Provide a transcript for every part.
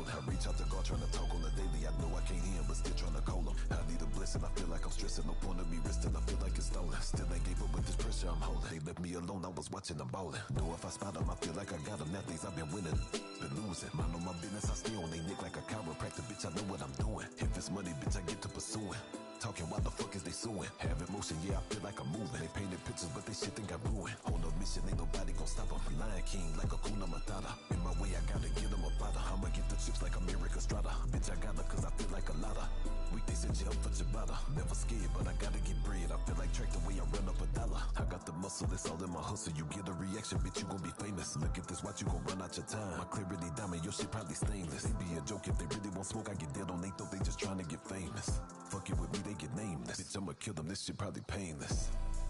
rolling. I reach out to God trying to talk on the daily. I know I can't hear him, but still trying to call him. I need a blessing, I feel like I'm stressing. No point of me resting, I feel like it's stolen. Still ain't gave up with this pressure I'm holding. They left me alone, I was watching them ballin'. Know if I spot them, I feel like I got them. Now days I've been winning, been losing. Mind on my business, I stay on they neck like a chiropractor. Bitch, I know what I'm doing. If it's money, bitch, I get to pursuing. Talking, why the fuck is they suing? Have emotion, yeah, I feel like I'm moving. They painted pictures, but they shit think I ruined. On a mission, ain't nobody gon' stop them. Lion King like a Kuna Matata. In my way, I gotta get them a bada. I'ma get the chips like America Strata. Bitch, I gotta, cause I feel like a lotta. Week they said jail for ciabatta. Never scared, but I gotta get bread. I feel like track the way I run up a dollar. I got the muscle, it's all in my hustle. You get a reaction, bitch, you gon' be famous. Look at this watch, you gon' run out your time. My clarity diamond, your shit probably stainless. They be a joke if they really want smoke. I get dead on they thought they just trying to get famous. Fuck it with me, they get nameless. Bitch, I'ma kill them, this shit probably painless.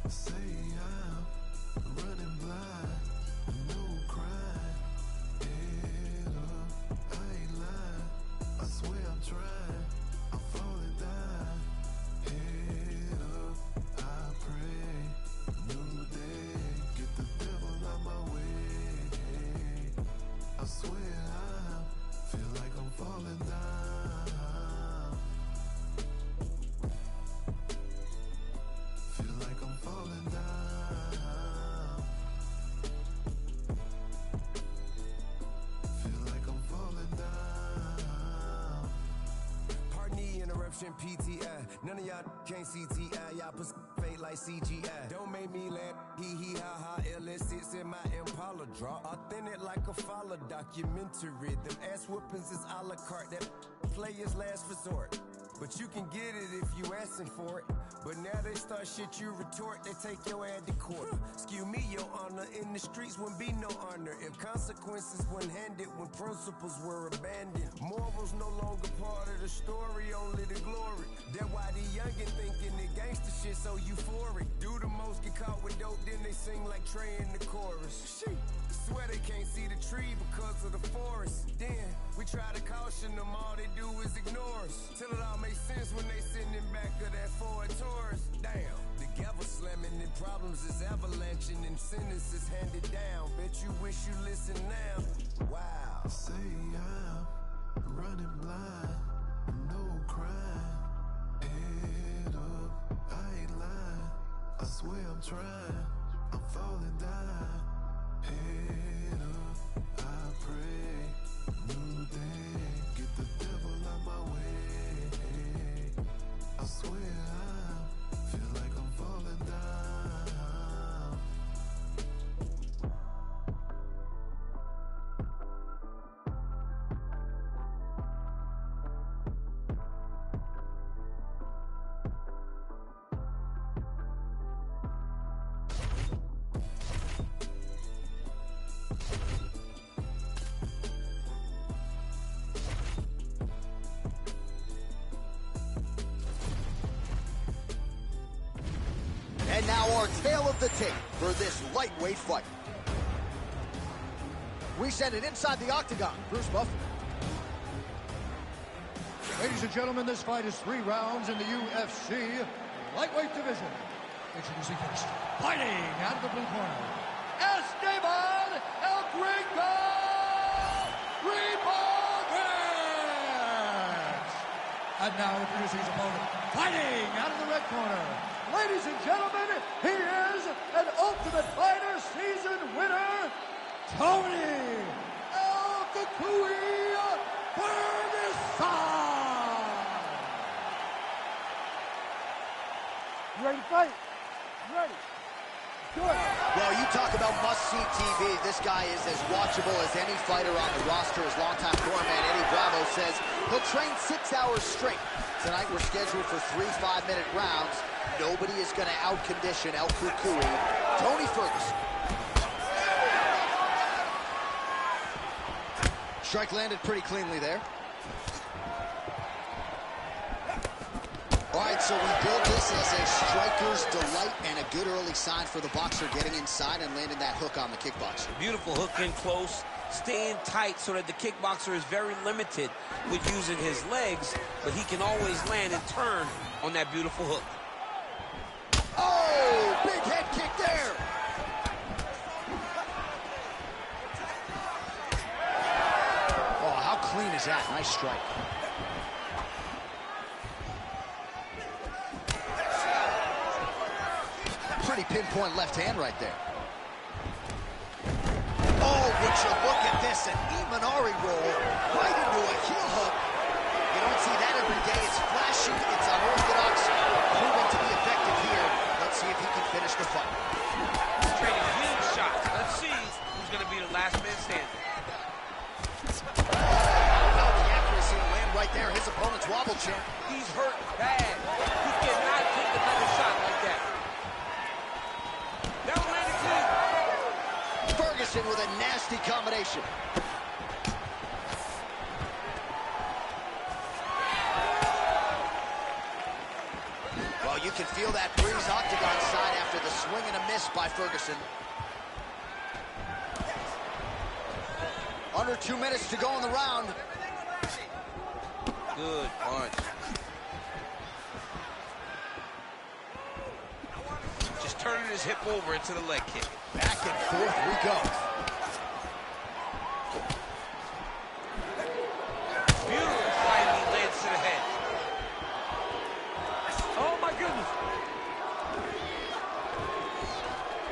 Say I'm running blind, no crime. Head up, I ain't lying. I swear I'm trying, I'm falling down. Head up, I pray. New day, get the devil out my way. I swear I feel like I'm falling down. Feel like I'm falling down. Feel like I'm falling down. Pardon the interruption, PTI. None of y'all can't see TI. Y'all put fake like CGI. Don't make me laugh. Hee hee ha ha. LS6 in my Impala draw. Authentic like a follow documentary. Them ass whoopings is a la carte. That player's last resort. But you can get it if you asking for it. But now they start shit you retort, they take your ad to court. Excuse me, your honor, in the streets wouldn't be no honor if consequences weren't handed, when principles were abandoned. Morals no longer part of the story, only the glory. That's why the youngin' thinking the gangster shit so euphoric. Do the most, get caught with dope, then they sing like Trey in the chorus. Shit, swear they can't see the tree because of the forest. Then we try to caution them, all they do is ignore us. Till it all makes sense when they sitting in back of that Ford Taurus. Damn, the gavel slamming and problems is avalanching and sentences handed down. Bet you wish you listen now. Wow. Say I'm running blind, no crime. Head up, I ain't lying. I swear I'm trying, I'm falling down. Head up, I pray. New day, get the devil out my way. I swear I feel like I'm falling down. And now our tale of the tape for this lightweight fight. We send it inside the octagon. Bruce Buffer. Ladies and gentlemen, this fight is 3 rounds in the UFC lightweight division. Introducing first, fighting out of the blue corner, Esteban El Gringo Reborn! And now introducing his opponent, fighting out of the red corner. Ladies and gentlemen, he is an Ultimate Fighter season winner, Tony El Cucuy Ferguson! You ready to fight? You ready? Good. Well, you talk about must-see TV. This guy is as watchable as any fighter on the roster. His longtime cornerman, Eddie Bravo, says he'll train 6 hours straight. Tonight we're scheduled for 3 5-minute rounds. Nobody is going to outcondition El Cucuy. Tony Ferguson. Strike landed pretty cleanly there. All right, so we build this as a striker's delight and a good early sign for the boxer getting inside and landing that hook on the kickboxer. Beautiful hook in close, staying tight so that the kickboxer is very limited with using his legs, but he can always land and turn on that beautiful hook. Oh, big head kick there. Oh, how clean is that? Nice strike. Pretty pinpoint left hand right there. Oh, would you look at this, an Imanari roll right into a heel hook. You don't see that every day. It's flashy, it's unorthodox, proven to be effective here. Let's see if he can finish the fight. Trading huge shots. Let's see who's going to be the last man standing. The accuracy to land right there. His opponent's wobble champ. He's hurt bad. He cannot take another shot like that. That one landed clean. Ferguson with a nasty combination. Well, you can feel that breeze octagon side after the swing and a miss by Ferguson. Under 2 minutes to go in the round. Good punch. Just turning his hip over into the leg kick. Back and forth we go. Beautiful fighting, he lands to the head. Oh, my goodness.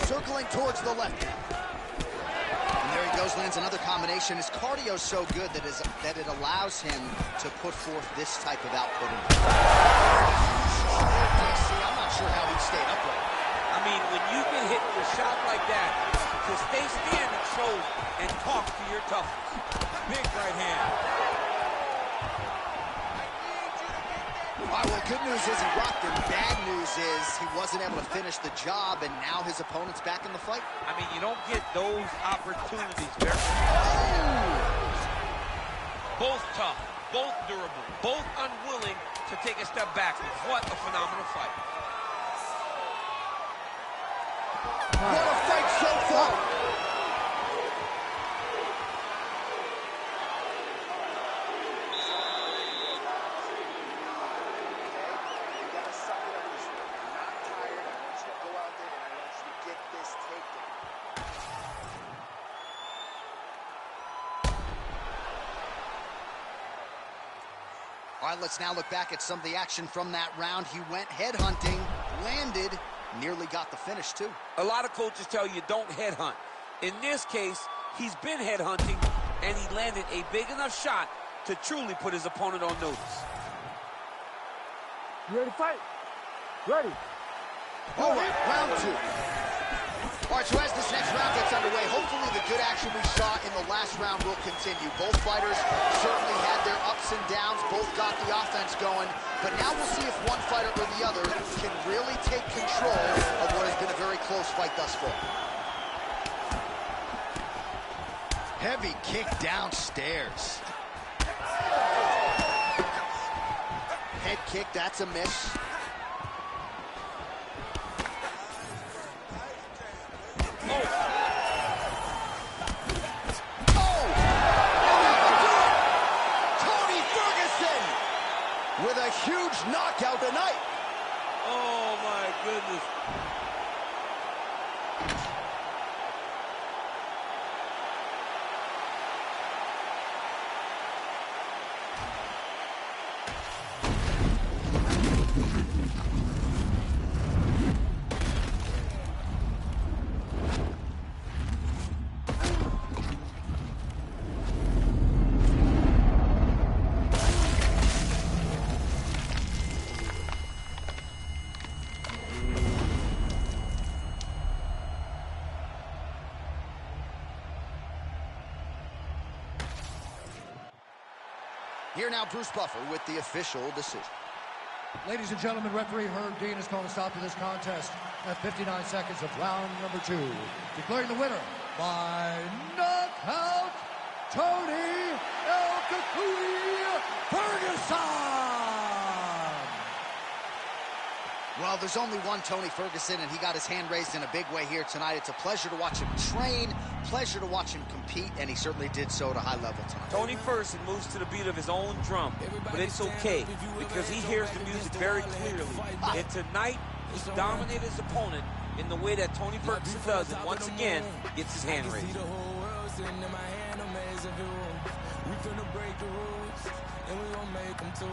Circling towards the left. And there he goes, lands another combination. His cardio's so good that it allows him to put forth this type of output. I'm not sure how he stayed upright. I mean, when you get hit with a shot like that, to stay standing shows and talk to your toughness. Big right hand. All right, well, good news is he rocked him. Bad news is he wasn't able to finish the job, and now his opponent's back in the fight. I mean, you don't get those opportunities very Both tough, both durable, both unwilling to take a step backwards. What a phenomenal fight. What a fight so far. All right, let's now look back at some of the action from that round. He went headhunting, landed, nearly got the finish, too. A lot of coaches tell you don't headhunt. In this case, he's been headhunting, and he landed a big enough shot to truly put his opponent on notice. You ready to fight? Ready. All right, round two. All right, so as this next round gets underway, hopefully the good action we saw in the last round will continue. Both fighters certainly had their ups and downs, both got the offense going, but now we'll see if one fighter or the other can really take control of what has been a very close fight thus far. Heavy kick downstairs. Head kick, that's a miss. With a huge knockout tonight. Oh, my goodness. Here now, Bruce Buffer with the official decision. Ladies and gentlemen, referee Herb Dean is calling a stop to this contest at 59 seconds of round number 2. Declaring the winner by knockout, Tony El Cucuy Ferguson! Well, there's only one Tony Ferguson, and he got his hand raised in a big way here tonight. It's a pleasure to watch him train, pleasure to watch him compete, and he certainly did so at a high level tonight. Tony Ferguson moves to the beat of his own drum, but it's okay because he hears the music very clearly. And tonight, he dominated his opponent in the way that Tony Ferguson does, and once again, gets his hand raised. We finna break the rules, and we gon' make them too.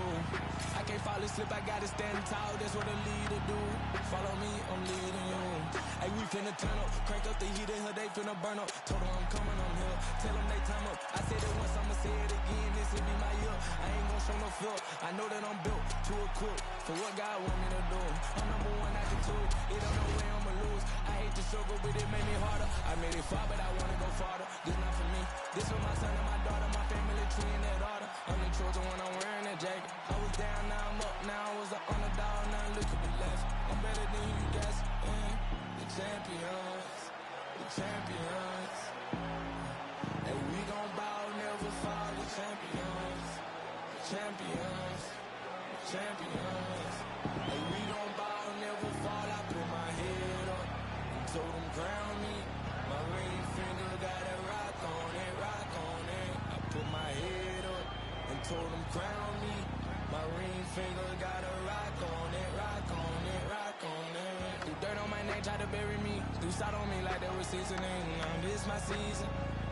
I can't fall asleep, I gotta stand tall, that's what a leader do. Follow me, I'm leading you. Hey, we finna turn up, crank up the heat in her, they finna burn up. Told them I'm coming, I'm here, tell them they time up. I said it once, I'ma say it again, this'll be my year. I ain't gon' show no fear, I know that I'm built to equip for what God want me to do. I'm number one out the two, it don't know where I'ma lose. I hate the struggle, but it made me harder. I made it far, but I wanna go farther. This not for me, this for my son and my daughter, my family tree and that order. I'm the chosen one, I'm wearing that jacket. I was down, now I'm up, now I was the underdog, now look at the left. I'm better than you guys, the champions, the champions. And we gon' bow, never fall, the champions, the champions, the champions. And we gon' bow, never fall, I put my head up and told them crown me. My ring finger got a rock on it, rock on it. I put my head up and told them crown me. My ring finger got a rock on it, rock on it, rock on it. Do dirt on my name, try to bury me. Do shot on me like there was seasoning. Now this my season.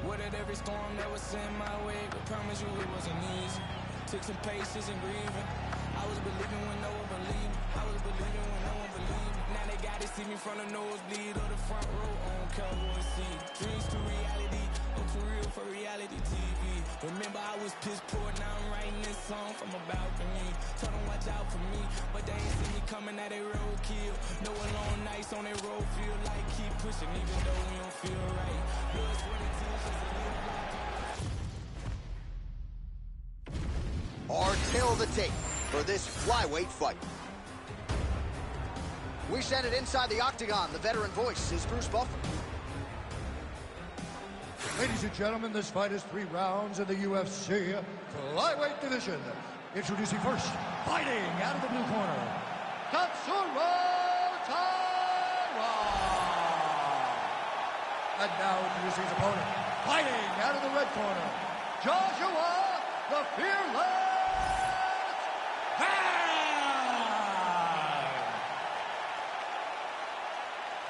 Weathered every storm that was sent my way, but promise you it wasn't easy. Took some patience and grieving. I was believing when no one believed. I was believing when no one believed. Now they got to see me from the nosebleed or the front row on Cowboy seat. Dreams to reality, I'm too real for reality TV. Remember I was piss poor, now I'm writing this song from a balcony. Told them watch out for me, but they ain't see me coming at a roadkill. No alone nights on a road, feel like keep pushing even though we don't feel right. Blood, sweat, and tears just a little Our tail of the tape for this flyweight fight. We send it inside the octagon. The veteran voice is Bruce Buffer. Ladies and gentlemen, this fight is 3 rounds in the UFC flyweight division. Introducing first, fighting out of the blue corner, Tatsuro Taira. And now introducing his opponent, fighting out of the red corner, Joshua the Fearless.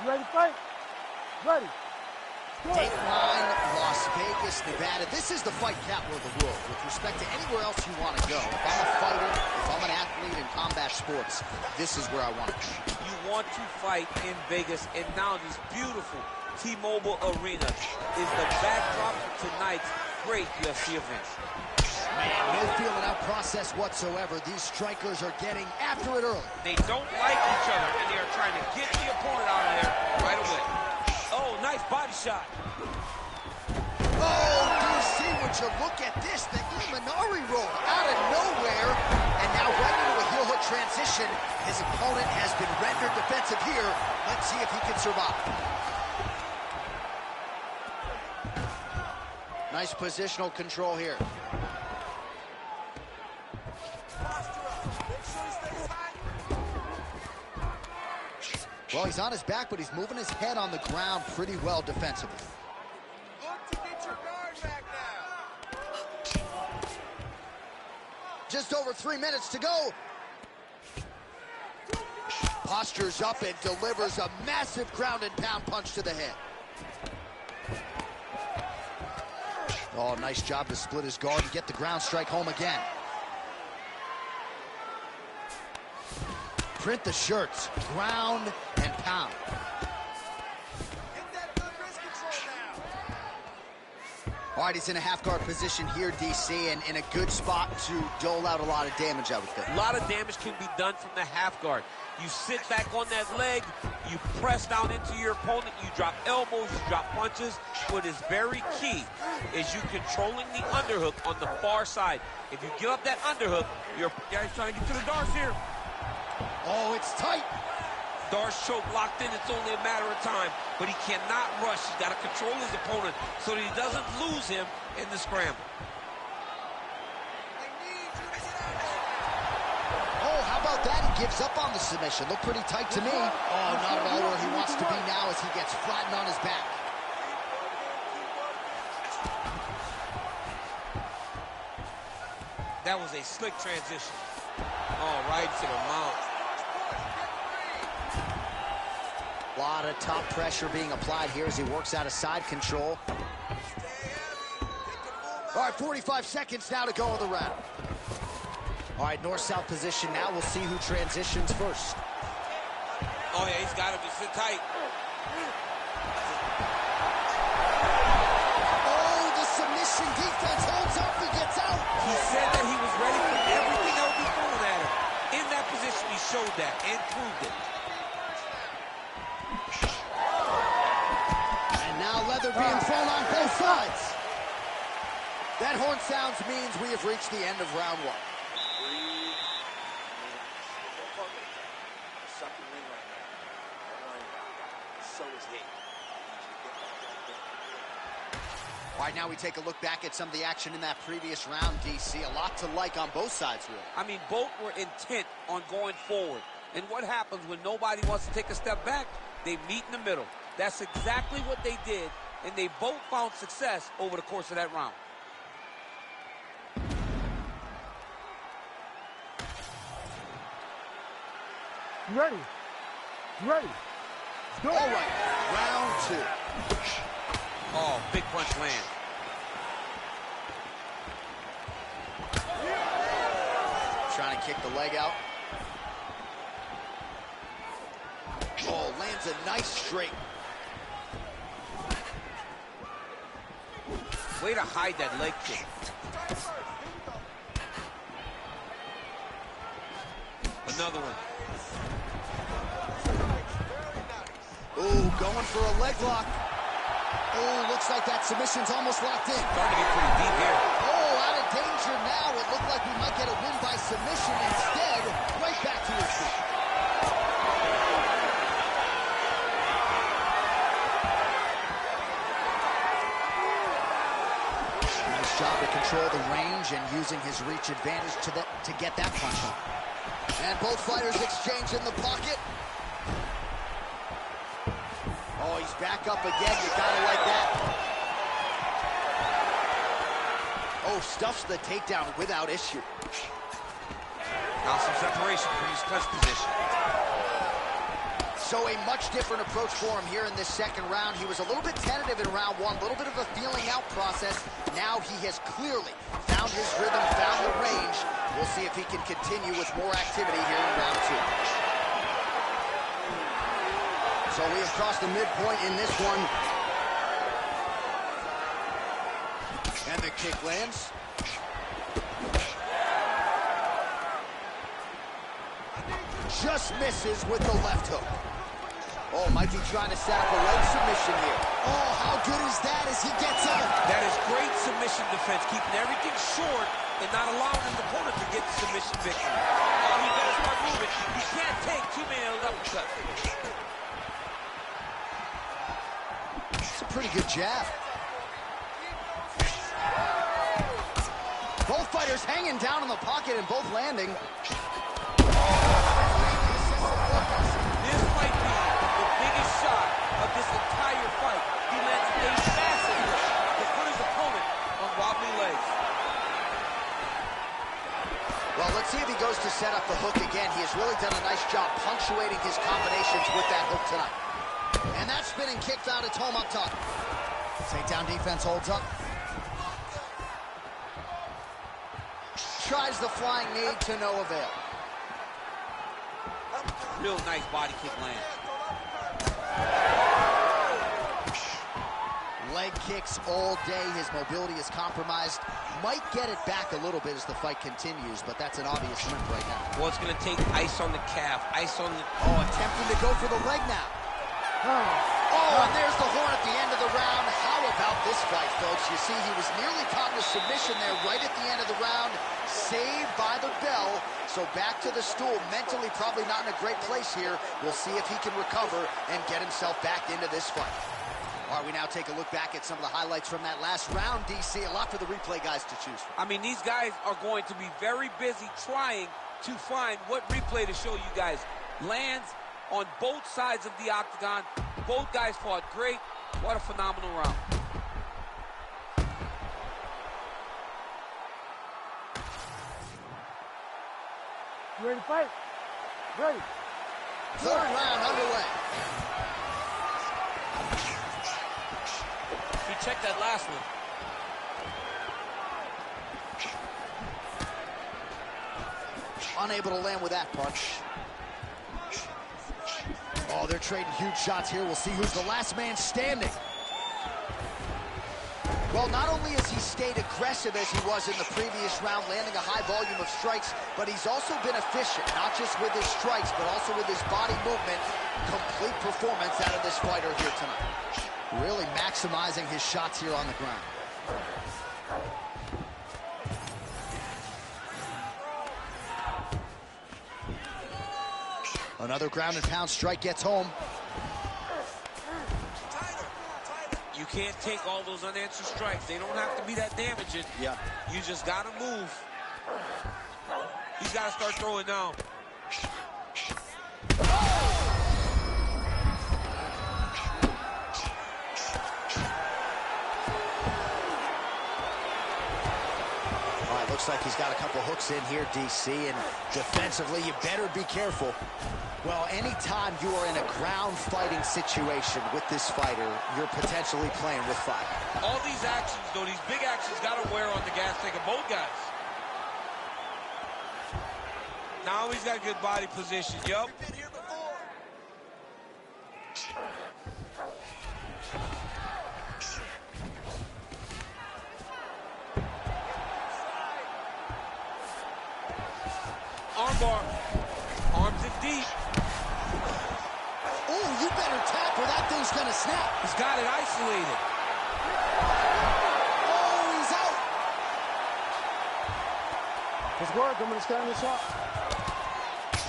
You ready to fight? Ready. Dateline, Las Vegas, Nevada. This is the fight capital of the world. With respect to anywhere else you want to go, if I'm a fighter, if I'm an athlete in combat sports, this is where I want to be. You want to fight in Vegas, and now this beautiful T-Mobile Arena is the backdrop for tonight's great UFC event. Man, no feeling out process whatsoever. These strikers are getting after it early. They don't like each other, and they are trying to get the opponent out of there right away. Oh, nice body shot. Oh, DC, would you look at this? The Imanari roll out of nowhere. And now right into a heel hook transition. His opponent has been rendered defensive here. Let's see if he can survive. Nice positional control here. Well, he's on his back, but he's moving his head on the ground pretty well defensively. Look to get your guard back now. Just over 3 minutes to go. Postures up and delivers a massive ground and pound punch to the head. Oh, nice job to split his guard and get the ground strike home again. Print the shirts, ground and pound. All right, he's in a half-guard position here, DC, and in a good spot to dole out a lot of damage, I would think. A lot of damage can be done from the half guard. You sit back on that leg, you press down into your opponent, you drop elbows, you drop punches. What is very key is you controlling the underhook on the far side. If you give up that underhook, your guy's trying to get to the darts here. Oh, it's tight. Darce choke locked in, it's only a matter of time, but he cannot rush. He's got to control his opponent so that he doesn't lose him in the scramble. Oh, how about that? He gives up on the submission. Looked pretty tight to me. Oh, not at all where he wants to be now as he gets flattened on his back. That was a slick transition. Oh, right to the mount. A lot of top pressure being applied here as he works out of side control. All right, 45 seconds now to go in the round. All right, north-south position now. We'll see who transitions first. Oh, yeah, he's got him to sit tight. Oh, the submission defense holds up. He gets out. He said that he was ready for everything that would be thrown at him. In that position, he showed that and proved it. And now leather being thrown on both sides. That horn sounds means we have reached the end of round one. All right, now we take a look back at some of the action in that previous round, DC. A lot to like on both sides, really. I mean, both were intent on going forward. And what happens when nobody wants to take a step back? They meet in the middle. That's exactly what they did, and they both found success over the course of that round. You ready? You ready? Let's go. All right, round two. Oh, big punch land. Trying to kick the leg out. Oh, lands a nice straight. Way to hide that leg kick. Another one. Ooh, going for a leg lock. Oh, looks like that submission's almost locked in. Starting to get pretty deep here. Oh, out of danger now. It looked like we might get a win by submission. Instead, right back to his feet. Nice job to control the range and using his reach advantage to get that punch on. And both fighters exchange in the pocket. Oh, he's back up again. You gotta like that. Oh, stuffs the takedown without issue. Now some separation from his touch position. So a much different approach for him here in this second round. He was a little bit tentative in round one, a little bit of a feeling out process. Now he has clearly found his rhythm, found the range. We'll see if he can continue with more activity here in round two. So we have crossed the midpoint in this one. And the kick lands. Just misses with the left hook. Oh, might be trying to set up a leg submission here. Oh, how good is that as he gets up? That is great submission defense, keeping everything short and not allowing his opponent to get the submission victory. Oh, he better start moving. He can't take too many of those uppercuts. It's a pretty good jab. Both fighters hanging down in the pocket and both landing. This might be the biggest shot of this entire fight. He lands a massive hook to put his opponent on wobbly legs. Well, let's see if he goes to set up the hook again. He has really done a nice job punctuating his combinations with that hook tonight. And that spinning kick found its home up top. Takedown defense holds up. Tries the flying knee to no avail. Real nice body kick land. Leg kicks all day. His mobility is compromised. Might get it back a little bit as the fight continues, but that's an obvious limp right now. Well, it's going to take ice on the calf, ice on the... Oh, attempting to go for the leg now. Oh, and there's the horn at the end of the round. How about this fight, folks? You see, he was nearly caught in a submission there right at the end of the round. Saved by the bell. So back to the stool. Mentally probably not in a great place here. We'll see if he can recover and get himself back into this fight. All right, we now take a look back at some of the highlights from that last round, DC. A lot for the replay guys to choose from. I mean, these guys are going to be very busy trying to find what replay to show you guys. Lands on both sides of the octagon. Both guys fought great. What a phenomenal round. You ready to fight? Ready. Third round underway. He checked that last one. unable to land with that punch. Oh, they're trading huge shots here. We'll see who's the last man standing. Well, not only has he stayed aggressive as he was in the previous round, landing a high volume of strikes, but he's also been efficient, not just with his strikes, but also with his body movement. Complete performance out of this fighter here tonight. Really maximizing his shots here on the ground. Another ground and pound strike gets home. You can't take all those unanswered strikes. They don't have to be that damaging. Yeah. You just got to move. He's got to start throwing now. All right, looks like he's got a couple hooks in here, DC, and defensively, you better be careful. Well, anytime you are in a ground fighting situation with this fighter, you're potentially playing with fire. All these actions, though, these big actions got to wear on the gas tank of both guys. Now he's got good body position, yup. Armbar. Arms in deep. Oh, you better tap or that thing's gonna snap. He's got it isolated. Oh, he's out. It's work. I'm going to stand this up.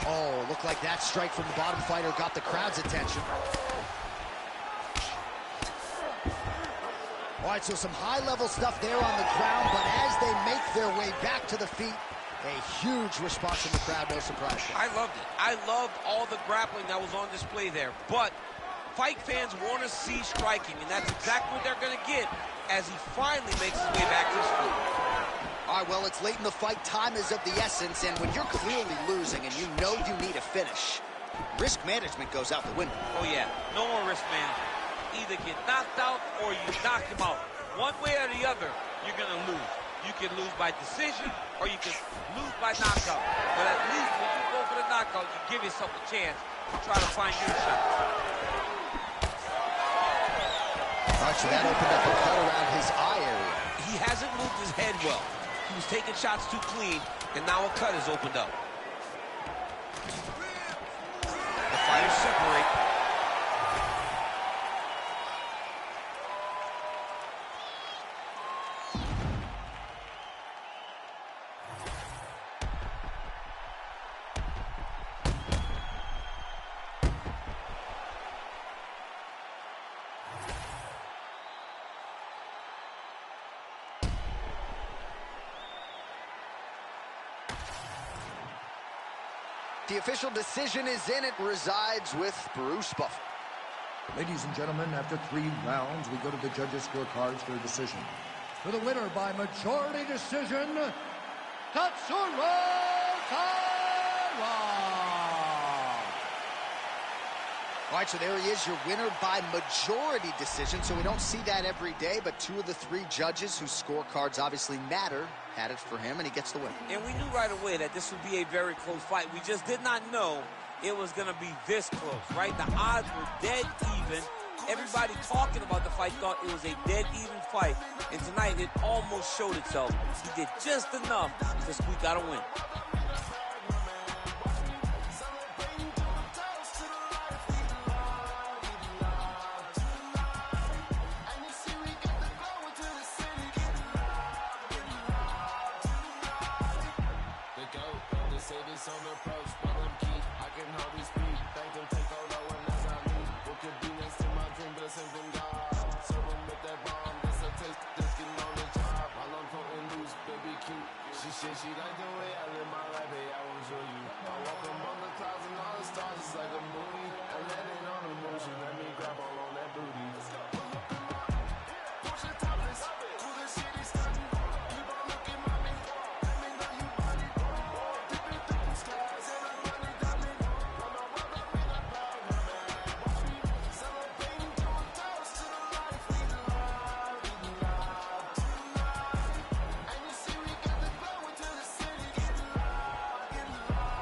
Oh, looked like that strike from the bottom fighter got the crowd's attention. All right, so some high-level stuff there on the ground, but as they make their way back to the feet, a huge response from the crowd, no surprise. I loved it. I loved all the grappling that was on display there. But fight fans want to see striking, and that's exactly what they're going to get as he finally makes his way back to his feet. All right, well, it's late in the fight. Time is of the essence, and when you're clearly losing and you know you need a finish, risk management goes out the window. Oh, yeah. No more risk management. Either get knocked out or you knock him out. One way or the other, you're going to lose. You can lose by decision or you can lose by knockout. But at least when you go for the knockout, you give yourself a chance to try to find your shot. All right, so that opened up a cut around his eye area. He hasn't moved his head well. He was taking shots too clean, and now a cut has opened up. The fighters separate. The official decision is in. It resides with Bruce Buffer. Ladies and gentlemen, after 3 rounds, we go to the judges' scorecards for a decision. For the winner by majority decision, Tatsuro Taira. All right, so there he is, your winner by majority decision. So we don't see that every day, but 2 of the 3 judges whose scorecards obviously matter had it for him, and he gets the win. And we knew right away that this would be a very close fight. We just did not know it was going to be this close, right? The odds were dead even. Everybody talking about the fight thought it was a dead even fight. And tonight, it almost showed itself. He did just enough to squeak out a win. She like the way I live my life, hey, I will show you. I walk among the clouds and all the stars, it's like a movie. And landing on the moon, she let me grab all on that booty. Let's go. Push it topless, to the city stunning. Keep on looking, mommy. Let me know you body. Dip it through the skies and I'm money diamond. I'm a rock up in a bag, my man. Watch me celebrating to a toast to the life. We love tonight. And you see we got the glow into the city. Get live, get live.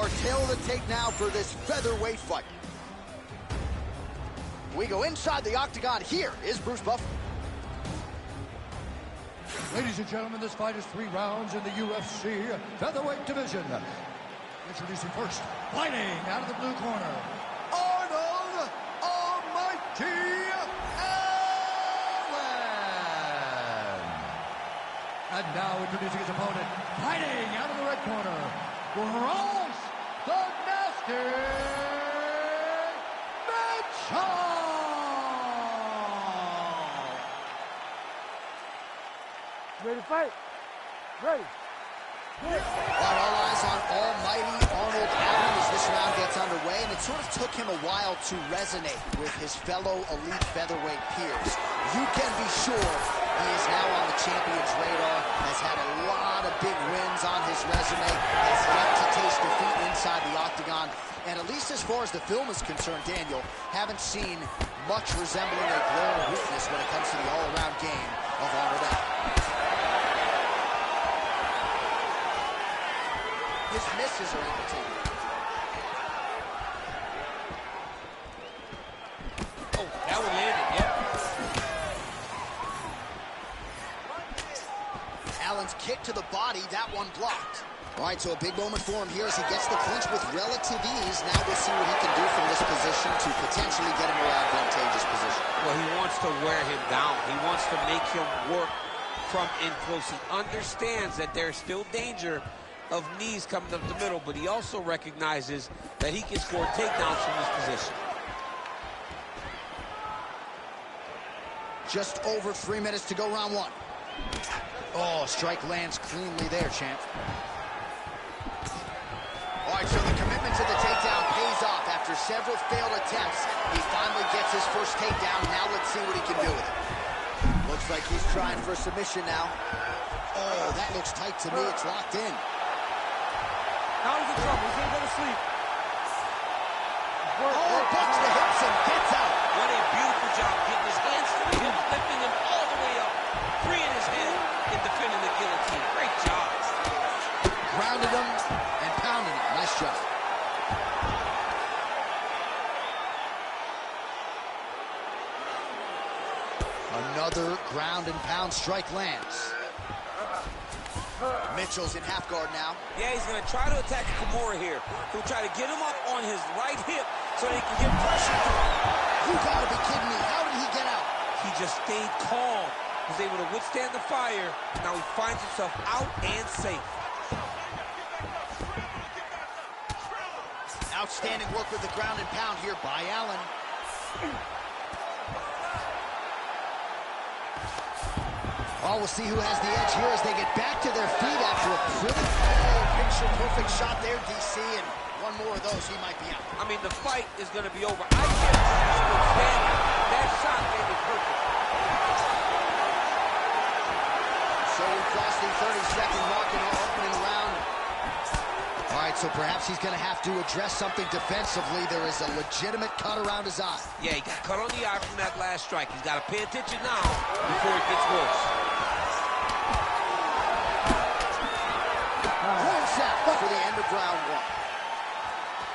Our tail of the tape now for this featherweight fight. We go inside the octagon. Here is Bruce Buffer. Ladies and gentlemen, this fight is 3 rounds in the UFC featherweight division. Introducing first, fighting out of the blue corner, Arnold Almighty Allen. And now introducing his opponent, fighting out of the red corner, Ross the Nasty Mitchell. Ready to fight? Ready. All eyes on Almighty Arnold Allen as this round gets underway, and it sort of took him a while to resonate with his fellow elite featherweight peers. You can be sure he is now on the champion's radar, has had a lot of big wins on his resume, has yet to taste defeat inside the octagon, and at least as far as the film is concerned, Daniel, haven't seen much resembling a glaring weakness when it comes to the all-around game of Arnold Allen. His misses are entertaining. Oh, that one landed, yep. Allen's kick to the body, that one blocked. All right, so a big moment for him here as he gets the clinch with relative ease. Now we'll see what he can do from this position to potentially get a more advantageous position. Well, he wants to wear him down. He wants to make him work from in close. He understands that there's still danger of knees coming up the middle, but he also recognizes that he can score takedowns from this position. Just over 3 minutes to go, round 1. Oh, strike lands cleanly there, champ. All right, so the commitment to the takedown pays off. After several failed attempts, he finally gets his first takedown. Now let's see what he can do with it. Looks like he's trying for submission now. Oh, that looks tight to me. It's locked in. Now he's in trouble. He's gonna go to sleep. Oh, bucks the hips and gets out. What a beautiful job getting his hands to the hips, lifting him all the way up, freeing his head, and defending the guillotine. Great job. Grounded him and pounded him. Nice job. Another ground and pound strike lands. Mitchell's in half guard now. Yeah, he's going to try to attack Kimura here. He'll try to get him up on his right hip so he can get pressure to him. You gotta be kidding me. How did he get out? He just stayed calm. Was able to withstand the fire. Now he finds himself out and safe. Outstanding work with the ground and pound here by Allen. Oh, we'll see who has the edge here as they get back to their feet after a pretty picture-perfect shot there, DC, and one more of those, he might be out. I mean, the fight is going to be over. I can't stand it. That shot made it perfect. So we crossed the 30-second mark in our opening round. All right, so perhaps he's going to have to address something defensively. There is a legitimate cut around his eye. Yeah, he got cut on the eye from that last strike. He's got to pay attention now before it gets worse. For the end of round 1.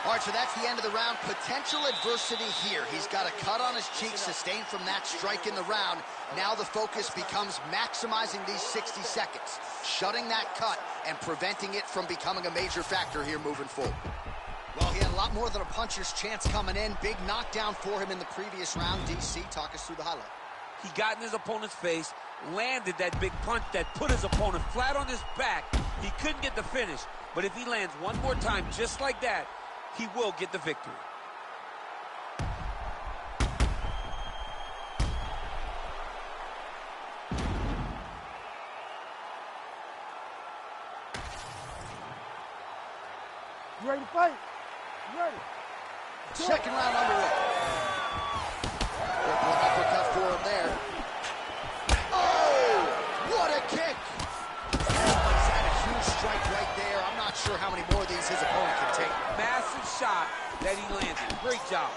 All right, so that's the end of the round. Potential adversity here. He's got a cut on his cheek sustained from that strike in the round. Now the focus becomes maximizing these 60 seconds, shutting that cut and preventing it from becoming a major factor here moving forward. Well, he had a lot more than a puncher's chance coming in. Big knockdown for him in the previous round. DC, talk us through the highlight. He got in his opponent's face, landed that big punch that put his opponent flat on his back. He couldn't get the finish, but if he lands one more time just like that, he will get the victory. You ready to fight? You ready? Second round underway. Quick one uppercut for him there. Oh, what a kick! He's had a huge strike right there. I'm not sure how many more of these his opponent can take. Massive shot that he landed. Great job.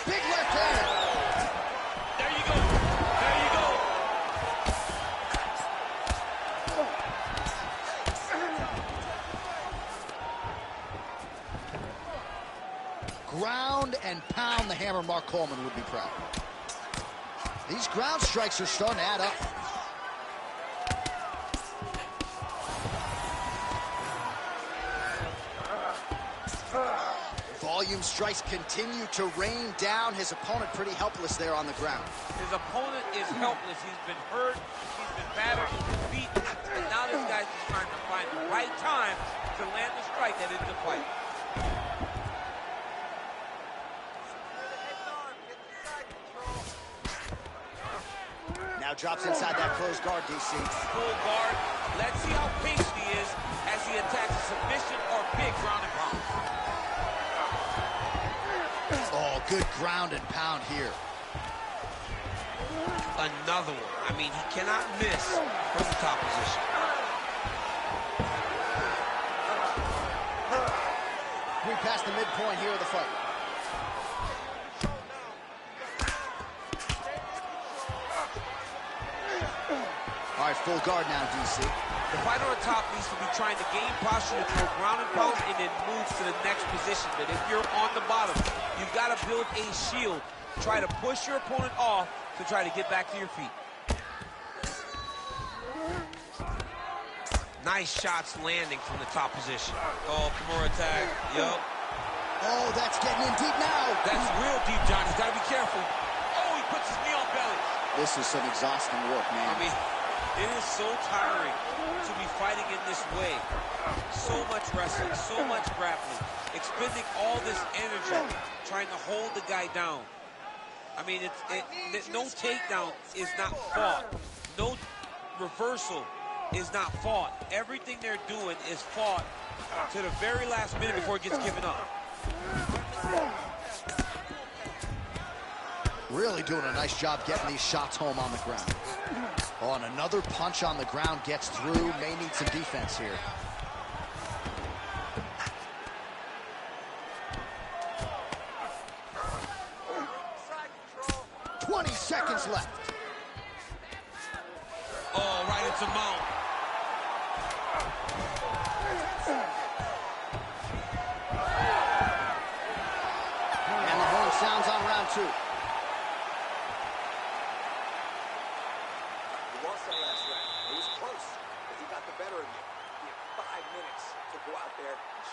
Big left hand. There you go. There you go. Ground and pound the hammer. Mark Coleman would be proud. These ground strikes are starting to add up. Volume strikes continue to rain down. His opponent pretty helpless there on the ground. His opponent is helpless. He's been hurt, he's been battered, he's been beaten, and now this guy's just trying to find the right time to land the strike that ends the fight. Now drops inside that closed guard, DC. Full guard. Let's see how patient he is as he attacks a submission or big ground and pound. Oh, good ground and pound here. Another one. I mean, he cannot miss from the top position. We passed the midpoint here of the fight. All right, full guard now, DC. The fighter on top needs to be trying to gain posture to throw ground and pound and then move to the next position. But if you're on the bottom, you've got to build a shield. Try to push your opponent off to try to get back to your feet. Nice shots landing from the top position. Oh, Kimura tag. Yup. Oh, that's getting in deep now. That's real deep, John. He's got to be careful. Oh, he puts his knee on belly. This is some exhausting work, man. I mean, it is so tiring to be fighting in this way. So much wrestling, so much grappling, expending all this energy trying to hold the guy down. I mean, no takedown is not fought. No reversal is not fought. Everything they're doing is fought to the very last minute before it gets given up. Really doing a nice job getting these shots home on the ground. Oh, and another punch on the ground gets through. May need some defense here. Side control. 20 seconds left. Oh, right into mount. And the horn sounds on round 2.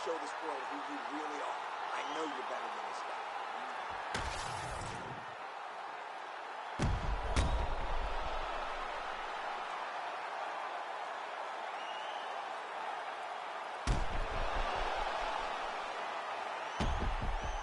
Show this world who you really are. I know you're better than this guy.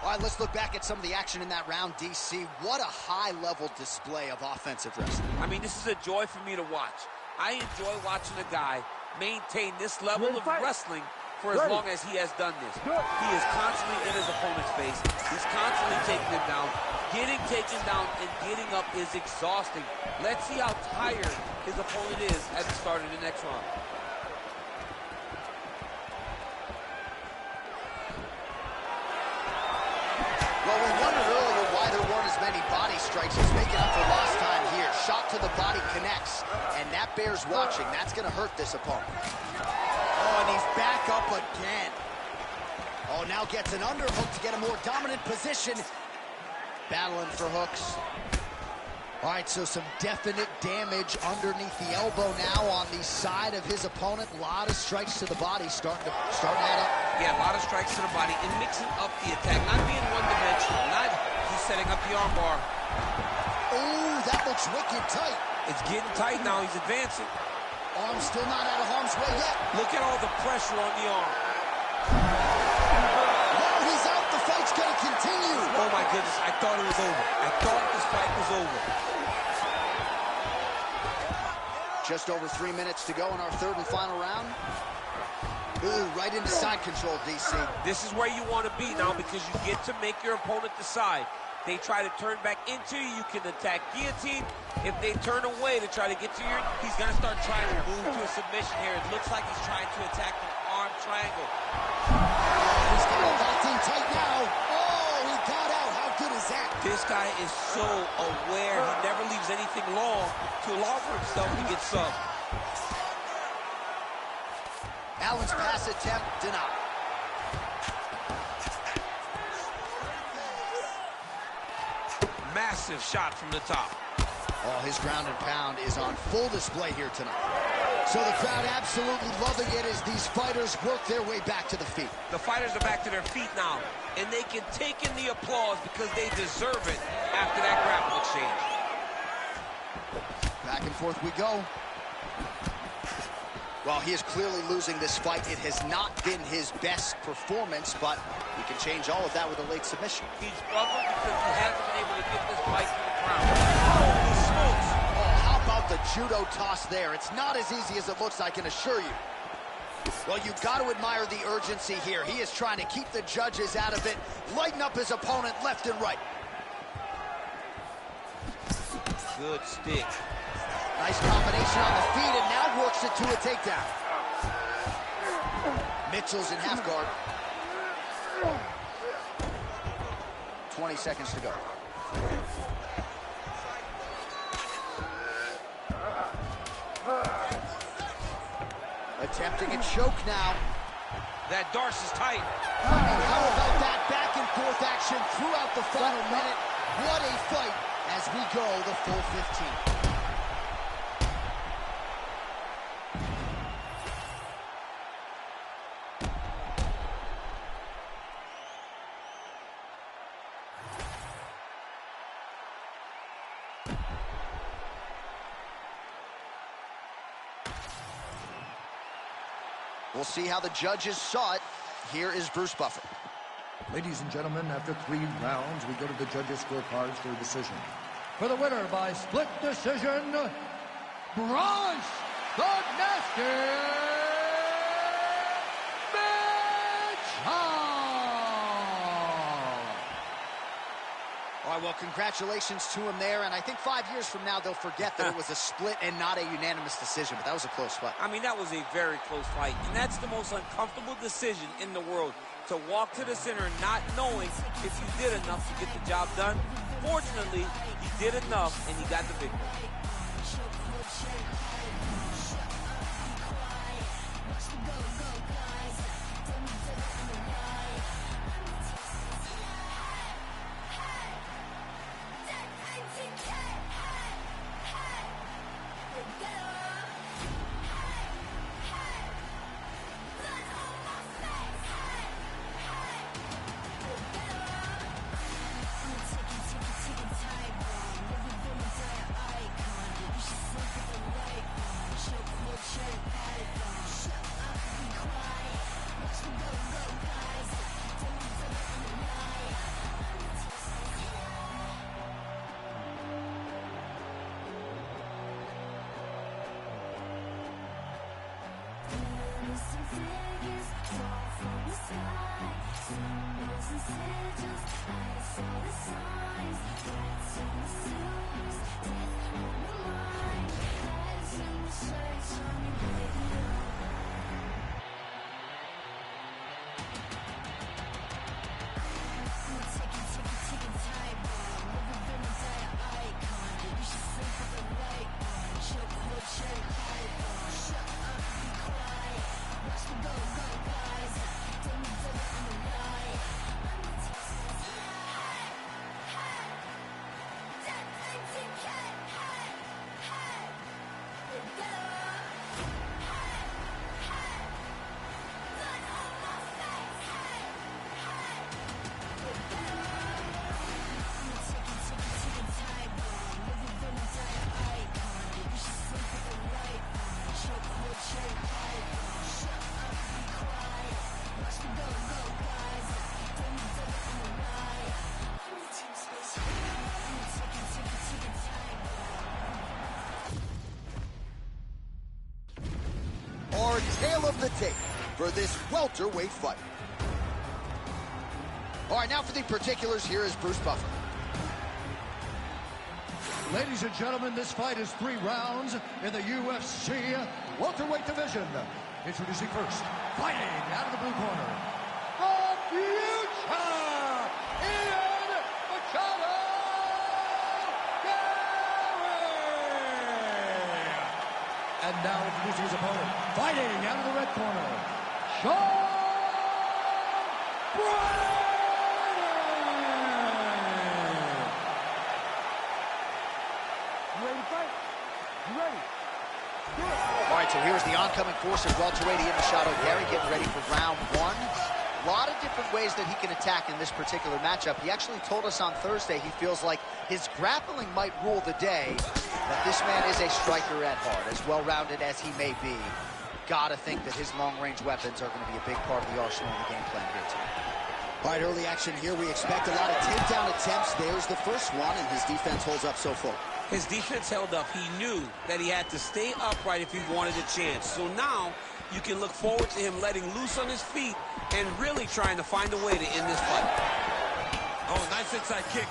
All right, let's look back at some of the action in that round, DC. What a high-level display of offensive wrestling. I mean, this is a joy for me to watch. I enjoy watching a guy maintain this level of wrestling for as long as he has done this. He is constantly in his opponent's face. He's constantly taking him down. Getting taken down and getting up is exhausting. Let's see how tired his opponent is at the start of the next round. Well, we wondered earlier why there weren't as many body strikes. He's making up for lost time here. Shot to the body connects, and that bears watching. That's going to hurt this opponent. Oh, and he's back up again. Oh, now gets an underhook to get a more dominant position. Battling for hooks. All right, so some definite damage underneath the elbow now on the side of his opponent. A lot of strikes to the body starting to add up. Yeah, a lot of strikes to the body and mixing up the attack. Not being one-dimensional. Not he's setting up the armbar. Oh, that looks wicked tight. It's getting tight now. He's advancing. Arm still not out of harm's way yet. Look at all the pressure on the arm. No, he's out. The fight's going to continue. Oh, my goodness. I thought it was over. I thought this fight was over. Just over 3 minutes to go in our third and final round. Ooh, right into side control, DC. This is where you want to be now because you get to make your opponent decide. They try to turn back into you, you can attack guillotine. If they turn away to try to get to you, he's going to start trying to move to a submission here. It looks like he's trying to attack the arm triangle. He's got it locked in tight now. Oh, he got out. How good is that? This guy is so aware. He never leaves anything long to allow for himself to get subbed. Allen's pass attempt denied. massive shot from the top. Oh, his ground and pound is on full display here tonight. So the crowd absolutely loving it as these fighters work their way back to the feet. The fighters are back to their feet now, and they can take in the applause because they deserve it after that grapple exchange. Back and forth we go. Well, he is clearly losing this fight. It has not been his best performance, but he can change all of that with a late submission. He's struggled because he hasn't been able to get this fight to the ground. Holy smokes! Oh, how about the judo toss there? It's not as easy as it looks, I can assure you. Well, you've got to admire the urgency here. He is trying to keep the judges out of it, lighten up his opponent left and right. Good stick. Nice combination on the feet, and now works it to a takedown. Mitchell's in half guard. 20 seconds to go. Attempting a choke now. That Darce is tight. How about that back and forth action throughout the final minute? What a fight as we go the full 15. We'll see how the judges saw it. Here is Bruce Buffer. Ladies and gentlemen, after 3 rounds, we go to the judges' scorecards for a decision. For the winner by split decision, Bronze the Nasty Mitchell! All right, well, congratulations to him there, and I think 5 years from now they'll forget that it was a split and not a unanimous decision, but that was a close fight. I mean, that was a very close fight, and that's the most uncomfortable decision in the world, to walk to the center not knowing if you did enough to get the job done. Fortunately, he did enough, and he got the victory. Our tale of the tape for this welterweight fight. All right, now for the particulars, here is Bruce Buffer. Ladies and gentlemen, this fight is 3 rounds in the UFC welterweight division. Introducing first, fighting out of the blue corner, the future, Ian Machado Gary! And now introducing his opponent, fighting out of the red corner, Sean Brady! So here's the oncoming force of welterweight Ian Machado Gary getting ready for round one. A lot of different ways that he can attack in this particular matchup. He actually told us on Thursday he feels like his grappling might rule the day, but this man is a striker at heart, as well-rounded as he may be. Gotta think that his long-range weapons are going to be a big part of the arsenal in the game plan here tonight. All right, early action here. We expect a lot of takedown attempts. There's the first one, and his defense holds up so far. His defense held up. He knew that he had to stay upright if he wanted a chance. So now you can look forward to him letting loose on his feet and really trying to find a way to end this fight. Oh, nice inside kick.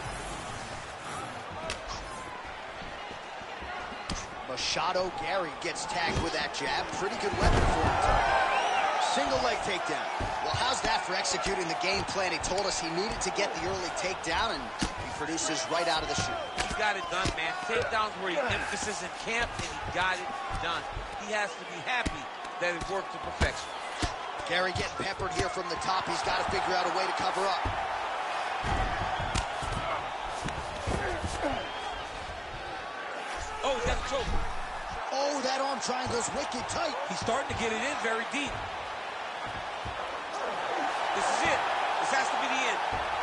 Machado Gary gets tagged with that jab. Pretty good weapon for him tonight. Single leg takedown. Well, how's that for executing the game plan? He told us he needed to get the early takedown, and he produces right out of the chute. He got it done, man. Takedowns were the emphasis in camp, and he got it done. He has to be happy that it worked to perfection. Gary getting peppered here from the top. He's got to figure out a way to cover up. Oh, he's got a choke. Oh, that arm triangle's wicked tight. He's starting to get it in very deep. This is it. This has to be the end.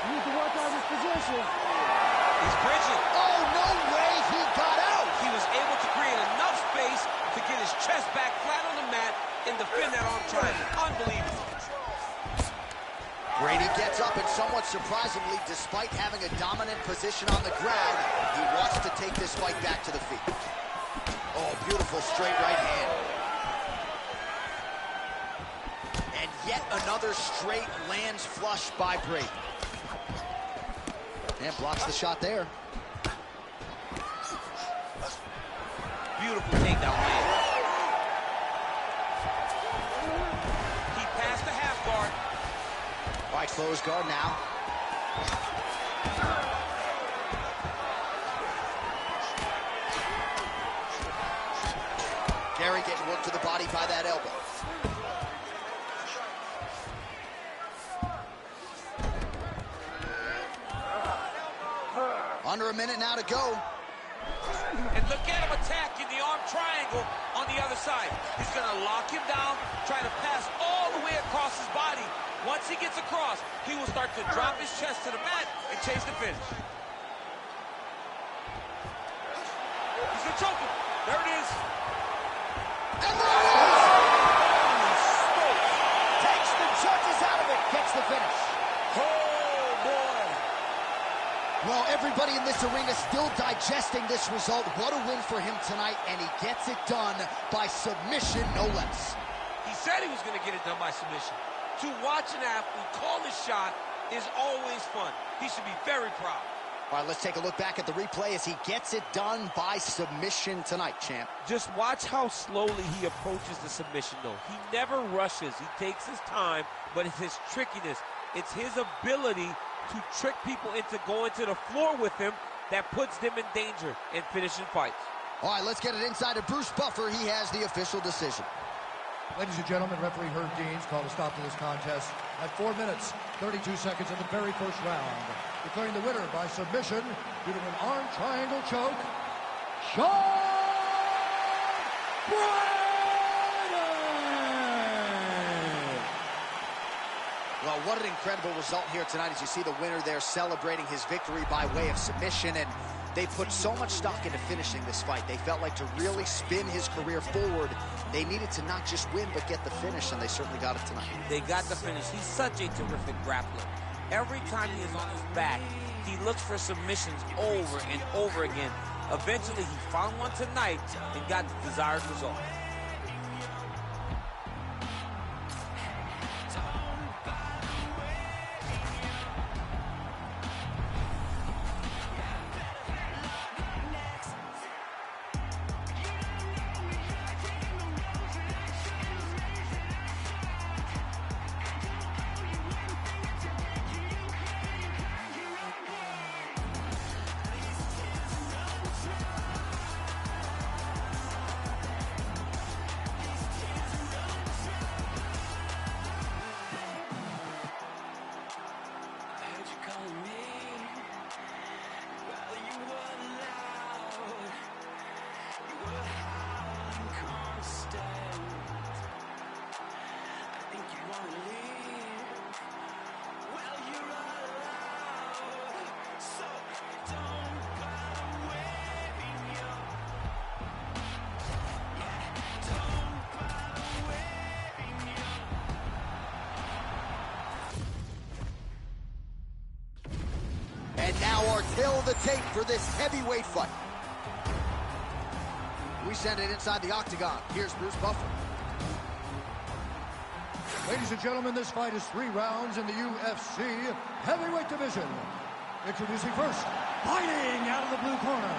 You need to work out his position. He's bridging. Oh, no way he got out. He was able to create enough space to get his chest back flat on the mat and defend that arm triangle. Unbelievable. Brady gets up, and somewhat surprisingly, despite having a dominant position on the ground, he wants to take this fight back to the feet. Oh, beautiful straight right hand. And yet another straight lands flush by Brady. And blocks the shot there. Beautiful takedown land. He passed the half guard. All right, closed guard now. Gary getting worked to the body by that elbow. Under a minute now to go. And look at him attacking the arm triangle on the other side. He's going to lock him down, try to pass all the way across his body. Once he gets across, he will start to drop his chest to the mat and chase the finish. He's going to choke him. There it is. And there it is! Holy smokes! Takes the judges out of it, gets the finish. Oh, boy. Well, everybody in this arena still digesting this result. What a win for him tonight, and he gets it done by submission, no less. He said he was going to get it done by submission. To watch an athlete call his shot is always fun. He should be very proud. All right, let's take a look back at the replay as he gets it done by submission tonight, champ. Just watch how slowly he approaches the submission, though. He never rushes. He takes his time, but it's his trickiness. It's his ability to trick people into going to the floor with him that puts them in danger in finishing fights. All right, let's get it inside of Bruce Buffer. He has the official decision. Ladies and gentlemen, referee Herb Deans called a stop to this contest at 4 minutes, 32 seconds in the very first round, declaring the winner by submission due to an arm triangle choke, Sean Brady! Well, what an incredible result here tonight as you see the winner there celebrating his victory by way of submission, and they put so much stock into finishing this fight. They felt like to really spin his career forward, they needed to not just win, but get the finish, and they certainly got it tonight. They got the finish. He's such a terrific grappler. Every time he is on his back, he looks for submissions over and over again. Eventually, he found one tonight and got the desired result. Now our tale of the tape for this heavyweight fight. We send it inside the octagon. Here's Bruce Buffer. Ladies and gentlemen, this fight is 3 rounds in the UFC heavyweight division. Introducing first, fighting out of the blue corner,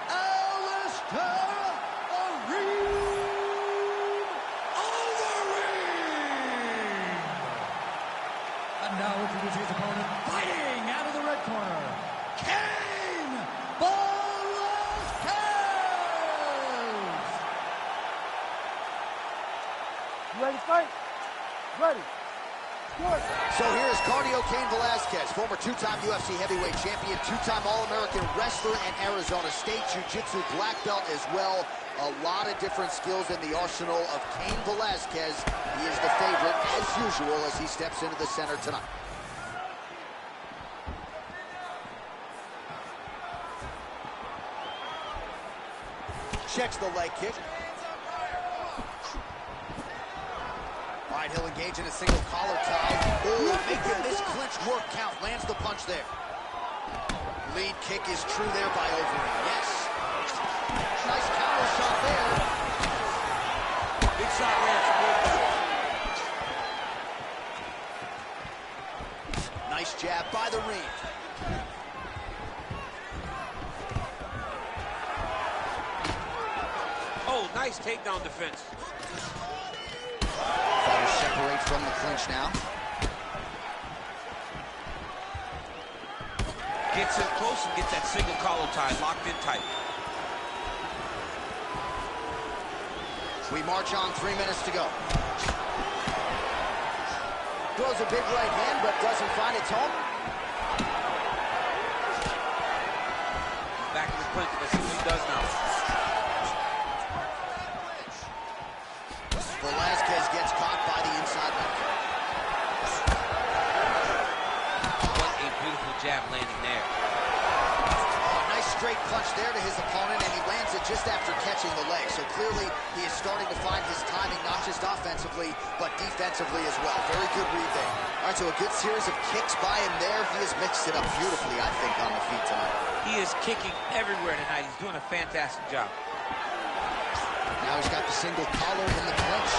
Alistair Overeem. And now introducing his opponent, fighting out of the red corner, Cain Velasquez. You ready to fight? Ready. Good. So here's Cardio Cain Velasquez, former 2-time UFC heavyweight champion, 2-time All-American wrestler, and Arizona State Jiu-Jitsu black belt as well. A lot of different skills in the arsenal of Cain Velasquez. He is the favorite, as usual, as he steps into the center tonight. Checks the leg kick. All right, he'll engage in a single collar tie. Oh, making this clinch work count. Lands the punch there. Lead kick is true there by Overeem. Yes. Nice counter shot there. Big shot lands for both. Nice jab by the Reem. Oh, nice takedown defense. Fighters separate from the clinch now. Gets in close and gets that single collar tie locked in tight. We march on, 3 minutes to go. Throws a big right hand, but doesn't find its home. Back in the clinch, let's see what he does now. Velasquez gets caught by the inside leg. What a beautiful jab landing there. Oh, nice straight punch there to his opponent, and he lands it just after catching the leg. So clearly, he is starting to find his timing, not just offensively, but defensively as well. Very good read there. All right, so a good series of kicks by him there. He has mixed it up beautifully, I think, on the feet tonight. He is kicking everywhere tonight. He's doing a fantastic job. Now he's got the single collar in the clinch.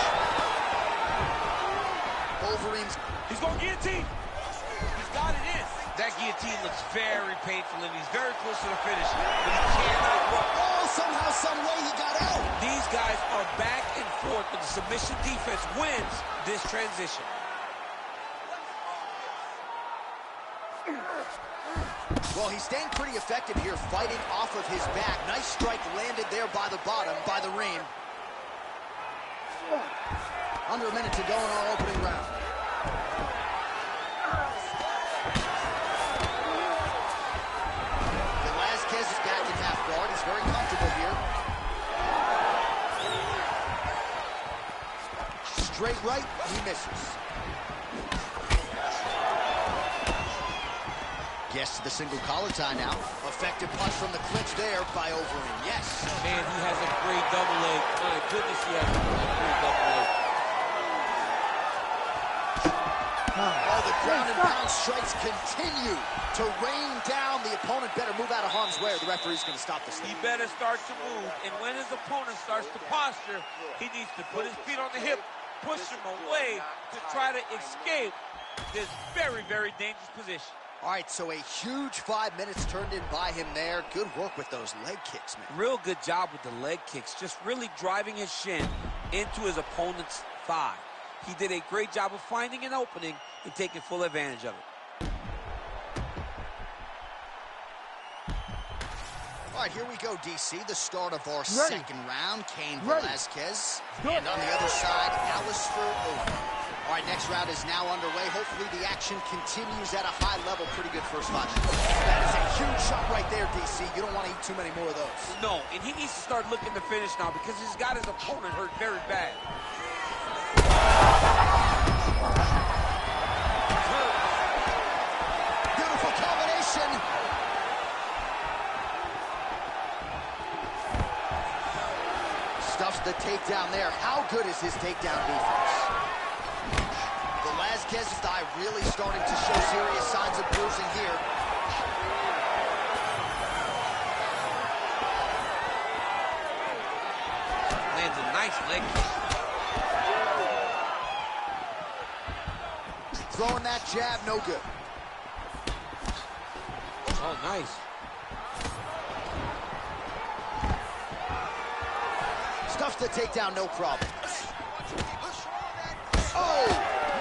Overeem's... He's going guillotine. He's got it in. That guillotine looks very painful, and he's very close to the finish, but he cannot work. Oh, somehow, some way he got out. These guys are back and forth, but the submission defense wins this transition. Well, he's staying pretty effective here, fighting off of his back. Nice strike landed there by the bottom, by the Reem. Under a minute to go in our opening round. Velasquez is back in half guard. He's very comfortable here. Straight right, he misses. Gets to the single collar tie now. Effective punch from the clinch there by Overeem. Yes. Man, he has a great double leg. My goodness, he has a great double leg. Oh, the ground and pound strikes continue to rain down. The opponent better move out of harm's way or the referee's going to stop this thing. He better start to move, and when his opponent starts to posture, he needs to put his feet on the hip, push him away to try to escape this very, very dangerous position. All right, so a huge 5 minutes turned in by him there. Good work with those leg kicks, man. Real good job with the leg kicks, just really driving his shin into his opponent's thigh. He did a great job of finding an opening and taking full advantage of it. All right, here we go, DC. The start of our second round. Cain Velasquez. And on the other side, Alistair Overeem. All right, next round is now underway. Hopefully the action continues at a high level. Pretty good first 5 minutes. That is a huge shot right there, DC. You don't want to eat too many more of those. No, and he needs to start looking to finish now because he's got his opponent hurt very bad. Beautiful combination. Stuffs the takedown there. How good is his takedown defense? Velasquez's thigh really starting to show serious signs of bruising here. leg kick. Throwing that jab, no good. Oh, nice. Stuffs the takedown, no problem. Oh,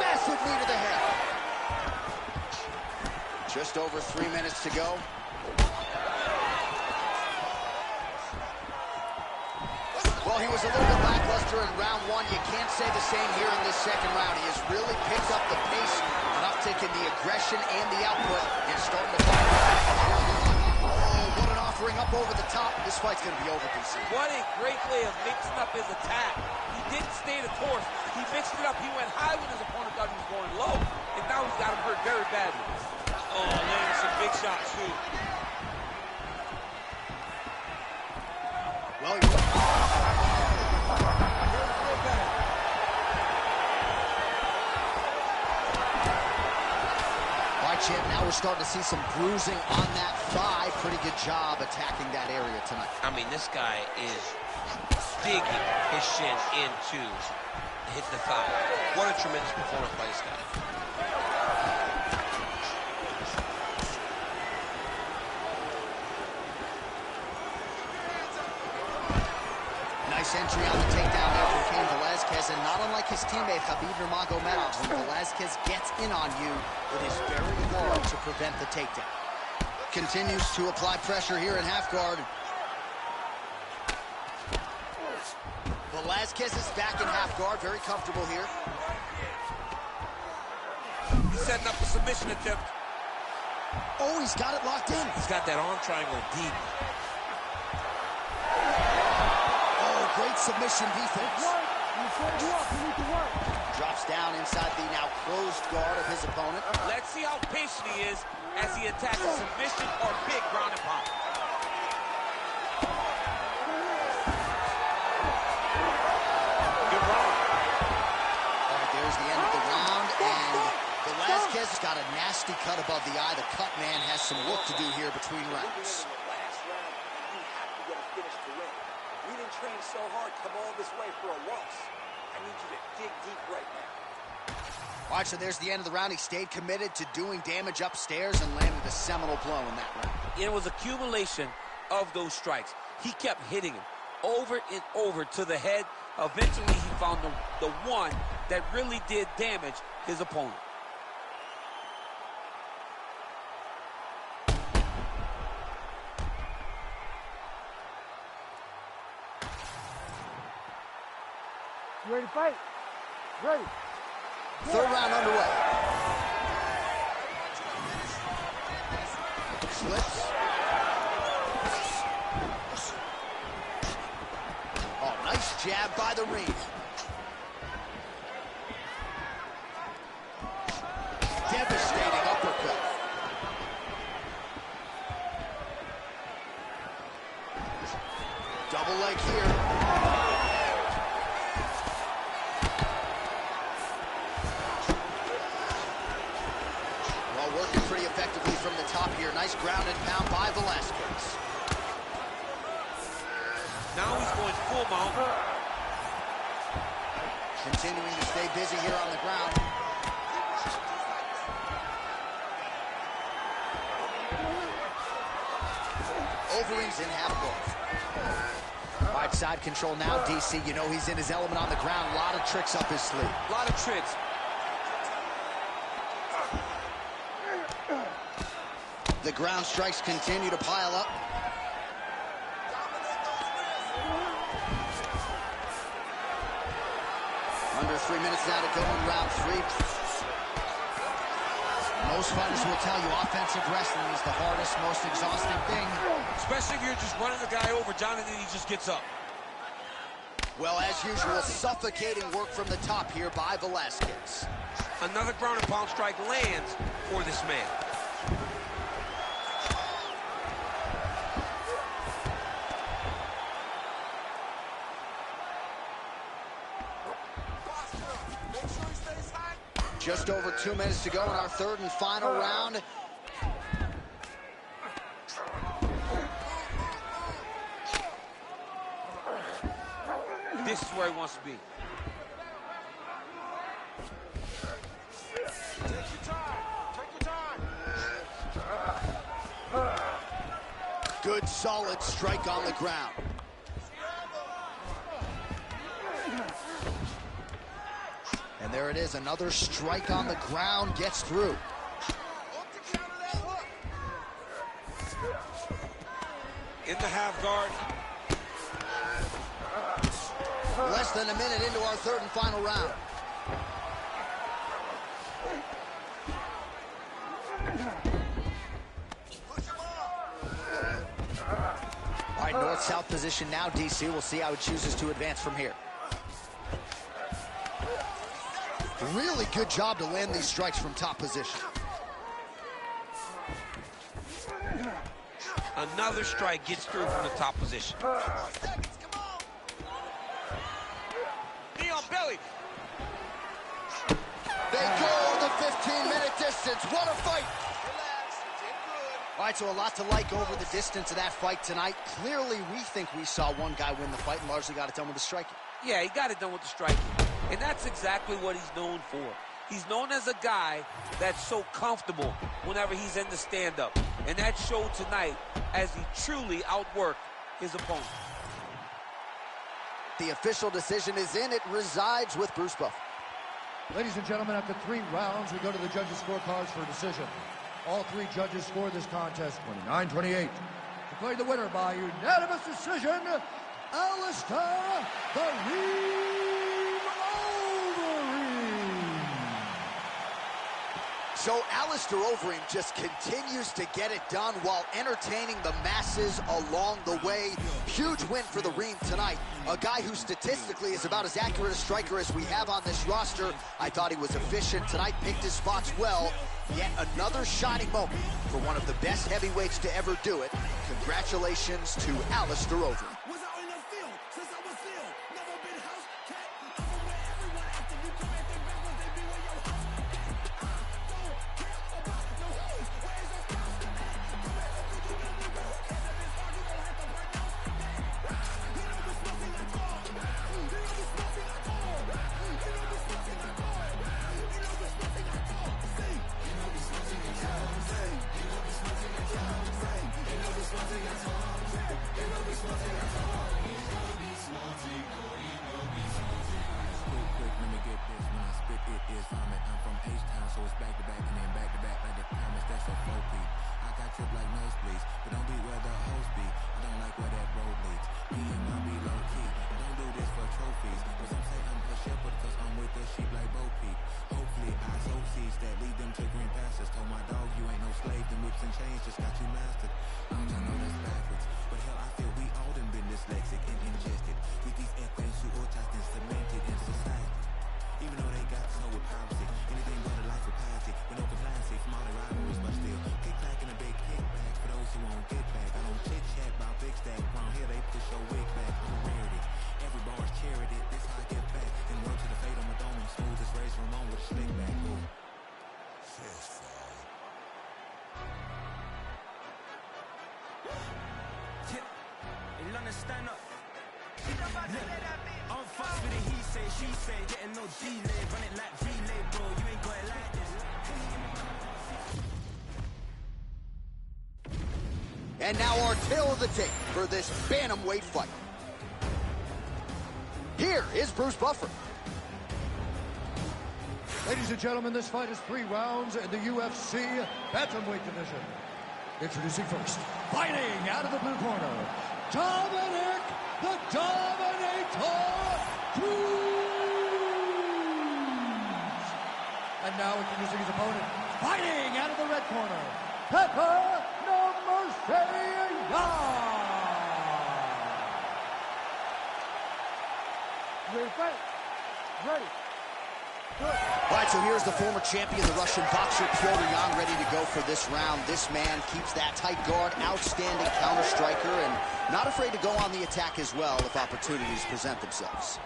massive knee to the head. Just over 3 minutes to go. Well, he was a little bit lackluster in round one. You can't say the same here in this second round. He has really picked up the pace, an uptick in the aggression and the output, and starting to fight. Oh, what an offering up over the top. This fight's going to be over, DC. What a great way of mixing up his attack. He didn't stay the course. He mixed it up. He went high when his opponent thought he was going low, and now he's got him hurt very badly. Oh, landing some big shots, too. Well, champ, now we're starting to see some bruising on that thigh. Pretty good job attacking that area tonight. I mean, this guy is digging his shin into hit the thigh. What a tremendous performance by this guy. Nice entry on the takedown there from Cain Velasquez, and not unlike his teammate Khabib Nurmagomedov, when Velasquez gets in on you, it is very hard to prevent the takedown. Continues to apply pressure here in half guard. Velasquez is back in half guard, very comfortable here. He's setting up a submission attempt. Oh, he's got it locked in. He's got that arm triangle deep. Great submission defense. You need to work. Drops down inside the now closed guard of his opponent. Let's see how patient he is as he attacks a submission or big ground and pound. Good round. All right, there's the end of the round, and Velasquez has got a nasty cut above the eye. The cut man has some work to do here between rounds. We didn't train so hard, come all this way for a loss. I need you to dig deep right now. All right, so there's the end of the round. He stayed committed to doing damage upstairs and landed a seminal blow in that round. It was accumulation of those strikes. He kept hitting him over and over to the head. Eventually, he found the one that really did damage his opponent. You ready to fight? Ready. Third round underway. Slips. Oh, nice jab by the ring. Devastating uppercut. Double leg here. Effectively from the top here. Nice ground and pound by Velasquez. Now he's going full mount. Continuing to stay busy here on the ground. Overeem's in half guard. Right side control now, DC. You know he's in his element on the ground. A lot of tricks up his sleeve. A lot of tricks. The ground strikes continue to pile up. Under 3 minutes now to go in round 3. Most fighters will tell you offensive wrestling is the hardest, most exhausting thing. Especially if you're just running the guy over, Jonathan, he just gets up. Well, as usual, suffocating work from the top here by Velasquez. Another ground and pound strike lands for this man. Just over 2 minutes to go in our third and final round. This is where he wants to be. Take your time. Take your time. Good, solid strike on the ground. And there it is, another strike on the ground, gets through. In the half guard. Less than a minute into our third and final round. All right, north-south position now, DC. We'll see how it chooses to advance from here. Really good job to land these strikes from top position. Another strike gets through from the top position. Knee on belly. They go the 15-minute distance. What a fight. All right, so a lot to like over the distance of that fight tonight. Clearly, we think we saw one guy win the fight and largely got it done with the striking. Yeah, he got it done with the striking. And that's exactly what he's known for. He's known as a guy that's so comfortable whenever he's in the stand-up. And that showed tonight as he truly outworked his opponent. The official decision is in. It resides with Bruce Buffer. Ladies and gentlemen, after 3 rounds, we go to the judges' scorecards for a decision. All 3 judges scored this contest 29-28. Declared the winner by unanimous decision, Alistair the Ream Overeem. So Alistair Overeem just continues to get it done while entertaining the masses along the way. Huge win for the Ream tonight. A guy who statistically is about as accurate a striker as we have on this roster. I thought he was efficient tonight, picked his spots well. Yet another shining moment for one of the best heavyweights to ever do it. Congratulations to Alistair Overeem. Stand up. I'm fucked with it, he say, she say, getting no delay, run it like relay, bro, you ain't got it like this. And now our tale of the tape for this bantamweight fight. Here is Bruce Buffer. Ladies and gentlemen, this fight is 3 rounds in the UFC bantamweight division. Introducing first, fighting out of the blue corner, Dominic the Dominator Cruz. And now introducing his opponent, fighting out of the red corner, Pepper No Mercy Ready to fight? Ready. All right, so here's the former champion, the Russian boxer Piotr Yan, ready to go for this round. This man keeps that tight guard, outstanding counter striker, and not afraid to go on the attack as well if opportunities present themselves.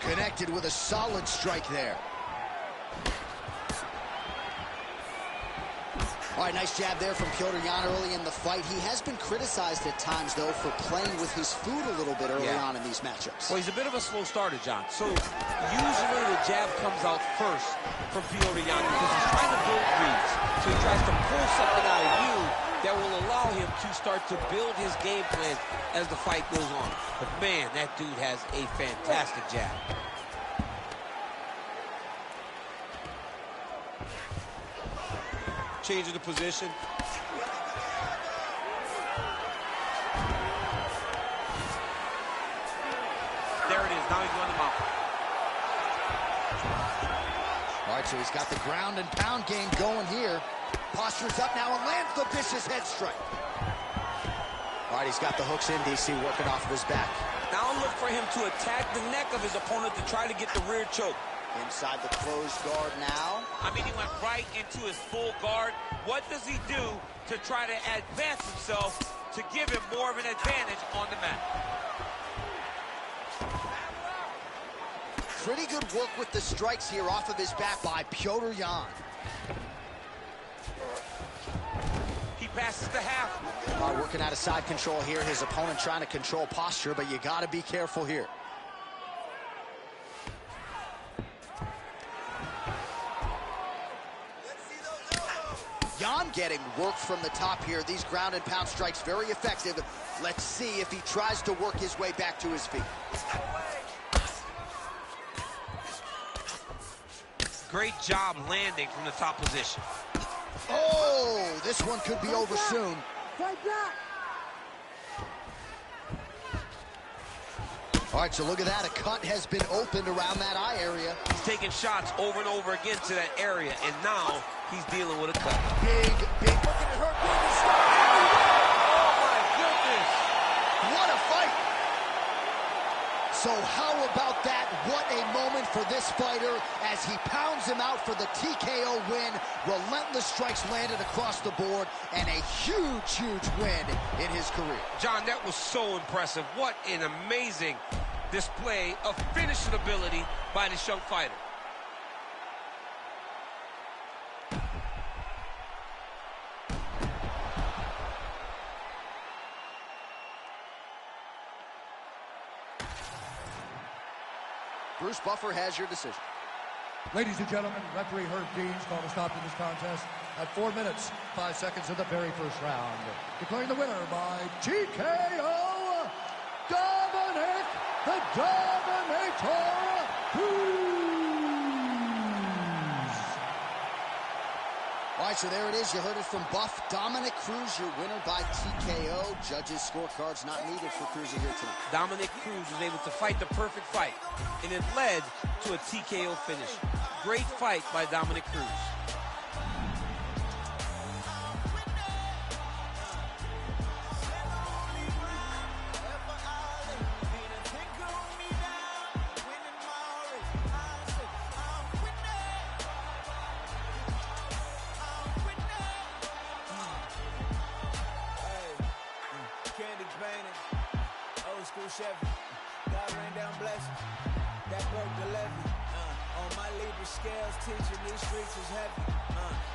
Connected with a solid strike there. All right, nice jab there from Petr Yan early in the fight. He has been criticized at times, though, for playing with his food a little bit early on in these matchups. Well, he's a bit of a slow starter, John. So usually the jab comes out first from Petr Yan because he's trying to build reads. So he tries to pull something out of you that will allow him to start to build his game plan as the fight goes on. But, man, that dude has a fantastic jab. Changing the position. There it is. Now he's on the mount. All right, so he's got the ground and pound game going here. Postures up now and lands the vicious head strike. All right, he's got the hooks in, DC, working off of his back. Now look for him to attack the neck of his opponent to try to get the rear choke. Inside the closed guard now. I mean, he went right into his full guard. What does he do to try to advance himself to give him more of an advantage on the mat? Pretty good work with the strikes here off of his back by Petr Yan. He passes the half. All right, working out of side control here. His opponent trying to control posture, but you got to be careful here. Yan getting work from the top here. These ground and pound strikes very effective. Let's see if he tries to work his way back to his feet. Great job landing from the top position. Oh, this one could be over soon. All right, so look at that. A cut has been opened around that eye area. He's taking shots over and over again to that area, and now he's dealing with a cut. Big. Oh, my goodness. What a fight. So how about that? What a moment for this fighter as he pounds him out for the TKO win. Relentless strikes landed across the board, and a huge win in his career. John, that was so impressive. What an amazing display of finishing ability by this young fighter. Bruce Buffer has your decision. Ladies and gentlemen, referee Herb Deans called a stop to this contest at 4 minutes, 5 seconds of the very first round. Declaring the winner by TKO, Dominic the Dominator Cruz. All right, so there it is. You heard it from Buff. Dominic Cruz, your winner by TKO. Judges' scorecards not needed for Cruz here tonight. Dominic Cruz was able to fight the perfect fight, and it led to a TKO finish. Great fight by Dominic Cruz. Old school Chevy, God rain down blessings, that broke the levee. On my Libra scales, teaching these streets is heavy.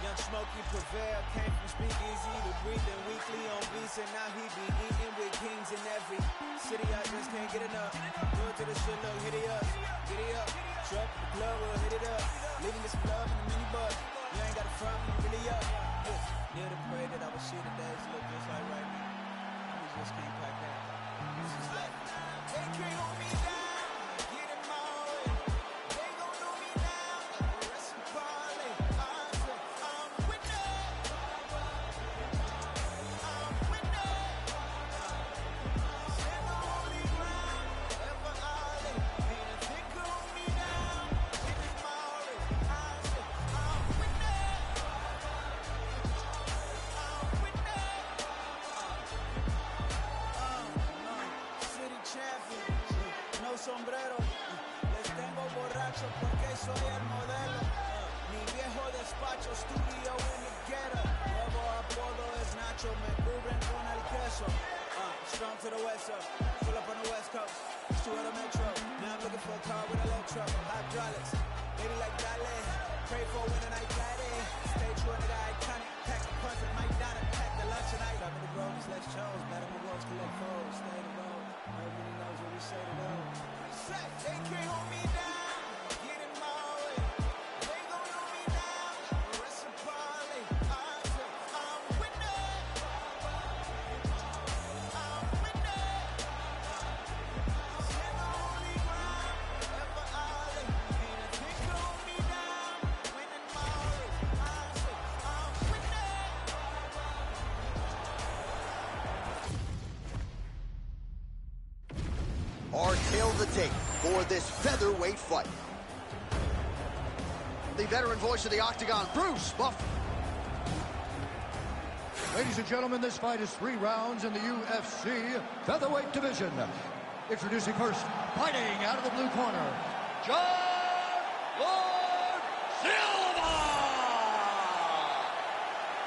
Young Smokey prevail, came from speakeasy to breathing weekly on beats, and now he be eating with kings in every city. I just can't get enough. Do it to the shit, look, hit it up, get it up. Truck, the club, we'll hit it up. Leaving this love in the minibus. You ain't got a front, you really up. Near to pray that I would see the days look just like right now. We just can't pack that. This is life. They can't hold me down. Get in my way. They gon' know me now. Like the rest of Barley. I'm winning. I'm winning. Stand on holy ground. Ever early. Ain't a thing can hold me down. Get in my way. I'm winning. I'm winning. City champion, no sombrero. Les tengo borracho porque soy el modelo. Mi viejo despacho, studio in the ghetto. Nuevo apodo es Nacho, me cubren con el queso. Strong to the west up, pull up on the west coast. Two at the metro, now I'm looking for a car with electro. Hydraulics, baby like Dale. Pray for when the night Friday. Stay true to the iconic, pack a punch. They can't hold me down, get in my way. They gon' hold me down, reciprocally. I'm winning. I'm winning. In the holy ground, forever I lay. Ain't a thing can hold me down, winning my race. I'm winning. Our tale of the tape for this featherweight fight. The veteran voice of the Octagon, Bruce Buffer. Ladies and gentlemen, this fight is 3 rounds in the UFC featherweight division. Introducing first, fighting out of the blue corner, John Lord Silva!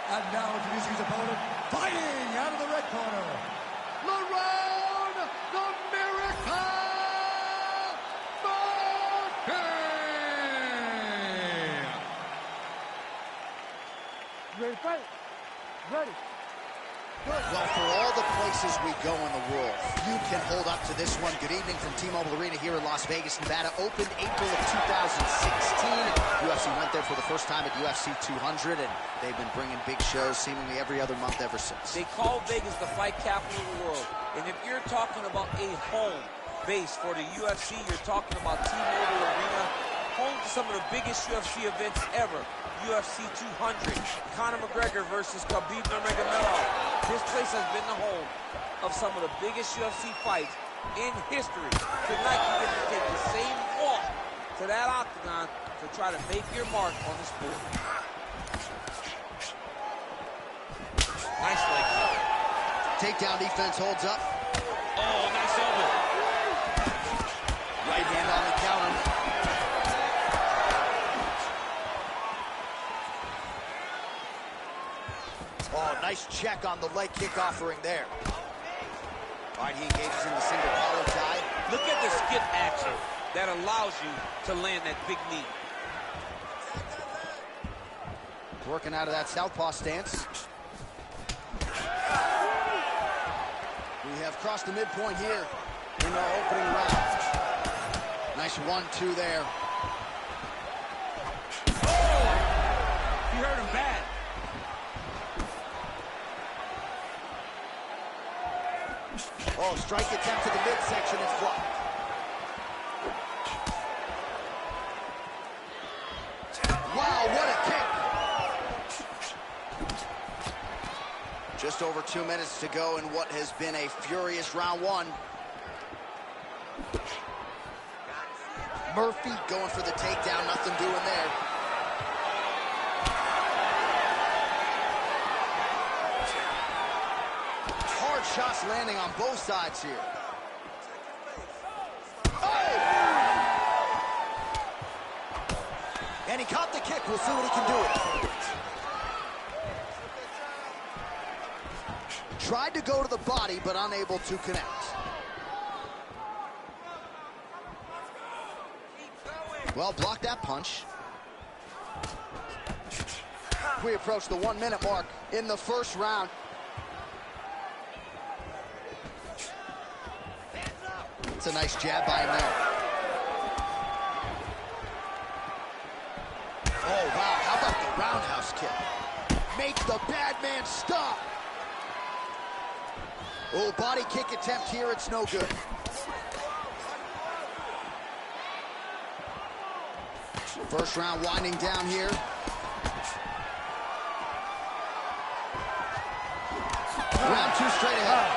And now introducing his opponent, fighting out of the red corner, Lerone the Miracle Murphy! Ready to fight? Ready. Well, for all the places we go in the world, you can hold up to this one. Good evening from T-Mobile Arena here in Las Vegas, Nevada. Opened April of 2016. UFC went there for the first time at UFC 200, and they've been bringing big shows seemingly every other month ever since. They call Vegas the fight capital of the world. And if you're talking about a home base for the UFC, you're talking about T-Mobile Arena, home to some of the biggest UFC events ever. UFC 200, Conor McGregor versus Khabib Nurmagomedov. This place has been the home of some of the biggest UFC fights in history. Tonight, you get to take the same walk to that octagon to try to make your mark on the sport. Nice leg. Takedown defense holds up. Oh, nice elbow. Right hand on the counter. Oh, nice check on the leg kick offering there. All right, he engages in the single collar tie. Look at the skip action that allows you to land that big knee. Working out of that southpaw stance. We have crossed the midpoint here in our opening round. Nice 1-2 there. You heard him bad. Oh, strike attempt to the midsection is blocked. Wow, what a kick! Just over 2 minutes to go in what has been a furious round one. Murphy going for the takedown, nothing doing there. Hard shots landing on both sides here. Oh! And he caught the kick. We'll see what he can do with it. Tried to go to the body, but unable to connect. Well, blocked that punch. We approach the 1 minute mark in the first round. It's a nice jab by him there. Oh, wow, how about the roundhouse kick? Make the bad man stop. Oh, body kick attempt here, it's no good. First round winding down here. Round 2 straight ahead.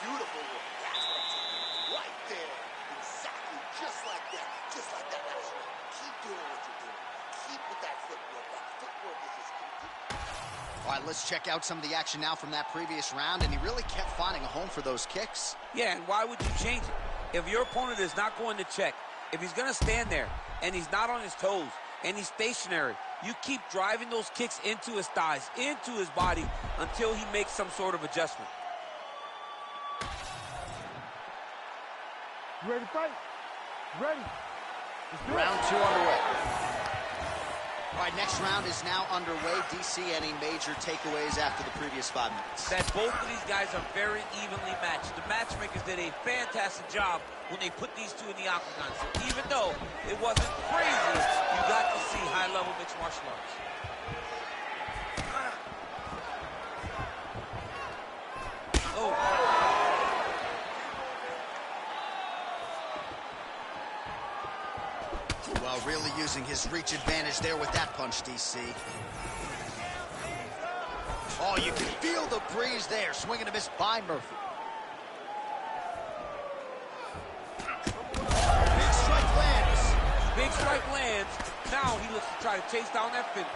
Beautiful work. That's what I'm talking about. Right there. Exactly. Just like that. Just like that. That's right. Keep doing what you're doing. Keep with that footwork. That footwork is just All right, let's check out some of the action now from that previous round, and he really kept finding a home for those kicks. Yeah, and why would you change it? If your opponent is not going to check, if he's going to stand there and he's not on his toes and he's stationary, you keep driving those kicks into his thighs, into his body until he makes some sort of adjustment. You ready to fight? Ready. Round 2 underway. All right, next round is now underway. DC, any major takeaways after the previous 5 minutes? That both of these guys are very evenly matched. The matchmakers did a fantastic job when they put these two in the octagon. So even though it wasn't crazy, you got to see high-level mixed martial arts. Oh. Well, really using his reach advantage there with that punch, DC. Oh, you can feel the breeze there. Swing and a miss by Murphy. Big strike lands. Big strike lands. Now he looks to try to chase down that finish.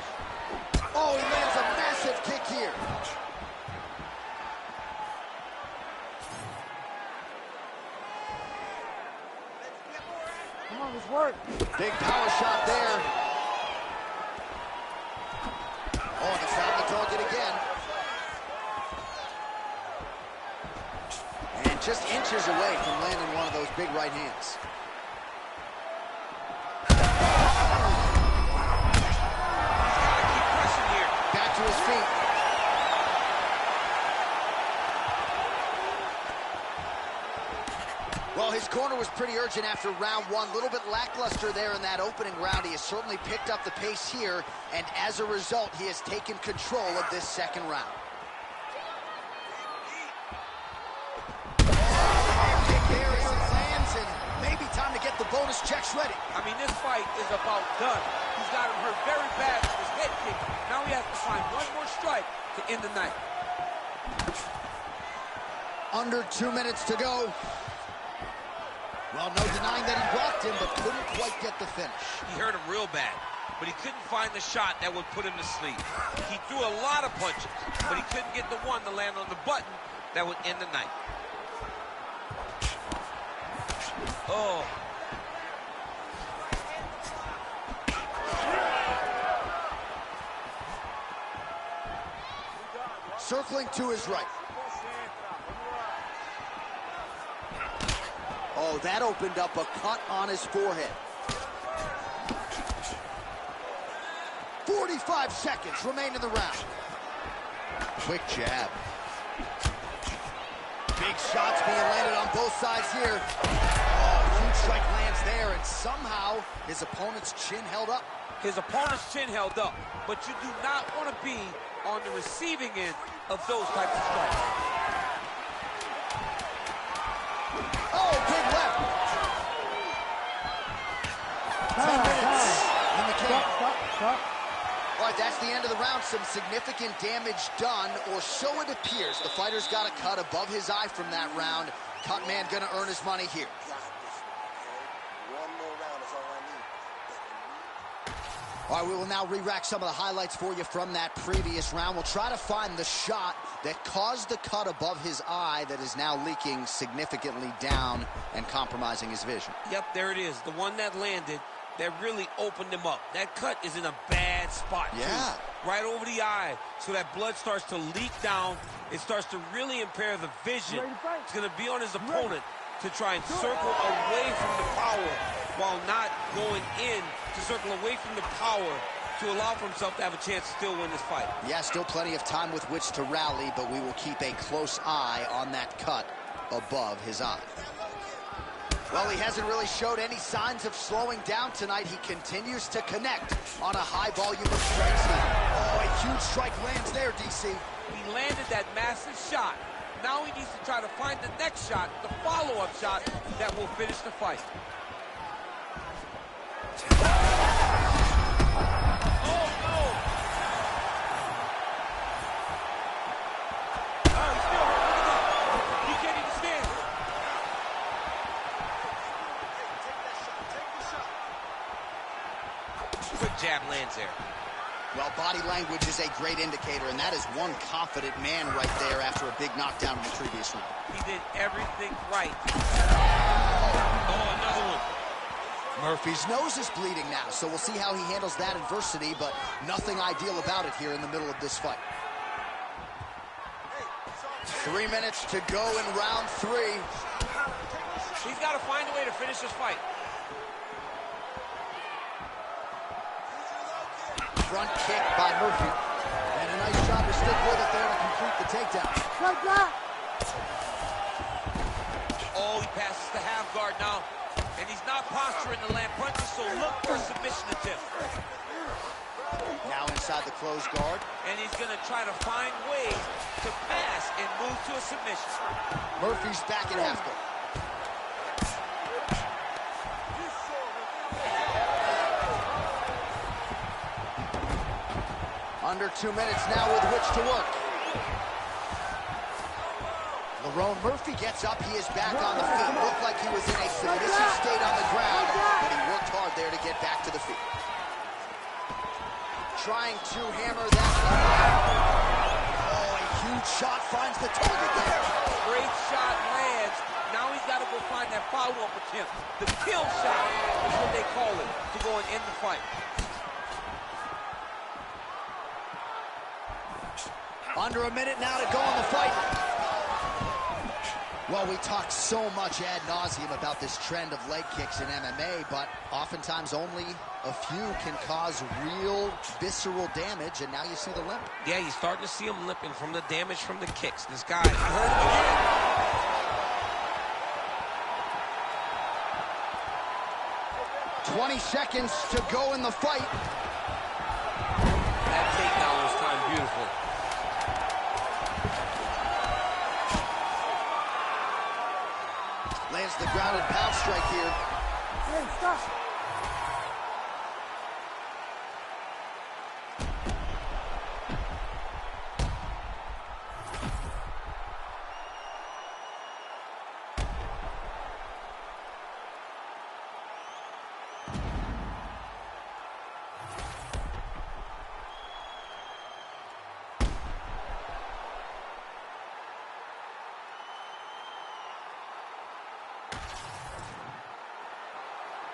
Oh, he lands a massive kick here. Come on, let's work. Big power shot there. Oh, and he found the target again. And just inches away from landing one of those big right hands. Keep pressing here. Back to his feet. Well, his corner was pretty urgent after round one. A little bit lackluster there in that opening round. He has certainly picked up the pace here, and as a result, he has taken control of this second round. Kick there as it lands, and maybe time to get the bonus checks ready. I mean, this fight is about done. He's got him hurt very bad with his head kick. Now he has to find one more strike to end the night. Under 2 minutes to go. Well, no denying that he rocked him, but couldn't quite get the finish. He hurt him real bad, but he couldn't find the shot that would put him to sleep. He threw a lot of punches, but he couldn't get the one to land on the button that would end the night. Oh. Circling to his right. Oh, that opened up a cut on his forehead. 45 seconds remain in the round. Quick jab. Big shots being landed on both sides here. Oh, huge strike lands there, and somehow his opponent's chin held up. His opponent's chin held up, but you do not want to be on the receiving end of those types of strikes. Oh, big left. 10 minutes in the can. Stop. All right, that's the end of the round. Some significant damage done, or so it appears. The fighter's got a cut above his eye from that round. Cut man gonna earn his money here. One more round is all I need. All right, we will now re-rack some of the highlights for you from that previous round. We'll try to find the shot that caused the cut above his eye that is now leaking significantly down and compromising his vision. Yep, there it is. The one that landed that really opened him up. That cut is in a bad spot, Yeah. too. Right over the eye. So that blood starts to leak down. It starts to really impair the vision. It's going to be on his opponent to try and circle away from the power while not going in to circle away from the power to allow for himself to have a chance to still win this fight. Yeah, still plenty of time with which to rally, but we will keep a close eye on that cut above his eye. Well, he hasn't really showed any signs of slowing down tonight. He continues to connect on a high volume of strikes. Oh, a huge strike lands there, DC. He landed that massive shot. Now he needs to try to find the next shot, the follow-up shot that will finish the fight. Oh, no! Oh, he's still hurt. Look at that. He can't even stand. Quick jab lands there. Well, body language is a great indicator, and that is one confident man right there after a big knockdown in the previous round. He did everything right. Oh, another one. Murphy's nose is bleeding now, so we'll see how he handles that adversity, but nothing ideal about it here in the middle of this fight. 3 minutes to go in round 3. He's got to find a way to finish this fight. front kick by Murphy. And a nice job to stick with it there to complete the takedown. Oh, he passes the half guard now. And he's not posturing to land punches, so look for a submission attempt. Now inside the closed guard. And he's going to try to find ways to pass and move to a submission. Murphy's back in half guard. Under 2 minutes now with which to work. Lerone Murphy gets up. He is back on the feet. Looked like he was in a submissive state on the ground, but he worked hard there to get back to the feet. Trying to hammer that. Oh, a huge shot finds the target there. Great shot lands. Now he's got to go find that follow-up attempt. The kill shot is what they call it, to go and end the fight. Under a minute now to go in the fight. Well, we talk so much ad nauseum about this trend of leg kicks in MMA, but oftentimes only a few can cause real visceral damage, and now you see the limp. Yeah, you're starting to see him limping from the damage from the kicks. This guy, you heard him again. 20 seconds to go in the fight. That takedown was timed beautiful. Lands the grounded pound strike here. Hey, stop.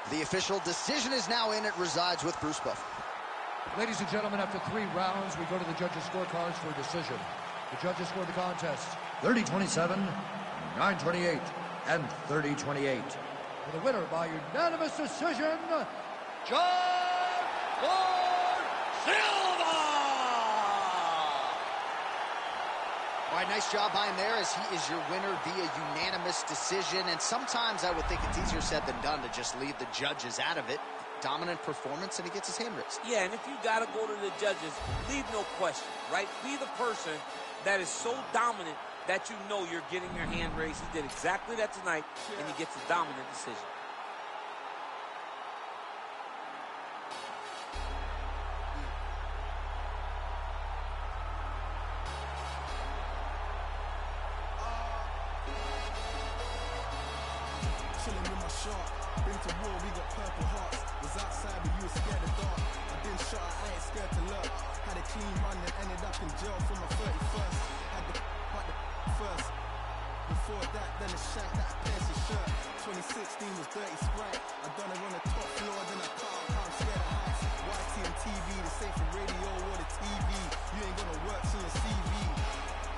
The official decision is now in. It resides with Bruce Buffer. Ladies and gentlemen, after 3 rounds, we go to the judges' scorecards for a decision. The judges scored the contest 30-27, 9-28, and 30-28. For the winner by unanimous decision, John Silva! All right, nice job by him there, as he is your winner via unanimous decision. And sometimes I would think it's easier said than done to just leave the judges out of it. Dominant performance, and he gets his hand raised. Yeah, and if you got to go to the judges, leave no question, right? Be the person that is so dominant that you know you're getting your hand raised. He did exactly that tonight, and he gets a dominant decision. Chilling with my shark. Been to war, we got purple hearts. Was outside, but you were scared of dark. I been shot, I ain't scared to lurk. Had a clean run and ended up in jail for my 31st. Had the first. Before that, then a shank that pierced his shirt. 2016 was dirty Sprite. I done it on the top floor, then I cut out, I'm scared of heights. YT and TV, the same for radio or the TV. You ain't gonna work to your CV.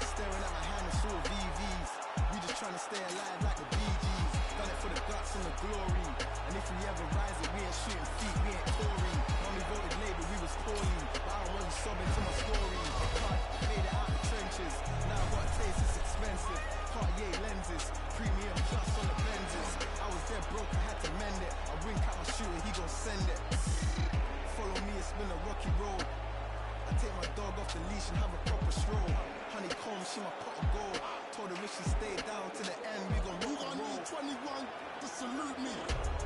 Staring at my hand, it's all VVs. We just trying to stay alive like the Bee Gees. Done it for the guts and the glory. And if we ever rise it, we ain't shooting feet, we ain't touring. When we voted Labour, we was Tory. But I wasn't sobbing to my story. Hard, made it out the trenches. Now what a taste, it's expensive. Cartier lenses, premium plus on the Benzes. I was dead broke, I had to mend it. I wink at my shooter, he gon' send it. Follow me, it's been a rocky road. I take my dog off the leash and have a proper stroll. Honeycomb, she my pot of gold. Told her if she stay down to the end, we gon' rock and roll. 21 to salute me.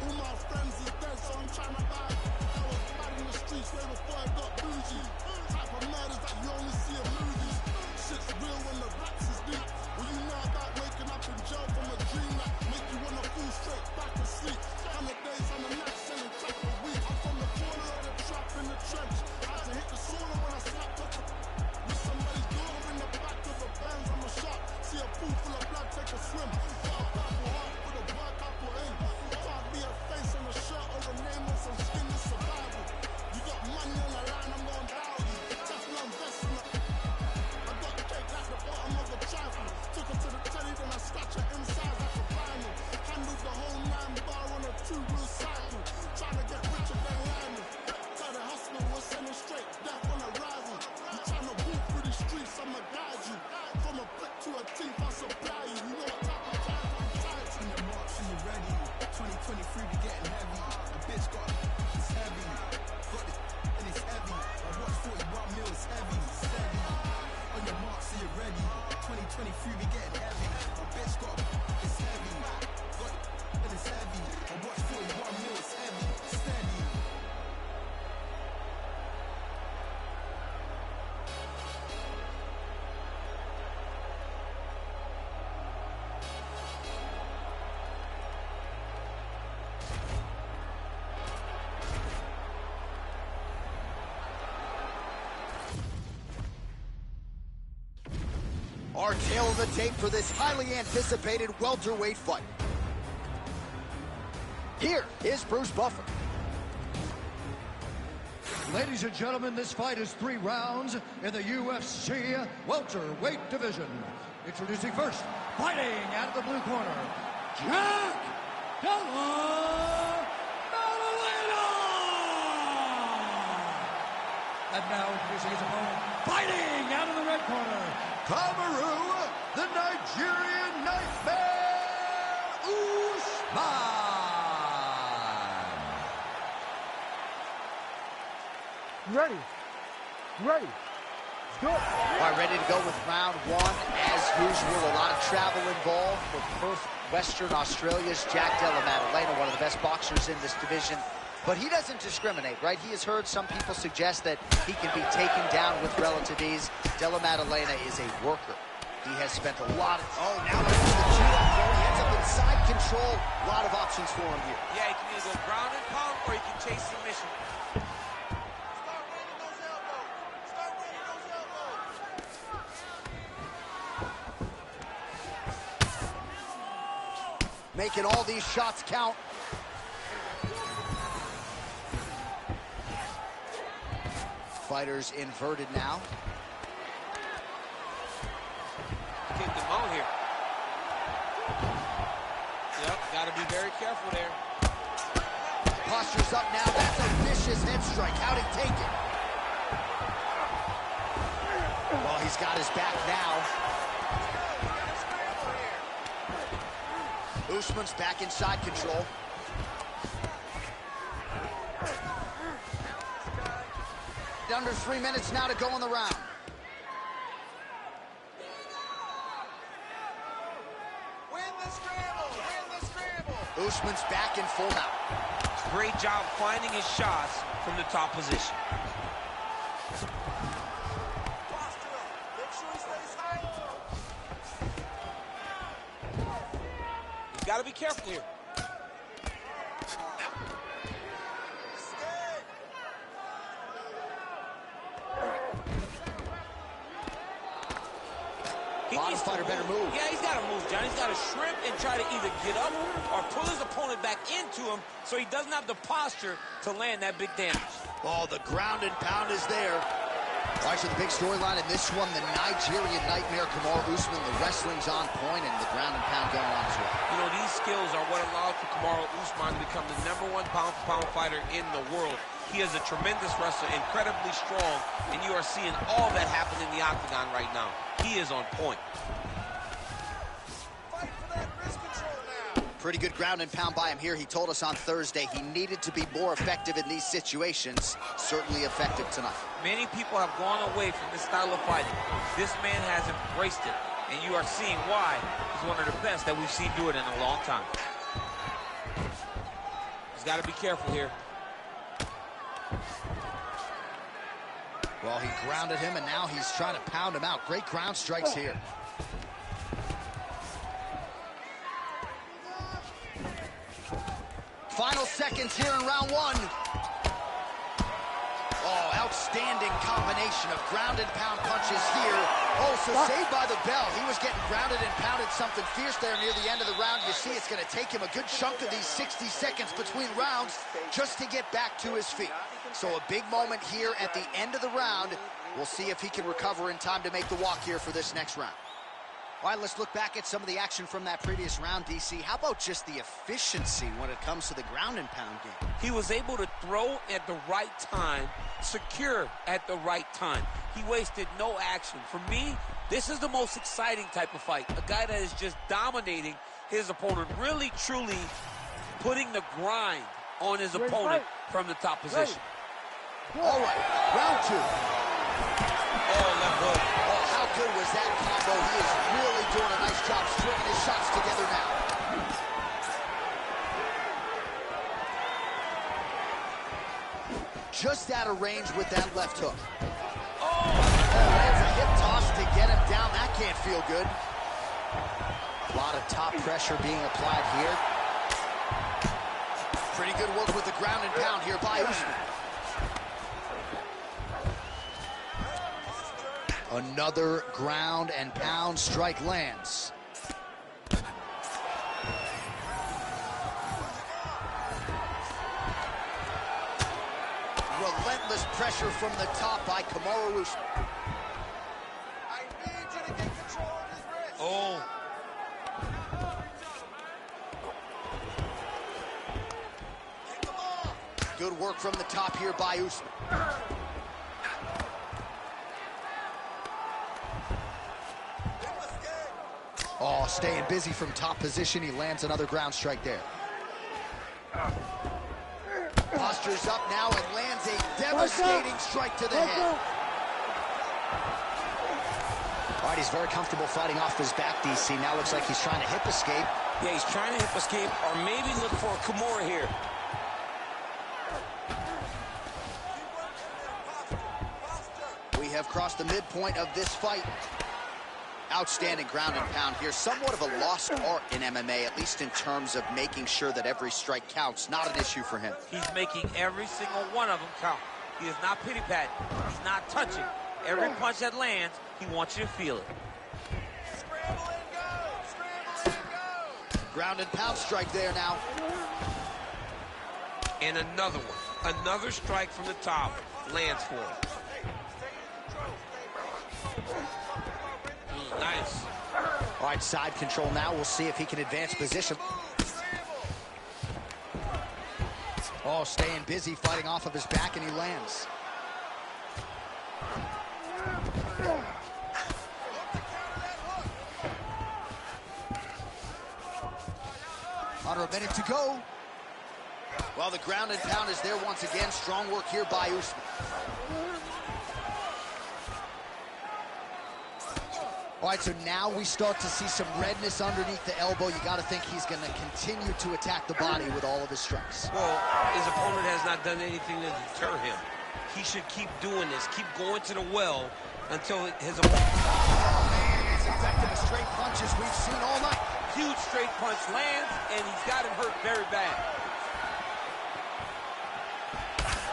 All my friends is dead, so I'm trying to buy. I was bad in the streets way before I got bougie. Type of murders that you only see in movies. Shit's real when the raps is deep. Well, you know about waking up in jail from a dream that make you wanna fall straight back asleep. 100 days on the night, selling crack a week. I'm from the corner of the trap in the trench. I had to hit the sauna when I slapped up with somebody's door in the back of a Benz. I'm a shot. See a pool full of blood, take a swim. Got a battle hard for the work I put in. Can't be a face on a shirt or a name on some skin, it's survival. You got money on the line, I'm going down. Teflon vest in the... I got cake like the bottom of a trifle. Took her to the telly, then I scratch her inside like a vinyl. Handled the whole 9-bar on a 2-wheel cycle. Trying to get richer than Lionel. Tell the hustler we're sending straight down. our tale of the tape for this highly anticipated welterweight fight. Here is Bruce Buffer. Ladies and gentlemen, this fight is 3 rounds in the UFC welterweight division. Introducing first, fighting out of the blue corner, Jack Della Maddalena! And now introducing his opponent, fighting out of the red corner, Kamaru, the Nigerian Nightmare Usman! Ready. Ready. Let's go. All right, ready to go with round 1. As usual, a lot of travel involved for Perth, Western Australia's Jack Della Maddalena, one of the best boxers in this division. But he doesn't discriminate, right? He has heard some people suggest that he can be taken down with relative ease. Della Maddalena is a worker. He has spent a lot of... Oh, now there's the two-up throw. He ends up in side control. A lot of options for him here. Yeah, he can either go ground and pound or he can chase submission. Making all these shots count. Fighters inverted now. Kick him out here. Yep, got to be very careful there. Posture's up now. That's a vicious head strike. How'd he take it? Well, he's got his back now. Usman's back in side control. Under 3 minutes now to go in the round. Win the scramble! Win the scramble! Usman's back in full mount. Great job finding his shots from the top position. Make sure he stays high. You got to be careful here. A lot of fighter better move. Yeah, he's got to move, John. He's got to shrimp and try to either get up or pull his opponent back into him so he doesn't have the posture to land that big damage. Oh, the ground and pound is there. All right, so the big storyline in this one, the Nigerian Nightmare, Kamaru Usman, the wrestling's on point and the ground and pound going on as well. You know, these skills are what allowed for Kamaru Usman to become the #1 pound-for-pound fighter in the world. He is a tremendous wrestler, incredibly strong, and you are seeing all that happen in the octagon right now. He is on point. Fight for that wrist control now. Pretty good ground and pound by him here. He told us on Thursday he needed to be more effective in these situations. Certainly effective tonight. Many people have gone away from this style of fighting. This man has embraced it, and you are seeing why he's one of the best that we've seen do it in a long time. He's got to be careful here. Well, he grounded him, and now he's trying to pound him out. Great ground strikes here. Final seconds here in round 1. Oh, outstanding combination of ground and pound punches here. Oh, so saved by the bell. He was getting grounded and pounded something fierce there near the end of the round. You see it's going to take him a good chunk of these 60 seconds between rounds just to get back to his feet. So a big moment here at the end of the round. We'll see if he can recover in time to make the walk here for this next round. All right, let's look back at some of the action from that previous round, DC. How about just the efficiency when it comes to the ground and pound game? He was able to throw at the right time, secure at the right time. He wasted no action. For me, this is the most exciting type of fight. A guy that is just dominating his opponent, really, truly putting the grind on his opponent from the top position. All right, round 2. Oh, left hook. Oh, how good was that combo? He is really doing a nice job stringing his shots together now. Just out of range with that left hook. Oh, lands a hip toss to get him down. That can't feel good. A lot of top pressure being applied here. Pretty good work with the ground and pound here by Usman. Another ground and pound strike lands. Relentless pressure from the top by Kamaru Usman. I need you to get control of his wrist. Oh. Kick him off. Good work from the top here by Usman. Oh, staying busy from top position. He lands another ground strike there. Postures up now and lands a devastating strike to the head. All right, he's very comfortable fighting off his back, DC. Now looks like he's trying to hip escape. Yeah, he's trying to hip escape or maybe look for a Kimura here. We have crossed the midpoint of this fight. Outstanding ground and pound here. Somewhat of a lost art in MMA, at least in terms of making sure that every strike counts. Not an issue for him. He's making every single one of them count. He is not pity-patting. He's not touching. Every punch that lands, he wants you to feel it. Scramble and go. Scramble and go. Ground and pound strike there now. And another one. Another strike from the top lands for him. Nice. All right, side control now. We'll see if he can advance position. Oh, staying busy, fighting off of his back, and he lands. Under a minute to go. Well, the ground and pound is there once again. Strong work here by Usman. All right, so now we start to see some redness underneath the elbow. You got to think he's going to continue to attack the body with all of his strikes. Well, his opponent has not done anything to deter him. He should keep doing this, keep going to the well until his opponent... Oh, man, it's effective as straight punches we've seen all night. Huge straight punch lands, and he's got him hurt very bad.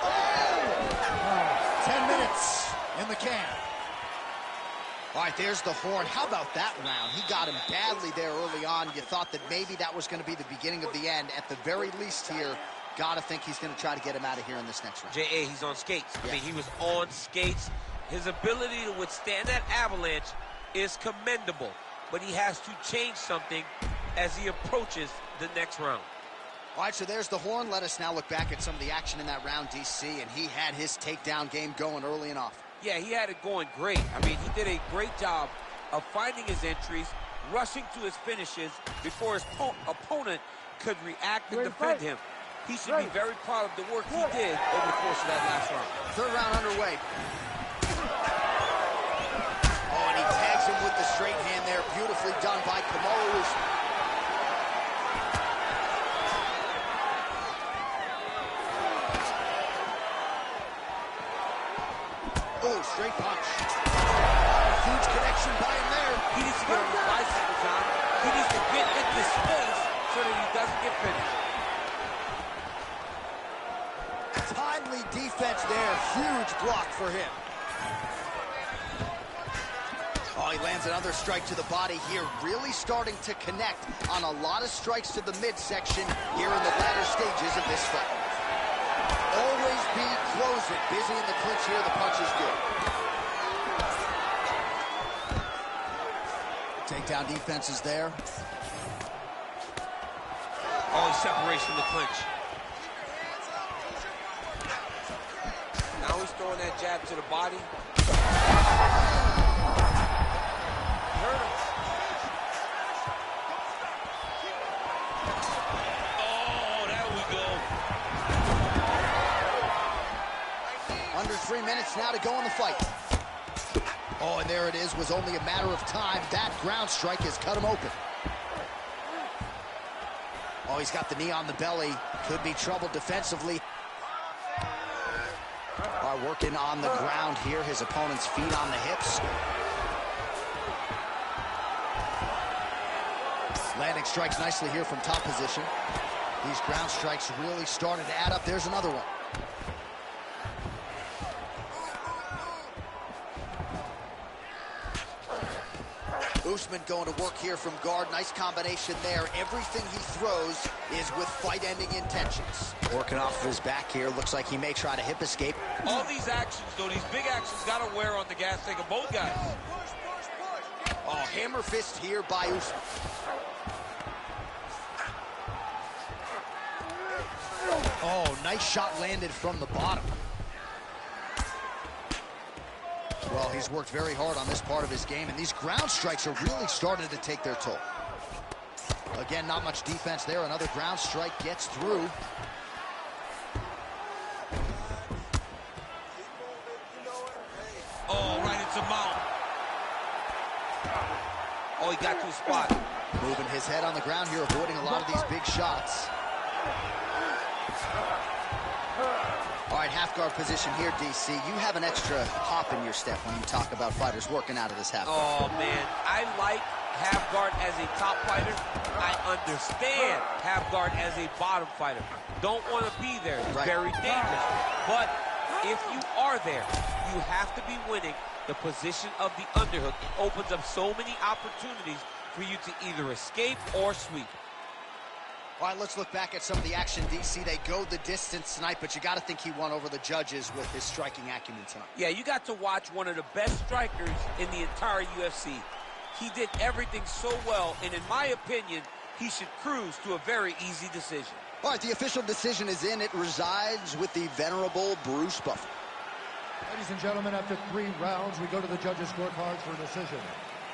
Oh! 10 minutes in the can. All right, there's the horn. How about that round? He got him badly there early on. You thought that maybe that was going to be the beginning of the end. At the very least here, got to think he's going to try to get him out of here in this next round. J.A., he's on skates. Yeah. I mean, he was on skates. His ability to withstand that avalanche is commendable, but he has to change something as he approaches the next round. All right, so there's the horn. Let us now look back at some of the action in that round, DC, and he had his takedown game going early and often. Yeah, he had it going great. I mean, he did a great job of finding his entries, rushing to his finishes before his opponent could react and defend him. He should be very proud of the work he did over the course of that last round. Third round underway. Oh, and he tags him with the straight hand there. Beautifully done by Kamaru Usman. Oh, straight punch. Huge connection by him there. He needs to get on the bicycle, John. He needs to get into space so that he doesn't get finished. Timely defense there. Huge block for him. Oh, he lands another strike to the body here. Really starting to connect on a lot of strikes to the midsection here in the latter stages of this fight. Always be closing. Busy in the clinch here. The punch is good. Takedown defense is there. Oh, he separates from the clinch. Now he's throwing that jab to the body. Hurt him. Oh, there we go. Under 3 minutes now to go in the fight. Oh, and there it is. Was only a matter of time. That ground strike has cut him open. Oh, he's got the knee on the belly. Could be trouble defensively. Working on the ground here. His opponent's feet on the hips. Landing strikes nicely here from top position. These ground strikes really started to add up. There's another one. Usman going to work here from guard. Nice combination there. Everything he throws is with fight-ending intentions. Working off of his back here. Looks like he may try to hip escape. All these actions, though, these big actions got to wear on the gas tank of both guys. Oh, hammer fist here by Usman. Oh, nice shot landed from the bottom. Well, he's worked very hard on this part of his game, and these ground strikes are really starting to take their toll. Again, not much defense there. Another ground strike gets through. Oh, right into mount. Oh, he got to a spot. Moving his head on the ground here, avoiding a lot of these big shots. All right, half guard position here, DC. You have an extra hop in your step when you talk about fighters working out of this half guard. Oh, man. I like half guard as a top fighter. I understand half guard as a bottom fighter. Don't want to be there. It's very dangerous. But if you are there, you have to be winning the position of the underhook. It opens up so many opportunities for you to either escape or sweep. All right, let's look back at some of the action, DC. They go the distance tonight, but you got to think he won over the judges with his striking acumen tonight. Yeah, you got to watch one of the best strikers in the entire UFC. He did everything so well, and in my opinion, he should cruise to a very easy decision. All right, the official decision is in. It resides with the venerable Bruce Buffer. Ladies and gentlemen, after 3 rounds, we go to the judges' scorecards for a decision.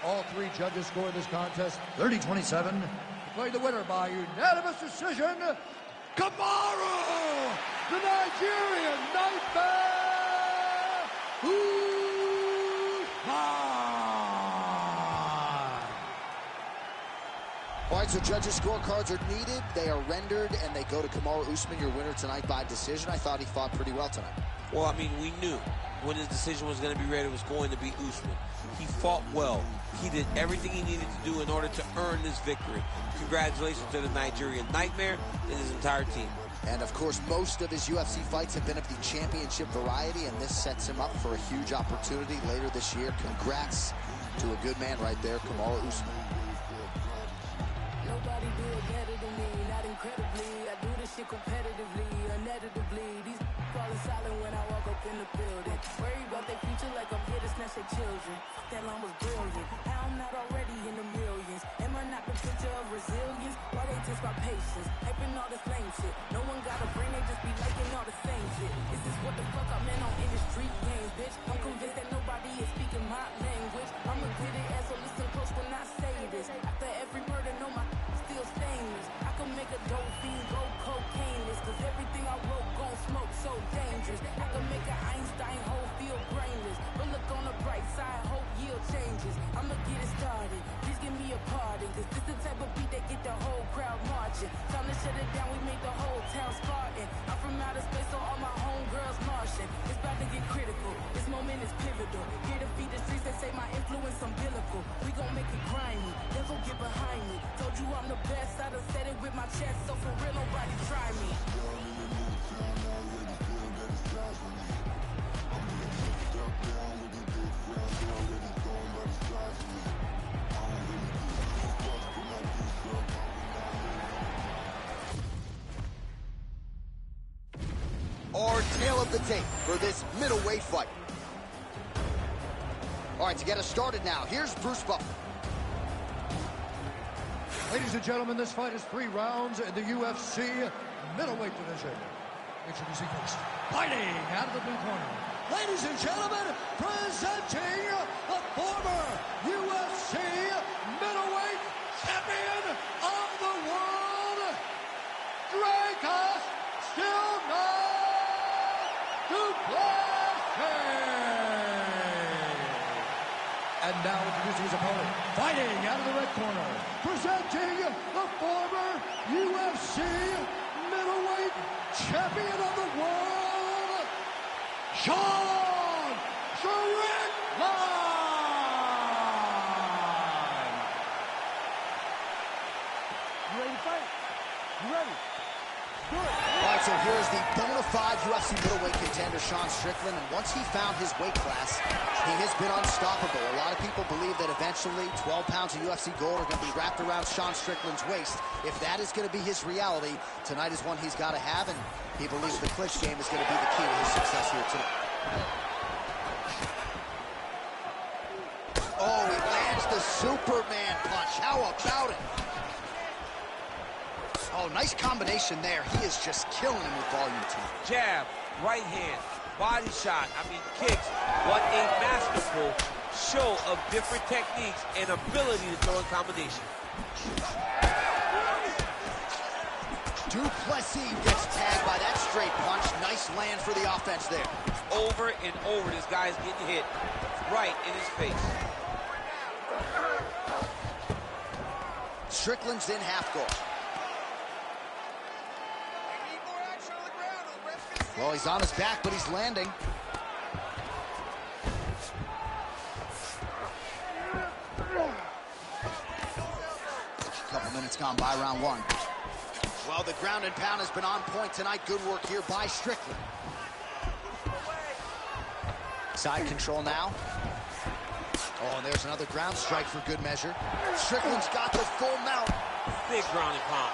All 3 judges scored this contest 30-27. Declared the winner by unanimous decision, Kamaru, the Nigerian Nightmare, All right, so judges' scorecards are needed. They are rendered, and they go to Kamaru Usman, your winner tonight by decision. I thought he fought pretty well tonight. Well, I mean, we knew when his decision was going to be ready, it was going to be Usman. He fought well. He did everything he needed to do in order to earn this victory. Congratulations to the Nigerian Nightmare and his entire team. And, of course, most of his UFC fights have been of the championship variety, and this sets him up for a huge opportunity later this year. Congrats to a good man right there, Kamaru Usman. Nobody do it better than me, not incredibly. I do this shit competitively, uneditably. These falling silent when I walk up in the building. Worry about their future like I'm here to snatch their children. That line was brilliant. How I'm not already in the millions. Am I not the picture of resilience? Why they test my patience? Hyping all this lame shit. No one got a brain, they just be liking all the same shit. Is this what the fuck I'm in on in the street games, bitch? I'm convinced that nobody is speaking my language. I'ma get it as so listen close when I say this. After every murder, know my still stainless. I can make a dope fiend go cocaine-less. Cause everything I wrote gon' smoke so dangerous. I can make an Einstein hole feel brainless. But look on the bright side, hope yield changes. I'ma get it started, please give me a pardon. Cause this the type of beat that get the whole crowd marching. Time to shut it down, we make the whole town Spartan. I'm from outer space, so all my homegirls Martian. It's about to get critical, this moment is pivotal. Here to feed the streets, they say my influence umbilical. We gon' make it grimy, never get behind me. Told you I'm the best, I done said it with my chest. So for real, nobody try me. Our tail of the tape for this middleweight fight. All right, to get us started now, here's Bruce Buffer. Ladies and gentlemen, this fight is 3 rounds in the UFC middleweight division. Introducing first, fighting out of the blue corner. Ladies and gentlemen, presenting the former UFC middleweight champion of the world, Dracos Still Not Duplessis. And now introducing his opponent, fighting out of the red corner, presenting the former UFC middleweight champion of the world, Sean Strickland. You ready to fight? You ready? All right, so here's the bona fide UFC middleweight contender, Sean Strickland, and once he found his weight class, he has been unstoppable. A lot of people believe that eventually 12 pounds of UFC gold are going to be wrapped around Sean Strickland's waist. If that is going to be his reality, tonight is one he's got to have, and he believes the clinch game is going to be the key to his success here tonight. Oh, he lands the Superman punch. How about it? Oh, nice combination there. He is just killing him with volume tonight. Jab, right hand, body shot, kicks. What a masterful show of different techniques and ability to throw in combination. Duplessis gets tagged by that straight punch. Nice land for the offense there. Over and over, this guy's getting hit right in his face. Strickland's in half guard. Well, he's on his back, but he's landing. A couple minutes gone by round one. Well, the ground and pound has been on point tonight. Good work here by Strickland. Side control now. Oh, and there's another ground strike for good measure. Strickland's got the full mount. Big ground and pound.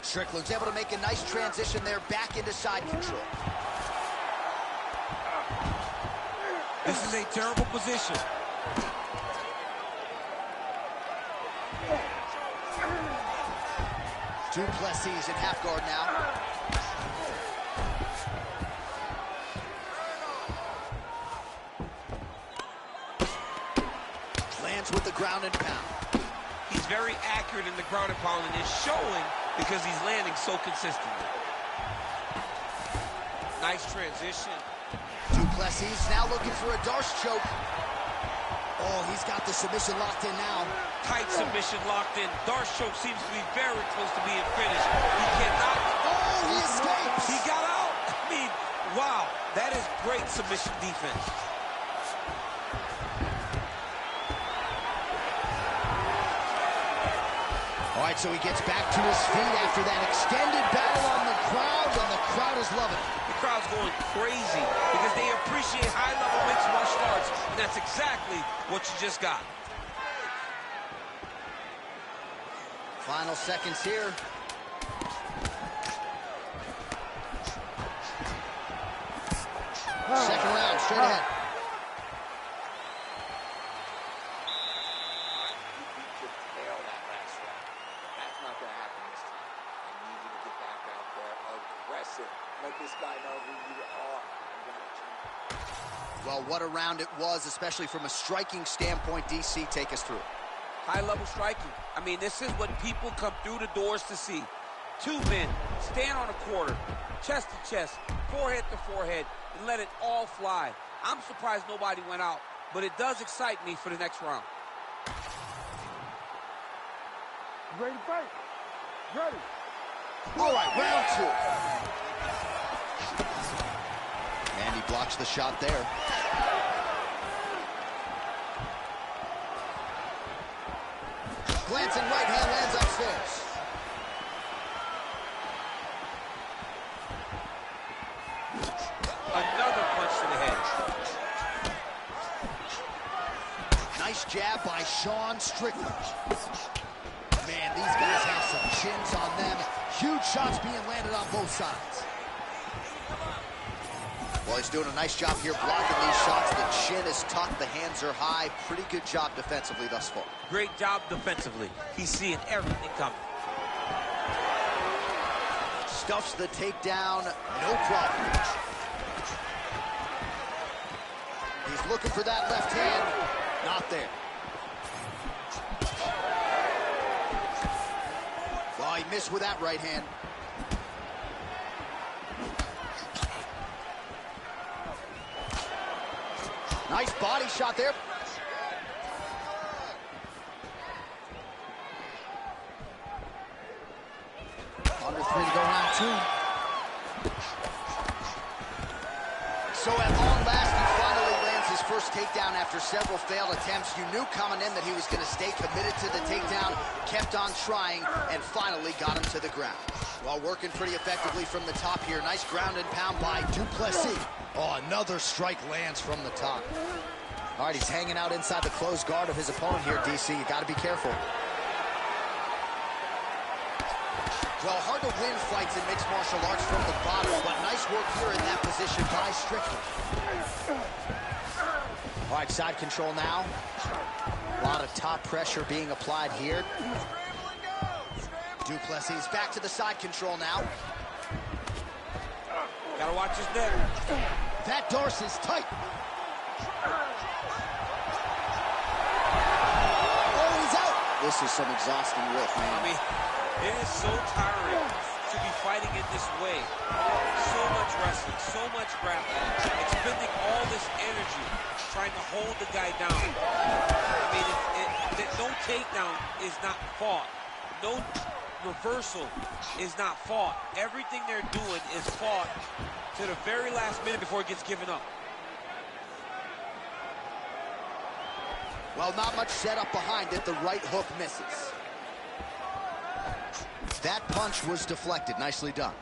Strickland's able to make a nice transition there back into side control. This is a terrible position. Duplessis in half guard now. Lands with the ground and pound. He's very accurate in the ground and pound, and it's showing because he's landing so consistently. Nice transition. Duplessis now looking for a Darce choke. Oh, he's got the submission locked in now. Tight submission locked in. Darce choke seems to be very close to being finished. He cannot. Oh, he escapes. He got out. Wow, that is great submission defense. All right, so he gets back to his feet after that extended battle on the crowd, and the crowd is loving it. The crowd's going crazy because they appreciate high-level mixed martial arts, and that's exactly what you just got. Final seconds here. Second round, straight ahead. Let this guy know who you are. Well, what a round it was, especially from a striking standpoint. DC, take us through. High-level striking. This is what people come through the doors to see. Two men stand on a quarter, chest to chest, forehead to forehead, and let it all fly. I'm surprised nobody went out, but it does excite me for the next round. Ready to fight? Ready. All right, round two. And he blocks the shot there. Glancing right hand lands upstairs. Another punch to the head. Nice jab by Sean Strickland. Man, these guys have some chins on them. Huge shots being landed on both sides. Well, he's doing a nice job here blocking these shots. The chin is tucked, the hands are high. Pretty good job defensively thus far. Great job defensively. He's seeing everything coming. Stuffs the takedown, no problem. He's looking for that left hand, not there. Well, he missed with that right hand. Nice body shot there. Under 3 to go round two. So at long last, he finally lands his first takedown after several failed attempts. You knew coming in that he was going to stay committed to the takedown, kept on trying, and finally got him to the ground. While working pretty effectively from the top here. Nice ground and pound by Du Plessis. Oh, another strike lands from the top. All right, he's hanging out inside the closed guard of his opponent here, DC. You got to be careful. Well, hard to win fights in mixed martial arts from the bottom, but nice work here in that position by Strickland. All right, side control now. A lot of top pressure being applied here. Du Plessis back to the side control now. Gotta watch his neck. That dorse is tight. Oh, he's out. This is some exhausting work, man. I mean, it is so tiring to be fighting in this way. So much wrestling, so much grappling, expending all this energy trying to hold the guy down. I mean, no takedown is not fought. No reversal is not fought. Everything they're doing is fought to the very last minute before it gets given up. Well, not much setup behind it. The right hook misses. That punch was deflected. Nicely done.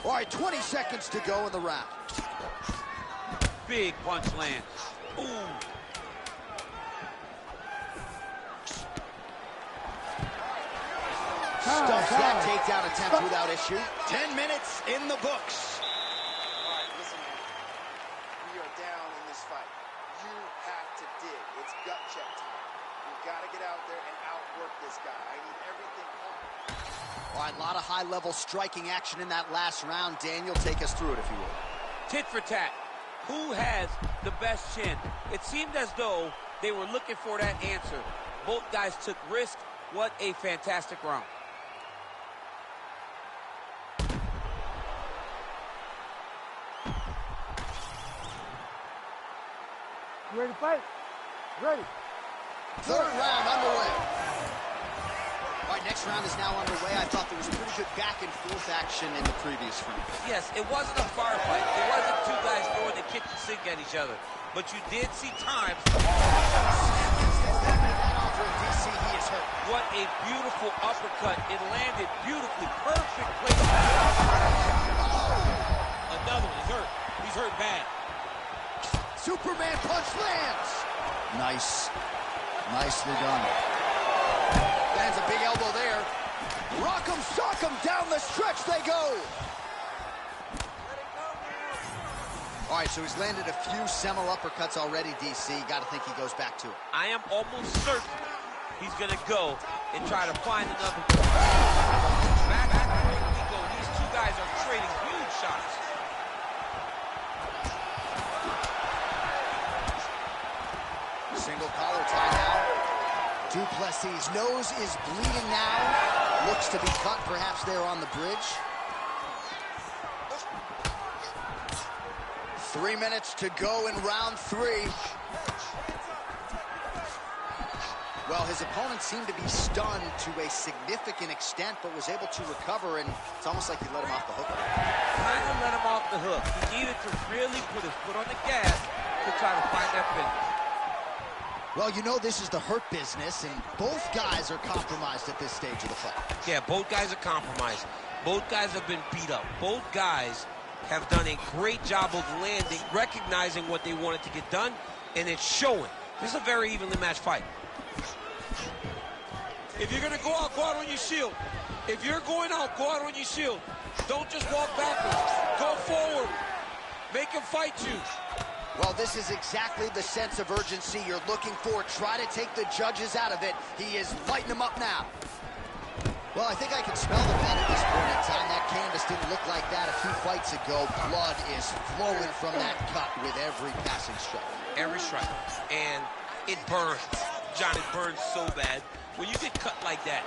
All right, 20 seconds to go in the round. Big punch lands. Ooh. Stuffs that takedown attempt without issue. 10 minutes in the books. All right, listen, man. We are down in this fight. You have to dig. It's gut check time. You've got to get out there and outwork this guy. I need everything on. All right, a lot of high-level striking action in that last round. Daniel, take us through it, if you will. Tit for tat. Who has the best chin? It seemed as though they were looking for that answer. Both guys took risk. What a fantastic round. You ready to fight? Ready. Third round underway. All right, next round is now underway. I thought there was pretty good back and forth action in the previous round. Yes, it wasn't a firefight. It wasn't two guys throwing the kitchen sink at each other. But you did see times. DC, he is hurt. What a beautiful uppercut. It landed beautifully. Perfect place. Another one. He's hurt. He's hurt bad. Superman punch lands. Nice. Nicely done. Lands a big elbow there. Rock'em sock'em, down the stretch they go. All right, so he's landed a few seminal uppercuts already, DC. Got to think he goes back to it. I am almost certain he's going to go and try to find another. Back we go. These two guys are trading huge shots. Single collar tie now. Du Plessis' nose is bleeding now. Looks to be cut, perhaps there on the bridge. 3 minutes to go in round 3. Well, his opponent seemed to be stunned to a significant extent, but was able to recover, and it's almost like he let him off the hook. Kind of let him off the hook. He needed to really put his foot on the gas to try to find that finish. Well, you know this is the hurt business, and both guys are compromised at this stage of the fight. Yeah, both guys are compromised. Both guys have been beat up. Both guys have done a great job of landing, recognizing what they wanted to get done, and it's showing. This is a very evenly matched fight. If you're going to go out on your shield. If you're going out, go out on your shield. Don't just walk backwards. Go forward. Make him fight you. Well, this is exactly the sense of urgency you're looking for. Try to take the judges out of it. He is lighting them up now. Well, I think I can smell the pen at this point in time. That canvas didn't look like that a few fights ago. Blood is flowing from that cut with every passing strike. Every strike. And it burns. John, it burns so bad. When you get cut like that,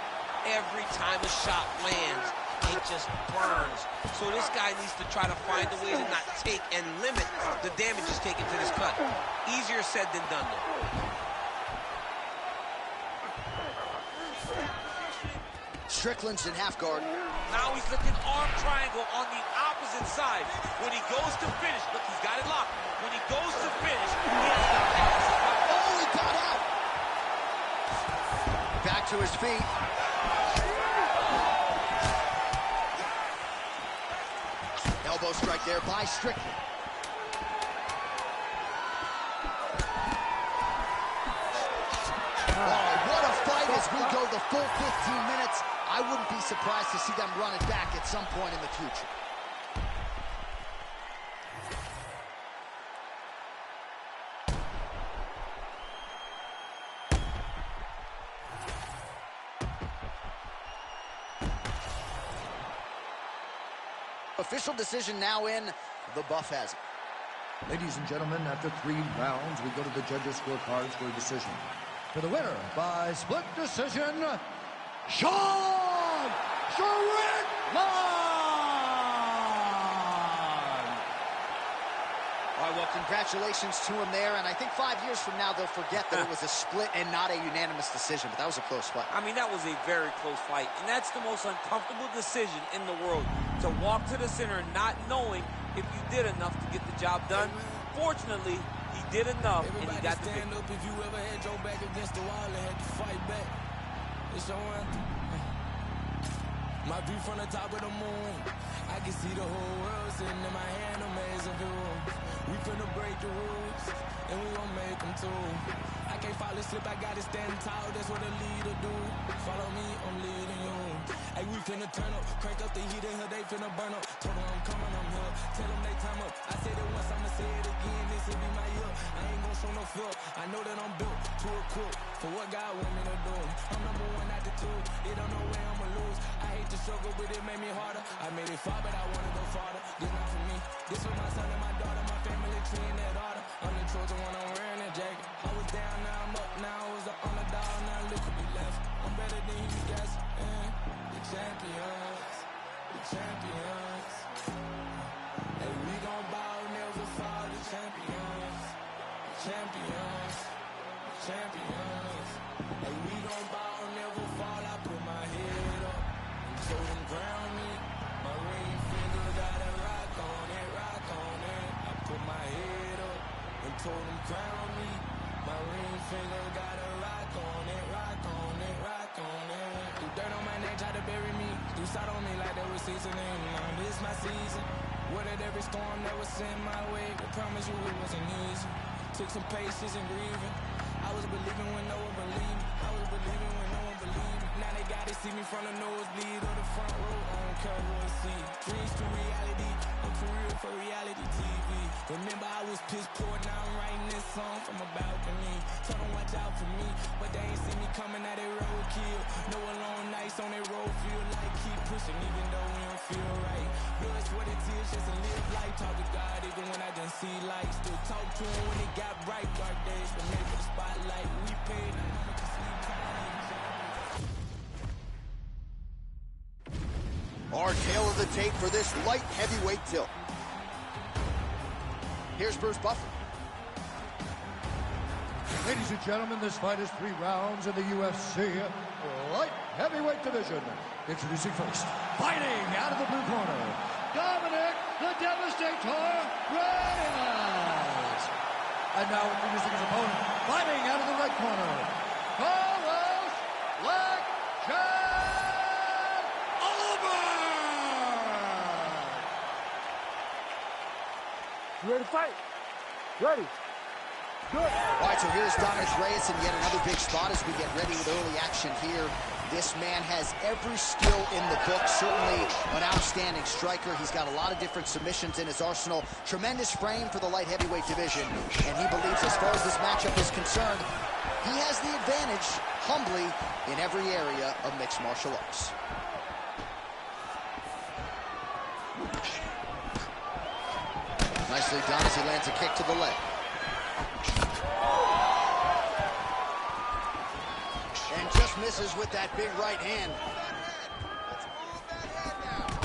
every time a shot lands, it just burns. So this guy needs to try to find a way to not take and limit the damages taken to this cut. Easier said than done, though. Strickland's in half guard. Now he's looking arm triangle on the opposite inside. When he goes to finish, look, he's got it locked. When he goes to finish, he has to pass. Oh, he got out. Back to his feet. Elbow strike there by Strickland. Oh, what a fight as we go the full 15 minutes. I wouldn't be surprised to see them run it back at some point in the future. Official decision now in. The buff has it. Ladies and gentlemen, after 3 rounds, we go to the judges' scorecards for a decision. For the winner by split decision, Sean Strickland! All right, well, congratulations to him there, and I think 5 years from now they'll forget that it was a split and not a unanimous decision, but that was a close fight. I mean, that was a very close fight, and that's the most uncomfortable decision in the world, to walk to the center not knowing if you did enough to get the job done. Fortunately, he did enough, and he got the victory. Up if you ever had your back against the wall and had to fight back. It's your anthem. My view from the top of the moon, I can see the whole world sitting in my hand, amazing view. We finna break the rules, and we gon' make them too. I can't fall asleep, I gotta stand tall, that's what a leader do. Follow me, I'm leading you. Hey, we finna turn up, crank up the heat in here, they finna burn up. Told them I'm coming, I'm here, tell them they time up. I said it once, I'ma say it again, this'll be my year. I ain't gon' show no fear, I know that I'm built to equip for what God want me to do. I'm number 1 out the 2, it don't know where I'ma lose. I hate to struggle, but it made me harder. I made it far, but I wanna go farther. This not for me, this for my son and my daughter, my family tree and that order. I'm the chosen one, I'm wearing that jacket. I was down, now I'm up, now I was the underdog, now look at me left. I'm better than you guys, the champions, the champions. Hey, we gon' ball, never fall, the champions, the champions, the champions. Hey, we gon' ball, never fall, I put my head up, and so them ground me. My ring finger got a rock on it, rock on it. I put my head up and told them crown me. My ring finger got a rock on it, rock on it, rock on it. Do dirt on my neck, try to bury me. Do side on me like there was seasoning. Now this my season. Weathered every storm that was sent my way. I promise you it wasn't easy. Took some patience and grieving. I was believing when no one believed me. I was believing when no one believed me. Now they gotta see me from the nosebleed or the front row. I don't care who I see. Dreams to reality. I'm too real for reality TV. Remember I was piss poor, now I'm writing this song from a balcony. Told them watch out for me, but they ain't see me coming out they roadkill. No alone nights on they road, feel like keep pushing even though we don't feel right. Blood, sweat, and tears just to live life. Talk to God even when I didn't see light. Still talk to him when it got bright. Dark days, but maybe the spotlight we paid. Mama can sleep tonight. Our tail of the tape for this light heavyweight tilt. Here's Bruce Buffer. Ladies and gentlemen, this fight is 3 rounds in the UFC light heavyweight division. Introducing first, fighting out of the blue corner, Dominic the Devastator Reyes. And now introducing his opponent, fighting out of the red corner, Carlos Blackjack Oliver. You ready to fight? Ready. Good. All right, so here's Dominic Reyes in yet another big spot as we get ready with early action here. This man has every skill in the book, certainly an outstanding striker. He's got a lot of different submissions in his arsenal. Tremendous frame for the light heavyweight division, and he believes as far as this matchup is concerned, he has the advantage, humbly, in every area of mixed martial arts. Nicely done as he lands a kick to the leg. And just misses with that big right hand.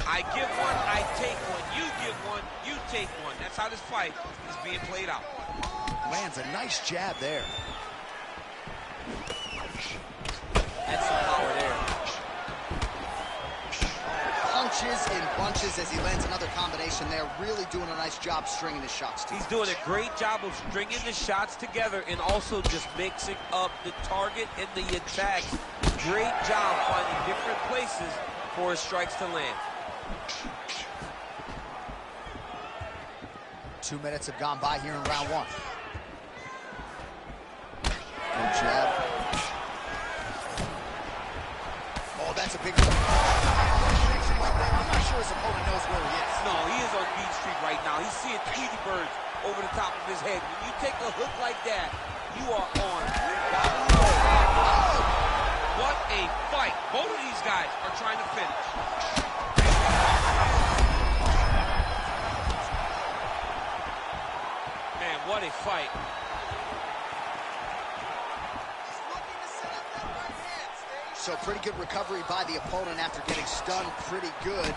I give one, I take one. You give one, you take one. That's how this fight is being played out. Lands a nice jab there. That's some power there. Punch punches in bunches as he lands another combination there. Really doing a nice job stringing his shots together. He's doing a great job of stringing the shots together and also just mixing up the target and the attacks. Great job finding different places for his strikes to land. 2 minutes have gone by here in round one. Good jab. Oh, that's a big one. I'm not sure his opponent knows where he is. No, he is on Beach Street right now. He's seeing Tweety birds over the top of his head. When you take a hook like that, you are on. What a fight. Both of these guys are trying to finish. Man, what a fight. So pretty good recovery by the opponent after getting stunned pretty good.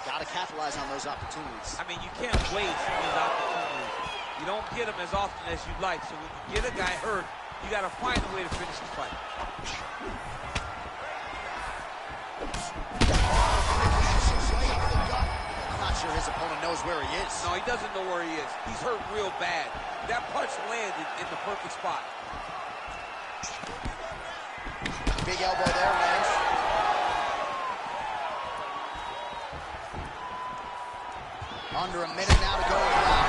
Got to capitalize on those opportunities. I mean, you can't waste these opportunities. You don't get them as often as you'd like. So when you get a guy hurt, you got to find a way to finish the fight. I'm not sure his opponent knows where he is. No, he doesn't know where he is. He's hurt real bad. That punch landed in the perfect spot. Big elbow there, Lance. Under a minute now to go in the round.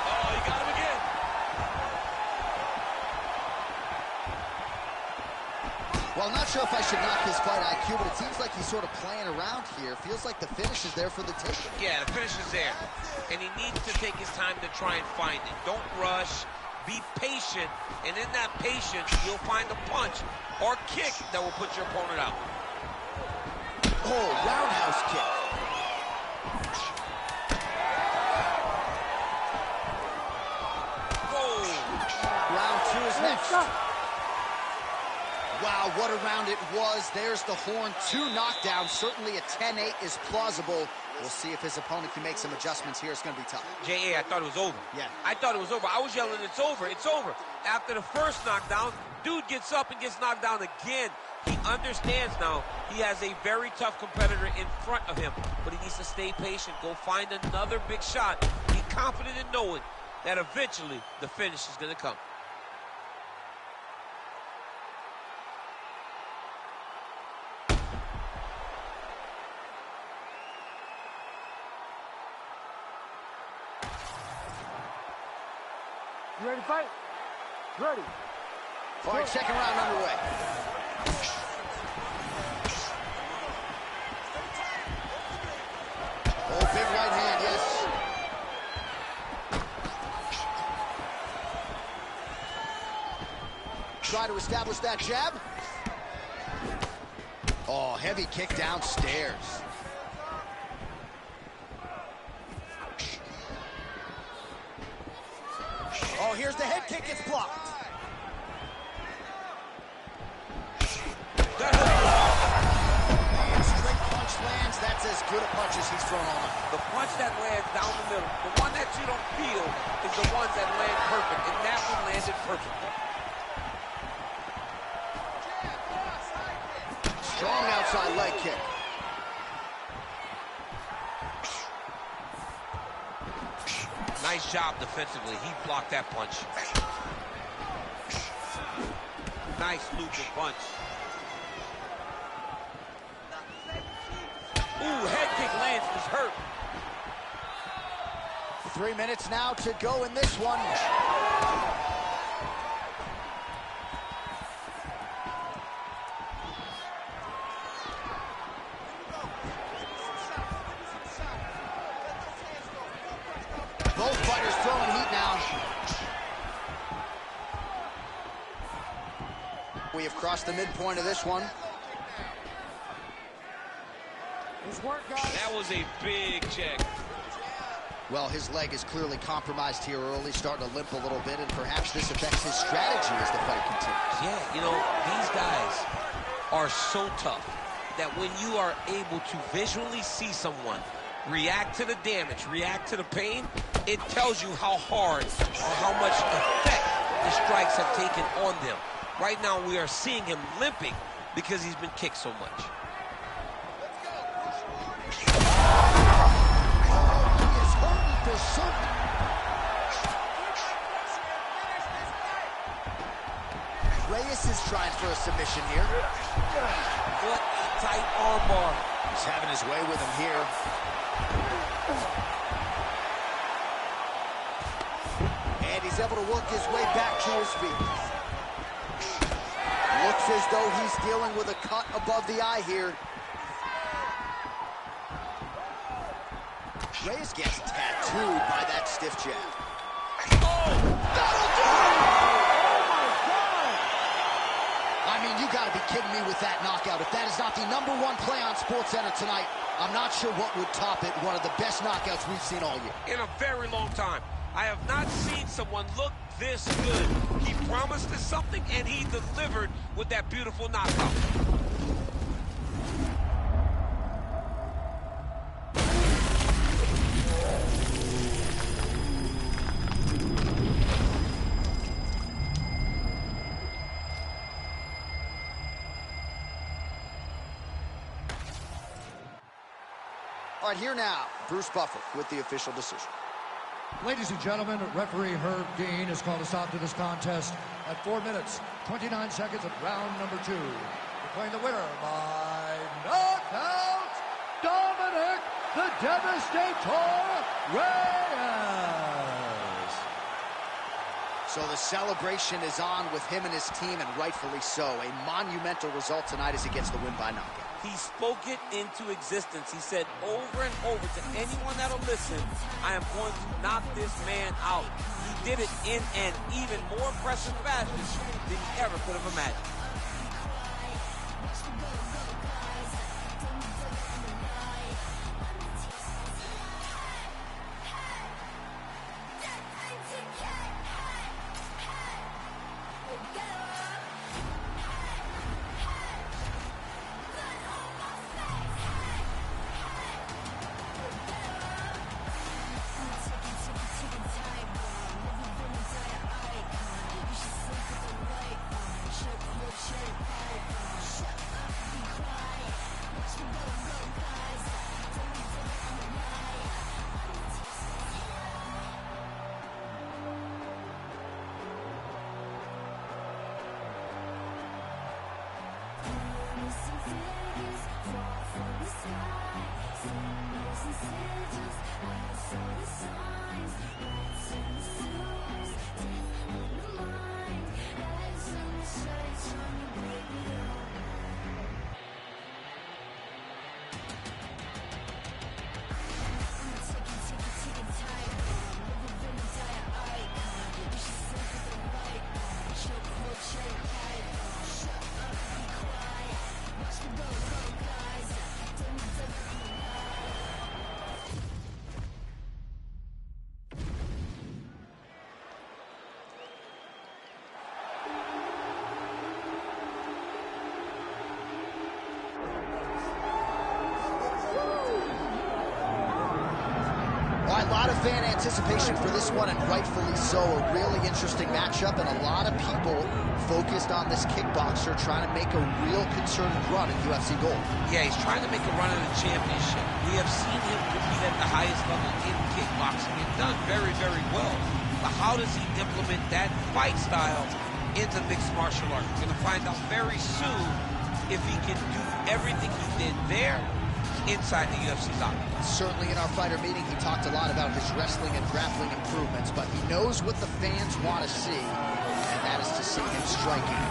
Oh, he got him again. Well, I'm not sure if I should knock his fight IQ, but it seems like he's sort of playing around here. Feels like the finish is there for the taking. Yeah, the finish is there. And he needs to take his time to try and find it. Don't rush. Be patient. And in that patience, you'll find a punch or kick that will put your opponent out. Oh, roundhouse kick. Whoa. Round two is next. Wow, what a round it was. There's the horn. 2 knockdowns. Certainly a 10-8 is plausible. We'll see if his opponent can make some adjustments here. It's going to be tough. J.A., I thought it was over. Yeah. I thought it was over. I was yelling, it's over, it's over. After the first knockdown, dude gets up and gets knocked down again. He understands now he has a very tough competitor in front of him, but he needs to stay patient, go find another big shot. Be confident in knowing that eventually the finish is going to come. You ready to fight? Ready. All right, second round underway. Oh, big right hand, yes. Try to establish that jab. Oh, heavy kick downstairs. Oh, here's the head kick, it's blocked. Straight punch lands, that's as good a punch as he's thrown all night. The punch that lands down the middle, the one that you don't feel, is the ones that land perfect, and that one landed perfectly. Strong outside leg kick. Nice job defensively. He blocked that punch. Nice looping punch. Ooh, head kick lands, is hurt. 3 minutes now to go in this one. Both fighters throwing heat now. We have crossed the midpoint of this one. That was a big check. Well, his leg is clearly compromised here early, starting to limp a little bit, and perhaps this affects his strategy as the fight continues. Yeah, you know, these guys are so tough that when you are able to visually see someone react to the damage, react to the pain, it tells you how hard or how much effect the strikes have taken on them. Right now, we are seeing him limping because he's been kicked so much. for a submission here. What a tight armbar. He's having his way with him here. And he's able to work his way back to his feet. Looks as though he's dealing with a cut above the eye here. Reyes gets tattooed by that stiff jab. Oh, that'll do it! Oh, my God! I mean, you gotta be kidding me with that knockout. If that is not the #1 play on SportsCenter tonight, I'm not sure what would top it. One of the best knockouts we've seen all year. In a very long time. I have not seen someone look this good. He promised us something, and he delivered with that beautiful knockout. All right, here now, Bruce Buffer with the official decision. Ladies and gentlemen, referee Herb Dean has called a stop to this contest at 4 minutes, 29 seconds of round number 2. Declaring the winner by knockout, Dominic the Devastator Reyes. So the celebration is on with him and his team, and rightfully so. A monumental result tonight as he gets the win by knockout. He spoke it into existence. He said over and over to anyone that'll listen, I am going to knock this man out. He did it in an even more impressive fashion than he ever could have imagined. A lot of fan anticipation for this one, and rightfully so. A really interesting matchup, and a lot of people focused on this kickboxer trying to make a real concerted run at UFC Gold. Yeah, he's trying to make a run at a championship. We have seen him compete at the highest level in kickboxing and done very, very well. But how does he implement that fight style into mixed martial arts? We're going to find out very soon if he can do everything he did there inside the UFC's octagon. Certainly in our fighter meeting, he talked a lot about his wrestling and grappling improvements, but he knows what the fans want to see, and that is to see him striking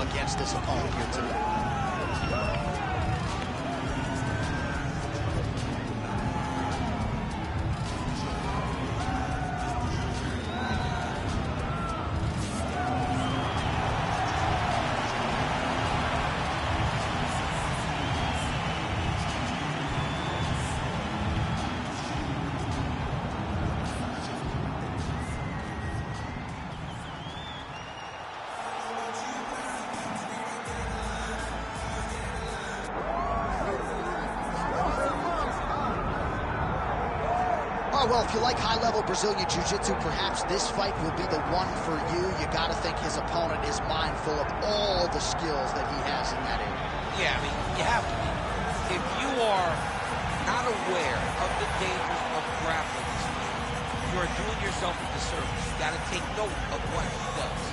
against this opponent here today. Well, if you like high-level Brazilian Jiu-Jitsu, perhaps this fight will be the one for you. You got to think his opponent is mindful of all the skills that he has in that area. Yeah, I mean, you have to be. If you are not aware of the dangers of grappling, you are doing yourself a disservice. You got to take note of what he does.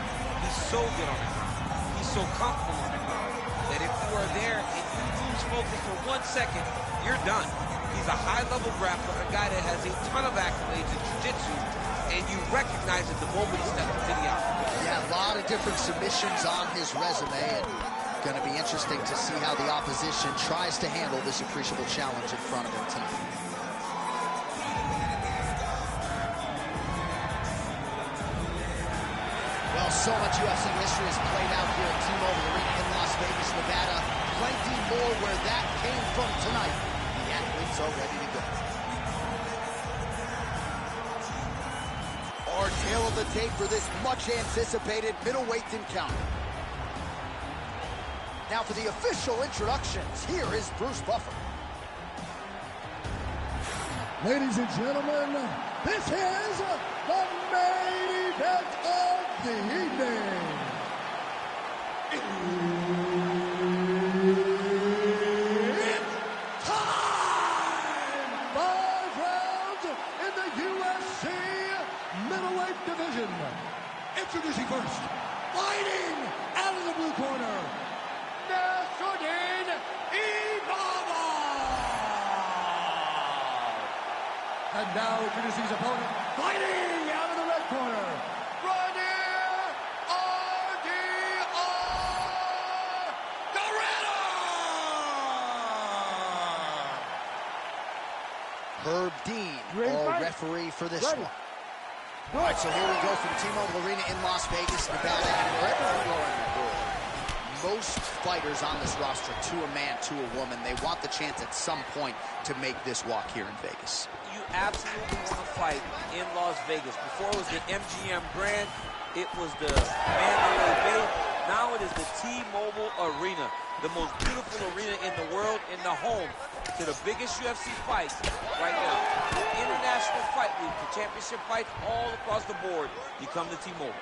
He's so good on the ground. He He's so comfortable on the ground that if you are there and you lose focus for 1 second, you're done. He's a high-level grappler, a guy that has a ton of accolades in jiu-jitsu, and you recognize it the moment he steps into the octagon. Yeah, a lot of different submissions on his resume, and going to be interesting to see how the opposition tries to handle this appreciable challenge in front of him tonight. Well, so much UFC history has played out here at T-Mobile Arena in Las Vegas, Nevada. Plenty more where that came from tonight. The athletes are ready to go. Our tale of the tape for this much-anticipated middleweight encounter. Now for the official introductions, here is Bruce Buffer. Ladies and gentlemen, this is the main event of the evening. It's time! 5 rounds in the UFC middleweight division. Introducing first, fighting out of the blue corner, and now introducing his opponent, fighting out of the red corner, Herb Dean, our referee for this one. All right, so here we go from T-Mobile Arena in Las Vegas, Nevada, and wherever we are in the world, most fighters on this roster, to a man, to a woman, they want the chance at some point to make this walk here in Vegas. You absolutely want to fight in Las Vegas. Before it was the MGM Grand, it was the Mandalay Bay. Now it is the T-Mobile Arena, the most beautiful arena in the world, and the home to the biggest UFC fights right now. The International Fight League, the championship fights all across the board. You come to T-Mobile.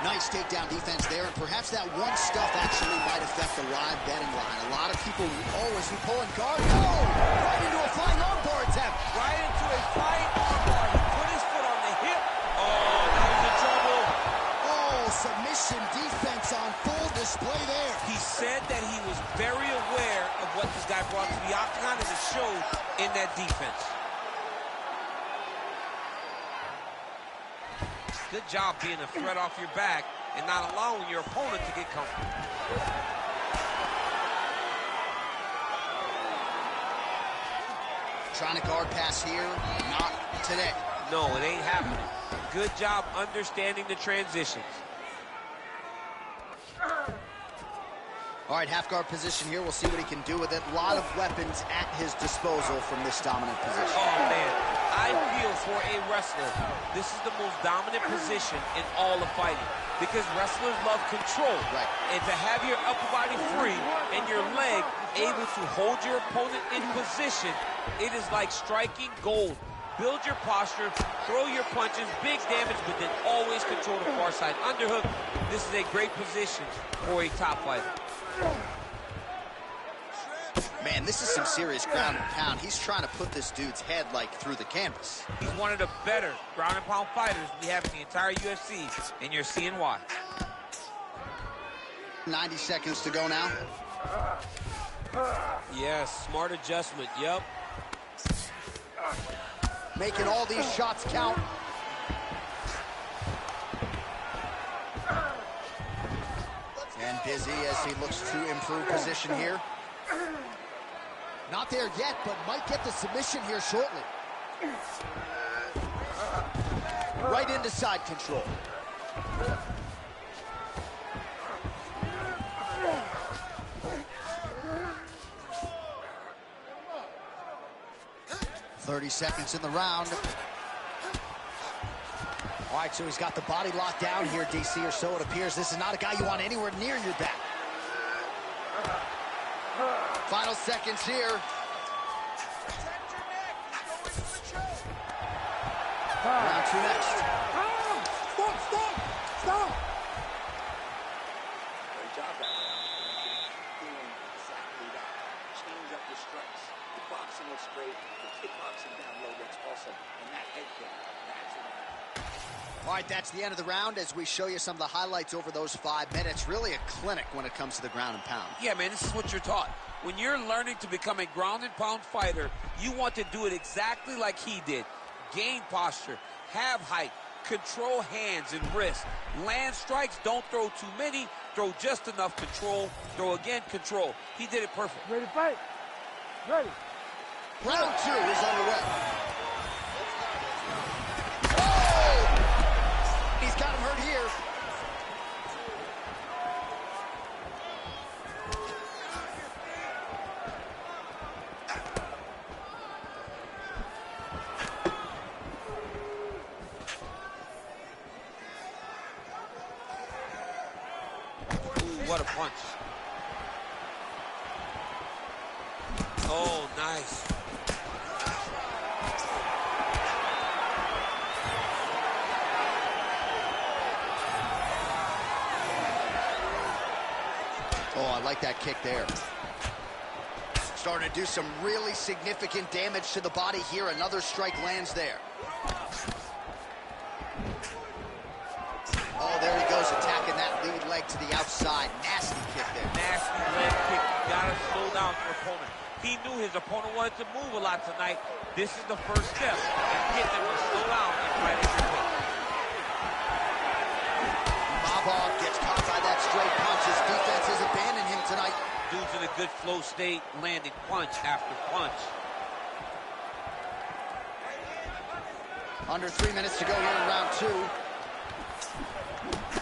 Nice takedown defense there, and perhaps that one stuff actually might affect the live betting line. A lot of people always be pulling guard. No! Right into a flying armbar attempt. Right into a flying armbar. He put his foot on the hip. Oh, now he's in trouble. Oh, submission defense on full display there. He said that he was very aware of what this guy brought to the octagon, and it showed in that defense. Good job being a threat off your back and not allowing your opponent to get comfortable. Trying to guard pass here, not today. No, it ain't happening. Good job understanding the transitions. All right, half guard position here. We'll see what he can do with it. A lot of weapons at his disposal from this dominant position. Oh, man. I feel for a wrestler, this is the most dominant position in all of fighting because wrestlers love control. Right. And to have your upper body free and your leg able to hold your opponent in position, it is like striking gold. Build your posture, throw your punches, big damage, but then always control the far side underhook. This is a great position for a top fighter. Man, this is some serious ground and pound. He's trying to put this dude's head, like, through the canvas. He's one of the better ground and pound fighters we have in the entire UFC, and you're seeing why. 90 seconds to go now. Yes, smart adjustment, yep. Making all these shots count. And busy as he looks to improve position here. Not there yet, but might get the submission here shortly. Right into side control. .30 seconds in the round. All right, so he's got the body locked down here, DC, or so it appears. This is not a guy you want anywhere near your back. Final seconds here. Round two next. Stop! Great job back there. Doing exactly that. Change up your strikes. The boxing looks great. The kickboxing down low looks awesome. And that head kick, that's what All right, that's the end of the round as we show you some of the highlights over those 5 minutes. Really a clinic when it comes to the ground and pound. Yeah, man, this is what you're taught. When you're learning to become a ground and pound fighter, you want to do it exactly like he did. Gain posture, have height, control hands and wrists. Land strikes, don't throw too many, throw just enough, control, throw again, control. He did it perfect. Ready to fight? Ready. Round 2 is underway. He's got him hurt here. Ooh, what a punch. Oh, nice. Oh, I like that kick there. Starting to do some really significant damage to the body here. Another strike lands there. Oh, there he goes, attacking that lead leg to the outside. Nasty kick there. Nasty leg kick. You gotta slow down your opponent. He knew his opponent wanted to move a lot tonight. This is the first step. Get them to slow down and try to hit him. Mabov gets caught by that straight punch. His defense has abandoned him tonight. Dude's in a good flow state, landing punch after punch. Under 3 minutes to go here in round 2.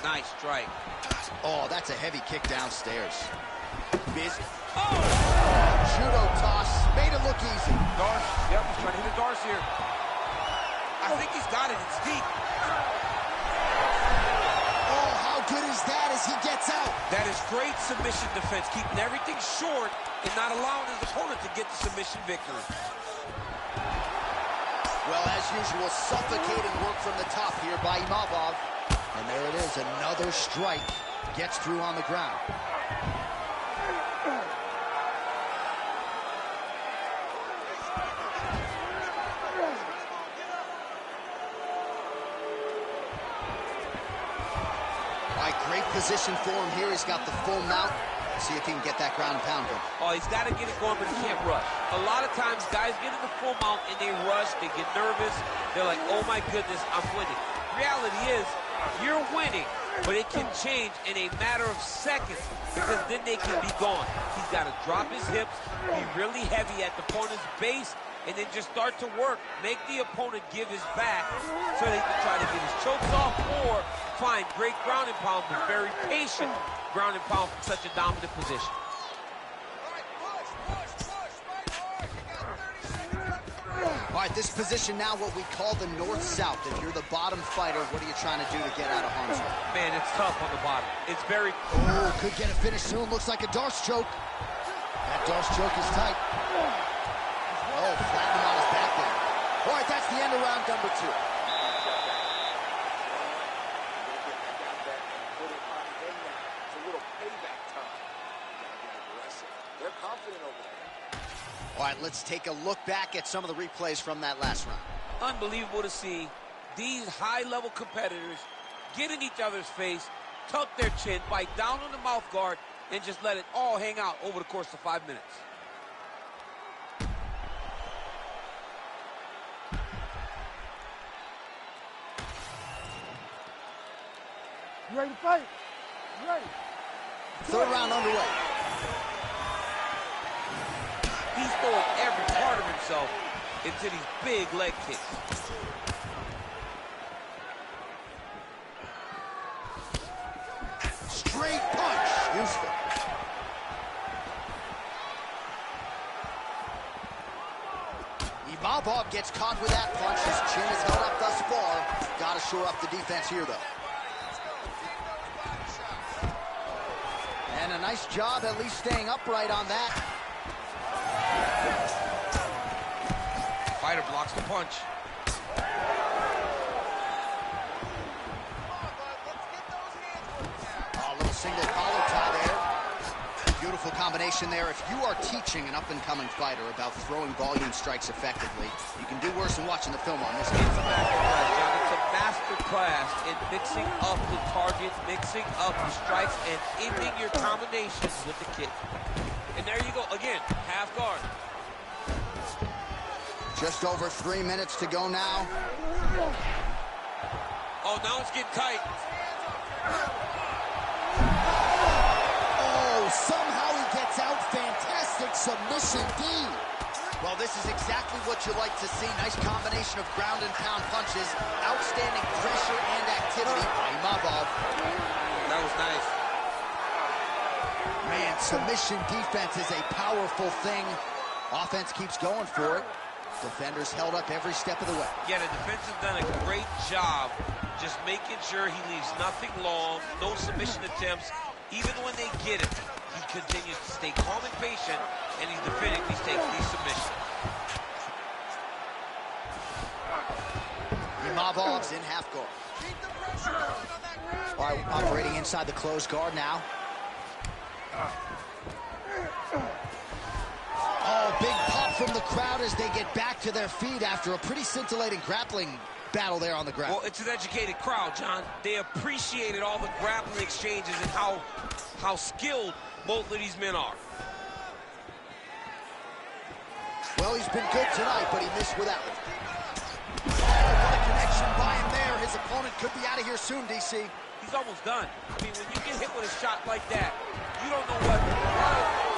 Nice strike. Oh, that's a heavy kick downstairs. Busy. Oh! Judo toss. Made it look easy. Darce. Yep, he's trying to hit a Darce here. I think he's got it. It's deep. Oh, how good is that as he gets out? That is great submission defense, keeping everything short and not allowing his opponent to get the submission victory. Well, as usual, suffocating work from the top here by Imavov. And there it is, another strike. Gets through on the ground. All right, great position for him here. He's got the full mount. See if he can get that ground and pound going. Oh, he's got to get it going, but he can't rush. A lot of times, guys get in the full mount and they rush, they get nervous. They're like, oh my goodness, I'm winning. Reality is, you're winning, but it can change in a matter of seconds because then they can be gone. He's got to drop his hips, be really heavy at the opponent's base, and then just start to work. Make the opponent give his back so they can try to get his chokes off or find great ground and pound, but very patient ground and pound from such a dominant position. All right, this position now what we call the north-south. If you're the bottom fighter, what are you trying to do to get out of harm's way? Man, it's tough on the bottom. It's very... Oh, could get a finish soon. Looks like a Darce choke. That Darce choke is tight. Oh, flatten him on his back there. All right, that's the end of round number 2. They're confident over there. All right, let's take a look back at some of the replays from that last round. Unbelievable to see these high-level competitors get in each other's face, tuck their chin, bite down on the mouth guard, and just let it all hang out over the course of 5 minutes. You ready to fight? You ready? Third round underway. He's throwing every part of himself into these big leg kicks. Straight punch. Useful. Imavov gets caught with that punch. His chin is held up thus far. Got to shore up the defense here, though. And a nice job at least staying upright on that. Fighter blocks the punch. Oh, a little single collar tie there. Beautiful Beautiful combination there. If you are teaching an up-and-coming fighter about throwing volume strikes effectively, you can do worse than watching the film on this. It's a masterclass, John. It's a masterclass in mixing up the target, mixing up the strikes, and ending your combinations with the kick. And there you go. Again, half guard. Just over 3 minutes to go now. Oh, now it's getting tight. Somehow he gets out. Fantastic submission D. Well, this is exactly what you like to see. Nice combination of ground and pound punches. Outstanding pressure and activity by Imavov. That was nice. Man, submission defense is a powerful thing. Offense keeps going for it. Defenders held up every step of the way. Yeah, the defense has done a great job just making sure he leaves nothing long, no submission attempts. Even when they get it, he continues to stay calm and patient, and he's defending these submissions. Imavov's in half guard. All right, operating inside the closed guard now. Oh, big pop from the crowd as they get back to their feet after a pretty scintillating grappling battle there on the ground. Well, it's an educated crowd, John. They appreciated all the grappling exchanges and how skilled both of these men are. Well, he's been good tonight, but he missed with that one. Oh, what a connection by him there. His opponent could be out of here soon, DC. He's almost done. I mean, when you get hit with a shot like that, you don't know what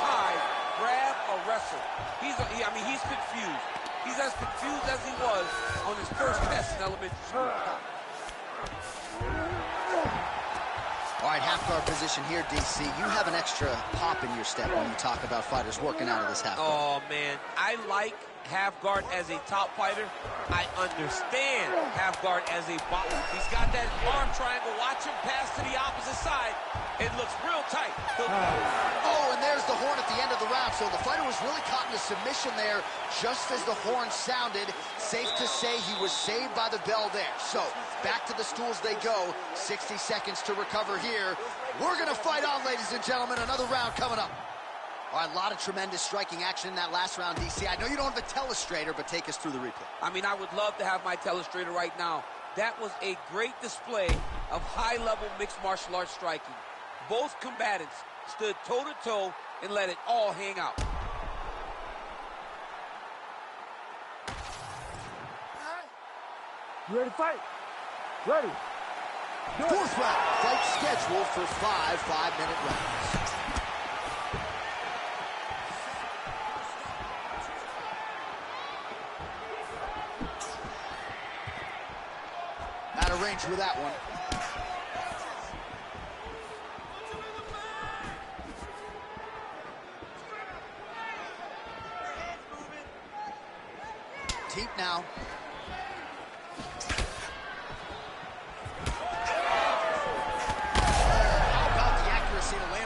high, grab, or wrestle. He's confused. He's as confused as he was on his first test in elementary school. All right, half guard position here, DC. You have an extra pop in your step when you talk about fighters working out of this half guard. Oh, man. I like half guard as a top fighter. I understand half guard as a bottom. He's got that arm triangle. Watch him pass to the opposite side. It looks real tight. Oh, and there's the horn at the end of the round. So the fighter was really caught in a submission there just as the horn sounded. Safe to say he was saved by the bell there. So back to the stools they go. 60 seconds to recover here. We're going to fight on, ladies and gentlemen. Another round coming up. All right, a lot of tremendous striking action in that last round, DC. I know you don't have a telestrator, but take us through the replay. I mean, I would love to have my telestrator right now. That was a great display of high-level mixed martial arts striking. Both combatants stood toe-to-toe and let it all hang out. You ready to fight? Ready. Fourth round, fight scheduled for 5 5-minute rounds. Out of range with that one. Deep now.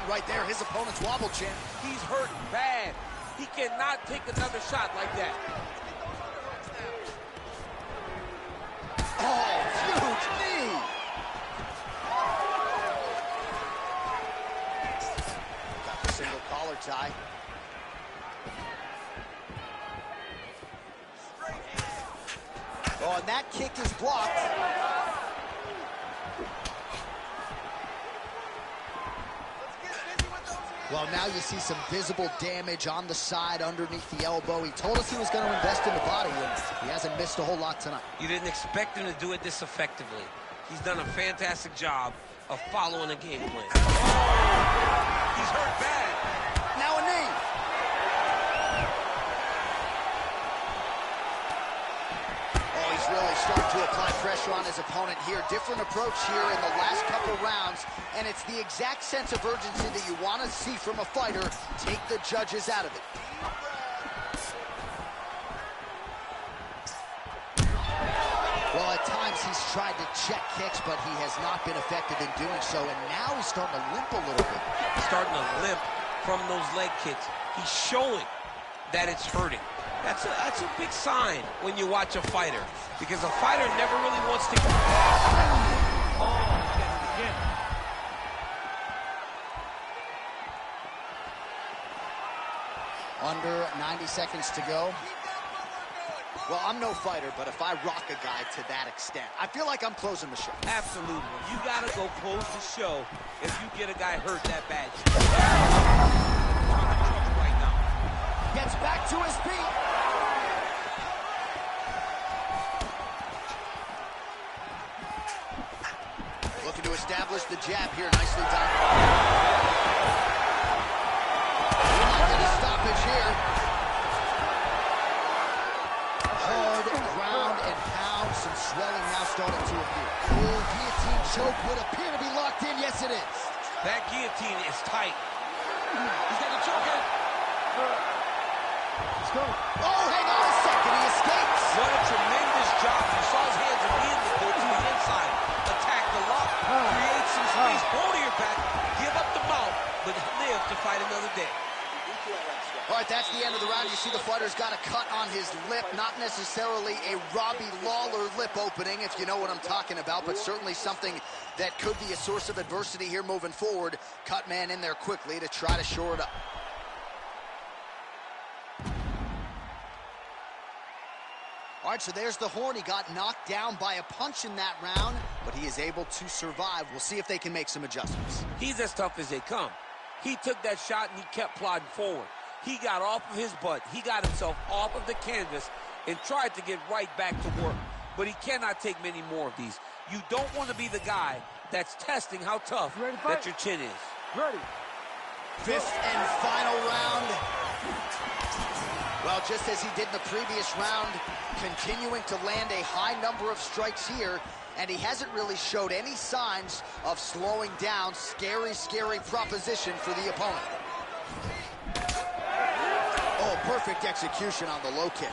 Right there, his opponent's wobble chin. He's hurt bad. He cannot take another shot like that. Oh, huge knee. Got the single collar tie. Oh, and that kick is blocked. Well, now you see some visible damage on the side underneath the elbow. He told us he was going to invest in the body, and he hasn't missed a whole lot tonight. You didn't expect him to do it this effectively. He's done a fantastic job of following a game plan. Oh! He's hurt bad. Now a knee. Oh, he's really starting to apply pressure on his opponent here. Different approach here in the last couple rounds. And it's the exact sense of urgency that you want to see from a fighter. Take the judges out of it. Well, at times he's tried to check kicks, but he has not been effective in doing so. And now he's starting to limp a little bit. He's starting to limp from those leg kicks. He's showing that it's hurting. That's a big sign when you watch a fighter, because a fighter never really wants to. Under 90 seconds to go. Well, I'm no fighter, but if I rock a guy to that extent, I feel like I'm closing the show. Absolutely. You got to go close the show if you get a guy hurt that bad. Right now. Gets back to his feet. Looking to establish the jab here. Nicely done. We're not going to stoppage here. Hard ground and pound. Some swelling now starting to appear. Oh, guillotine choke would appear to be locked in. Yes, it is. That guillotine is tight. He's got the choker. Oh, hang on a second. He escapes. What a tremendous job. You saw his hands immediately go to the inside. Attack the lock. Create some space. Go to your back. Give up the mouth, but live to fight another day. All right, that's the end of the round. You see the fighter's got a cut on his lip. Not necessarily a Robbie Lawler lip opening, if you know what I'm talking about, but certainly something that could be a source of adversity here moving forward. Cut man in there quickly to try to shore it up. All right, so there's the horn. He got knocked down by a punch in that round, but he is able to survive. We'll see if they can make some adjustments. He's as tough as they come. He took that shot and he kept plodding forward. He got off of his butt. He got himself off of the canvas and tried to get right back to work. But he cannot take many more of these. You don't want to be the guy that's testing how tough that your chin is. Ready. Fifth and final round. Well, just as he did in the previous round, continuing to land a high number of strikes here, and he hasn't really showed any signs of slowing down. Scary, scary proposition for the opponent. Oh, perfect execution on the low kick.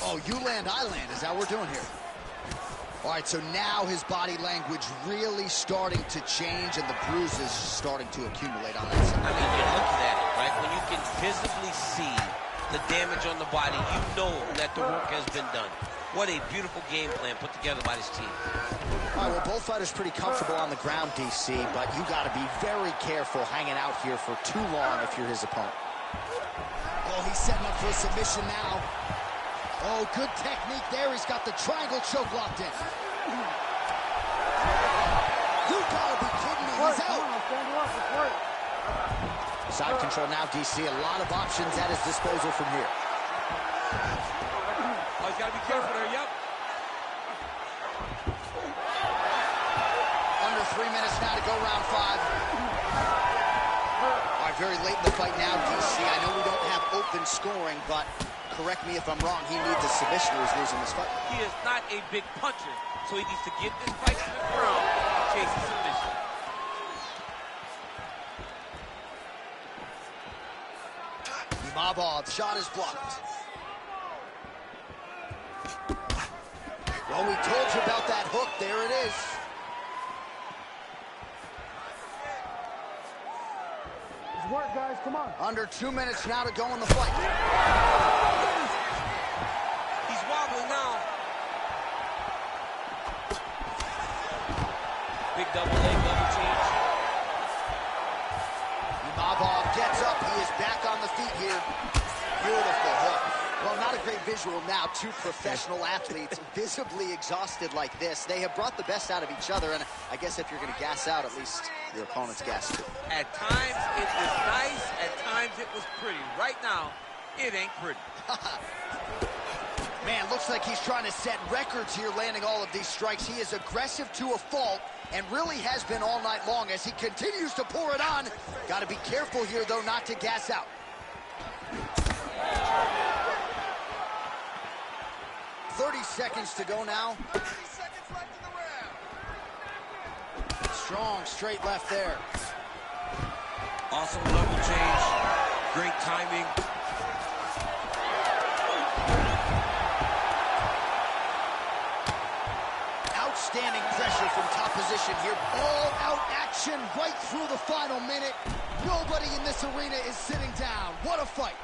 Oh, you land, I land is how we're doing here. All right, so now his body language really starting to change and the bruises starting to accumulate on that side. I mean, you're looking at it, right? When you can visibly see the damage on the body, you know that the work has been done. What a beautiful game plan put together by this team. All right, well, both fighters pretty comfortable on the ground, DC, but you got to be very careful hanging out here for too long if you're his opponent. Oh, he's setting up for a submission now. Oh, good technique there. He's got the triangle choke locked in. You gotta be kidding me. He's out. Side control now, DC. A lot of options at his disposal from here. Oh, he's got to be careful there. Yep. Under 3 minutes now to go, round 5. All right, very late in the fight now, DC. I know we don't have open scoring, but correct me if I'm wrong, he needs a submission or he's losing this fight. He is not a big puncher, so he needs to get this fight to the ground and chase a submission. Imavov, shot is blocked. Well, we told you about that hook. There it is. It's work, guys. Come on. Under 2 minutes now to go in the fight. He's wobbling now. Big double leg, double change. Imavov gets up. He is back on the feet here. Beautiful hook. Well, not a great visual now. Two professional athletes visibly exhausted like this. They have brought the best out of each other, and I guess if you're going to gas out, at least your opponent's gas too. At times, it was nice. At times, it was pretty. Right now, it ain't pretty. Man, looks like he's trying to set records here, landing all of these strikes. He is aggressive to a fault and really has been all night long as he continues to pour it on. Got to be careful here, though, not to gas out. 30 seconds to go now. 30 seconds left in the round. Strong straight left there. Awesome level change. Great timing. Outstanding pressure from top position here. All-out action right through the final minute. Nobody in this arena is sitting down. What a fight.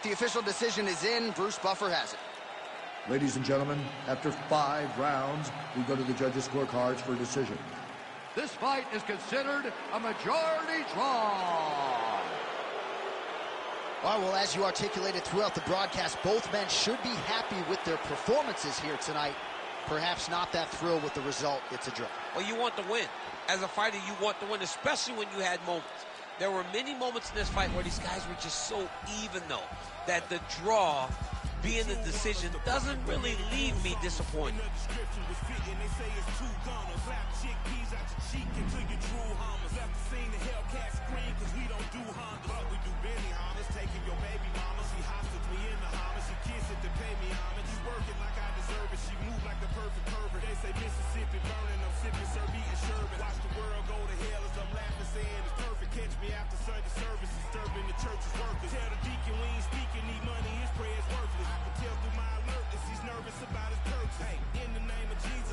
The official decision is in. Bruce Buffer has it. Ladies and gentlemen, after 5 rounds, we go to the judges' scorecards for a decision. This fight is considered a majority draw. All right, well, as you articulated throughout the broadcast, both men should be happy with their performances here tonight. Perhaps not that thrilled with the result. It's a draw. Well, you want to win. As a fighter, you want to win, especially when you had moments. There were many moments in this fight where these guys were just so even, though, that the draw, being the decision, doesn't really leave me disappointed. Mississippi burning, I'm sipping, serve, eating sherbet. Watch the world go to hell as I'm laughing, saying it's perfect. Catch me after Sunday service, disturbing the church's workers. Tell the deacon we ain't speaking, need money, his prayer's worthless. I can tell through my alertness, he's nervous about his purpose. Hey, in the name of Jesus.